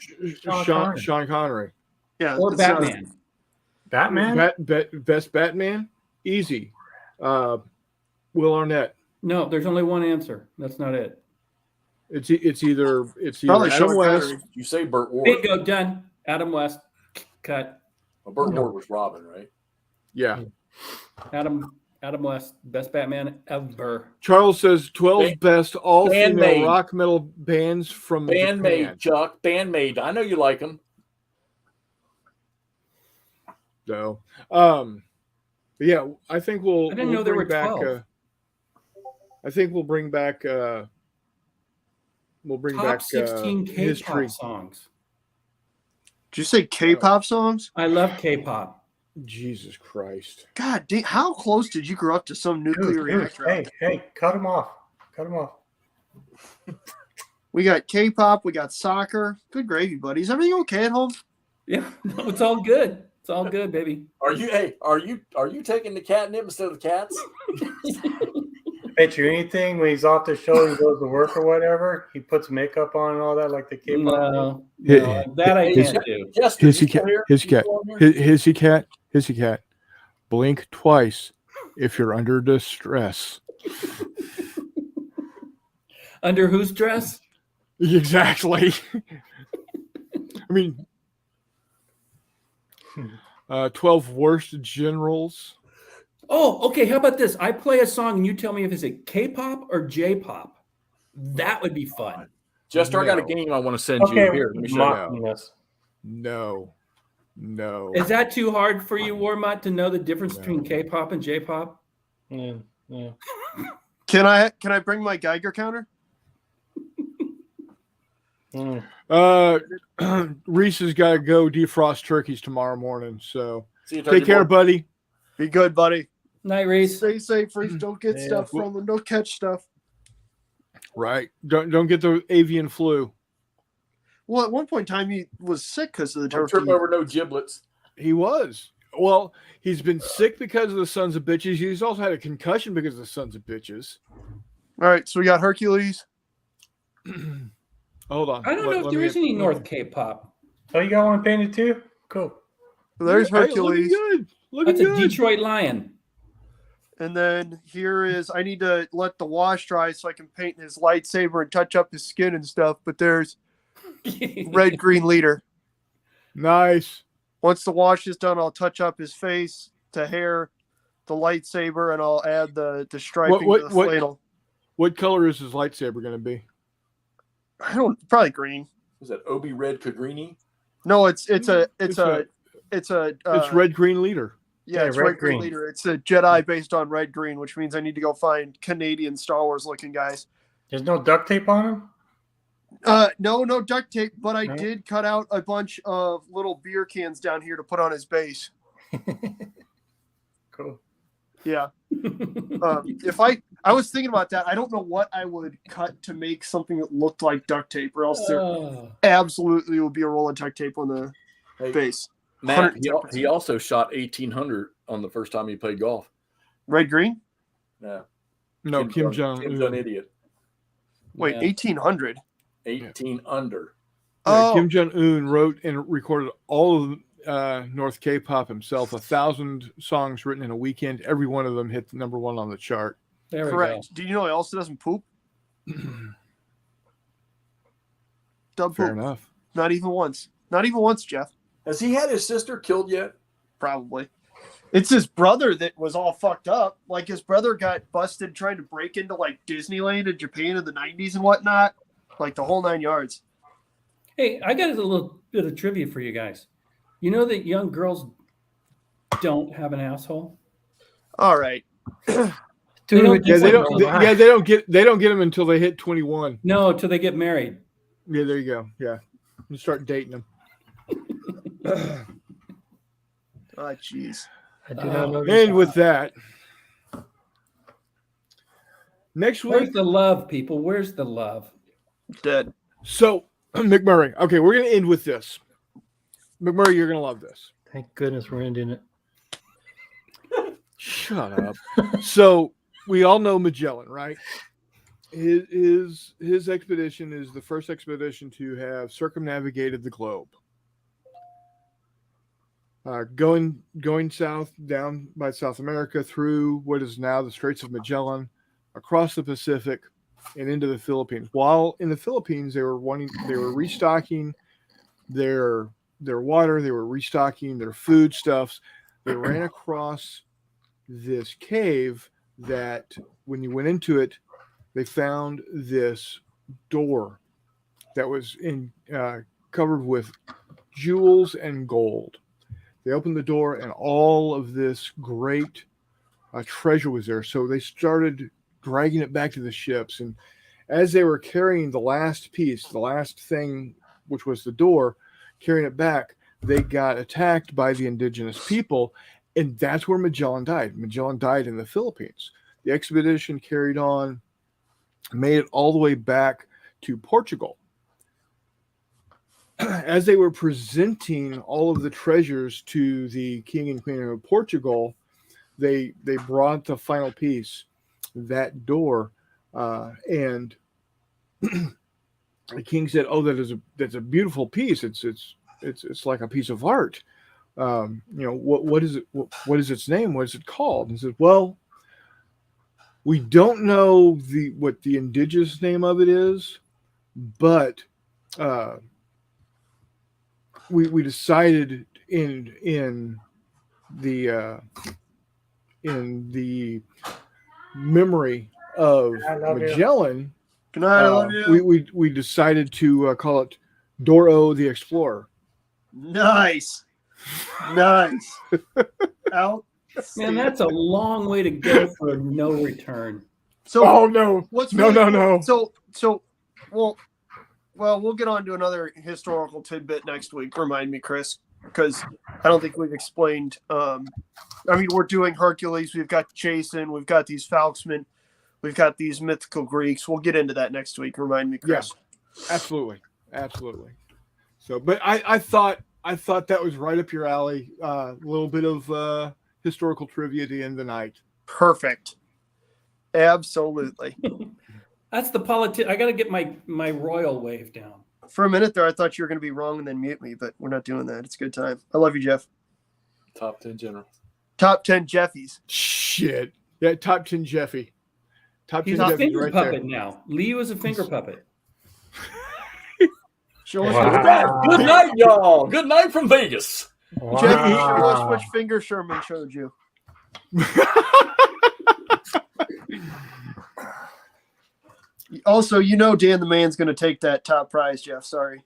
Connery. Sean Connery. Yeah, Or it's, Batman? Batman? Best Batman? Easy. Will Arnett. No, there's only one answer. That's not it. It's either Probably Adam Sean West. Connery. You say Burt Ward. Bingo, done. Adam West. Cut. Well, Burt Ward was Robin, right? Yeah. Adam West, best Batman ever. Charles says 12 Band- best all female Bandmaid. rock metal bands from Bandmaid, Japan. Chuck. Bandmaid. I know you like them. So, but yeah, I think we'll. I didn't we'll know there bring were back. 12. I think we'll bring back. We'll bring Top back 16 K-pop history. songs. Did you say K-pop songs? I love K-pop. Jesus Christ! God, how close did you grow up to some nuclear Dude, reactor? hey, cut him off. Cut him off. We got K-pop, we got soccer. Good gravy, buddy. Is everything okay at home? Yeah, no, it's all good. It's all good, baby. Are you taking the catnip instead of the cats? Bet you anything when he's off the show and goes to work or whatever, he puts makeup on and all that like the K-pop. No, Hit- no, that I his- can't do. Jester, you Hissy still cat, here? hissy You cat, still on here? hissy cat. Blink twice if you're under distress. Under whose dress? Exactly. I mean, 12 worst generals. Oh, okay. How about this? I play a song and you tell me if it's K-pop or J-pop. That would be fun. Jester, I got a No. game I want to send Okay, you. Here, let me show you. mocking us. No. Is that too hard for you, Warmut, to know the difference No. between K-pop and J-pop? Yeah, yeah. Can I bring my Geiger counter? Mm. Reese has got to go defrost turkeys tomorrow morning. So See you, take Turkey care, Boy. buddy. Be good, buddy. Night, Reese. Stay safe, Reese. Don't get Yeah. stuff from them. Don't catch stuff. Right. Don't get the avian flu. Well, at one point in time, he was sick because of the Don't turkey. trip over no giblets. He was. Well, he's been sick because of the sons of bitches. He's also had a concussion because of the sons of bitches. All right, so we got Hercules. Hold on. I don't know if there is any North K-pop. Oh, you got one painted too? Cool. There's Hey, looking Hercules. good. Looking That's a good. Detroit Lion. And then here is, I need to let the wash dry so I can paint his lightsaber and touch up his skin and stuff. But there's red green leader. Nice. Once the wash is done, I'll touch up his face to hair, the lightsaber, and I'll add the striping What- to the what- flannel. What color is his lightsaber going to be? I don't probably green. Is that Obi Red Kagrini? No, it's a It's it's red green leader. yeah, Yeah, it's red red green green. leader. It's a Jedi based on red green, which means I need to go find Canadian Star Wars looking guys. There's no duct tape on him. No duct tape, but I No? did cut out a bunch of little beer cans down here to put on his base. Cool. Yeah. If I was thinking about that, I don't know what I would cut to make something that looked like duct tape, or else there Oh. absolutely would be a roll of duct tape on the Hey, base. Matt, 110%. he also shot 1800 on the first time he played golf. Red green? No, No, Kim Jong Jong. idiot. Wait, Yeah. 1800. 18 under. Oh, Kim Jong Un wrote and recorded all of North K-pop himself. 1,000 songs written in a weekend. Every one of them hit number one on the chart. There we correct. Do you know he also doesn't poop? Dub Fair poop. enough. Not even once. Not even once, Jeff. Has he had his sister killed yet? Probably. It's his brother that was all fucked up. Like his brother got busted trying to break into like Disneyland in Japan in the 90s and whatnot. Like the whole 9 yards. go. Hey, I got a little bit of trivia for you guys. You know that young girls don't have an asshole? All right. They Dude, don't Yeah, It's they like don't. a Yeah, they don't get them until they hit 21. No, till they get married. Yeah, there you go. Yeah, you start dating them. Oh, jeez. I do not know. this. And with that, next Where's week. the love, people? Where's the love? Dead. So McMurray. Okay, we're gonna end with this. McMurray, you're gonna love this. Thank goodness we're ending it. Shut up. So we all know Magellan, right? His expedition is the first expedition to have circumnavigated the globe. Going south down by South America through what is now the Straits of Magellan, across the Pacific, and into the Philippines. While in the Philippines, they were restocking their water, they were restocking their foodstuffs. They ran across this cave that, when you went into it, they found this door that was covered with jewels and gold. They opened the door, and all of this great treasure was there. So they started dragging it back to the ships. And as they were carrying the last piece, the last thing, which was the door, carrying it back, they got attacked by the indigenous people. And that's where Magellan died. Magellan died in the Philippines. The expedition carried on, made it all the way back to Portugal. As they were presenting all of the treasures to the king and queen of Portugal, they brought the final piece, that door, and the king said, "Oh, that's a beautiful piece. It's like a piece of art. What is it? What is its name? What is it called?" And he said, "Well, we don't know what the indigenous name of it is, but we decided in the memory of I love you. Magellan, Good night. I love you. we decided to call it Doro the Explorer." Nice. Nice. Out. Man, that's a long way to go for no return. So Oh no! what's No, really no, cool- no. So we'll get on to another historical tidbit next week. Remind me, Chris, because I don't think we've explained. We're doing Hercules. We've got Jason. We've got these Falksmen. We've got these mythical Greeks. We'll get into that next week. Remind me, Chris. Absolutely. So, but I thought that was right up your alley. A little bit of historical trivia at the end of the night. Perfect. Absolutely. That's the I got to get my royal wave down. For a minute there, I thought you were going to be wrong and then mute me, but we're not doing that. It's a good time. I love you, Jeff. Top 10 general. Top 10 Jeffies. Shit. Yeah, top 10 Jeffy. Top 10 He's a Jeffy finger right puppet there. now. Leo is a finger puppet. Show us Wow. Good night, y'all. Good night from Vegas. Jeff, show Wow. us which finger Sherman showed you. Also, you know Dan the Man's going to take that top prize, Jeff. Sorry.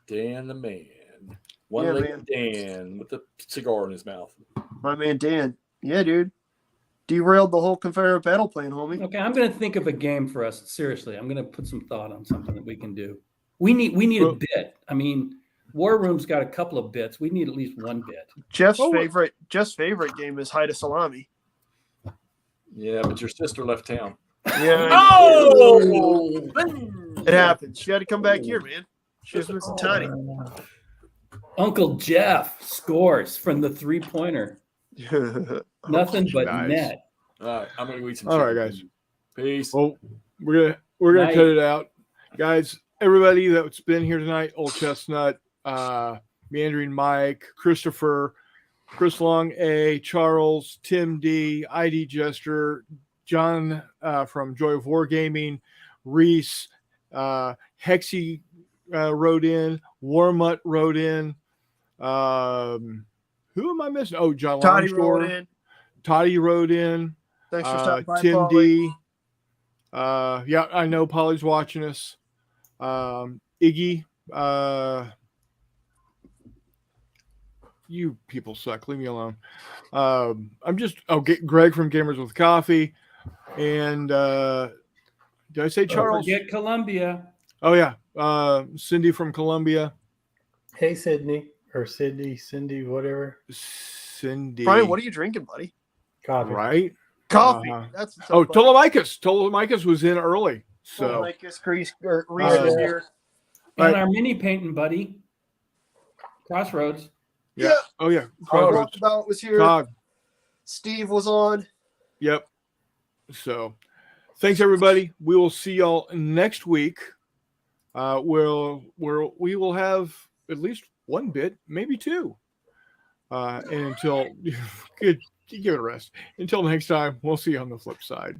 Dan the man. Yeah, One-legged Dan with a cigar in his mouth. My man Dan. Yeah, dude. Derailed the whole Confederate battle plan, homie. Okay, I'm going to think of a game for us. Seriously, I'm going to put some thought on something that we can do. We need a bit. I mean, War Room's got a couple of bits. We need at least one bit. Jeff's favorite game is Hide a Salami. Yeah, but your sister left town. Yeah. Oh! It happens. She had to come back here, man. She was missing Tiny. Uncle Jeff scores from the 3-pointer. Nothing but Nice. net. All right, I'm gonna go eat some. All right, chicken. guys. Peace. Well, we're gonna Night. cut it out, guys. Everybody that's been here tonight: Old Chestnut, Meandering Mike, Christopher, Chris Long, A, Charles, Tim D, ID Jester, John from Joy of Wargaming, Reese, Hexy wrote in, Warmutt wrote in. Who am I missing? Oh, John Toddy Longshore. wrote in. Toddy wrote in. Thanks for stopping by, Tim Paulie. D. Yeah, I know Polly's watching us. Iggy. You people suck. Leave me alone. Greg from Gamers with Coffee. And did I say Don't Charles? forget Columbia. Oh, yeah. Cindy from Columbia. Hey, Sydney or Cindy, whatever. Cindy. Brian, what are you drinking, buddy? Coffee. Right? Coffee. Uh-huh. That's what's Oh, up, buddy. Tolemicus. Tolemicus was in early. So, Reese is here. And Right. our mini painting buddy, Crossroads. yeah. Oh, yeah. Crossroads. Roundabout was here. Cog. Steve was on. Yep. So, thanks everybody. We will see y'all next week. We will have at least one bit, maybe two. And until give it a rest. Until next time, we'll see you on the flip side.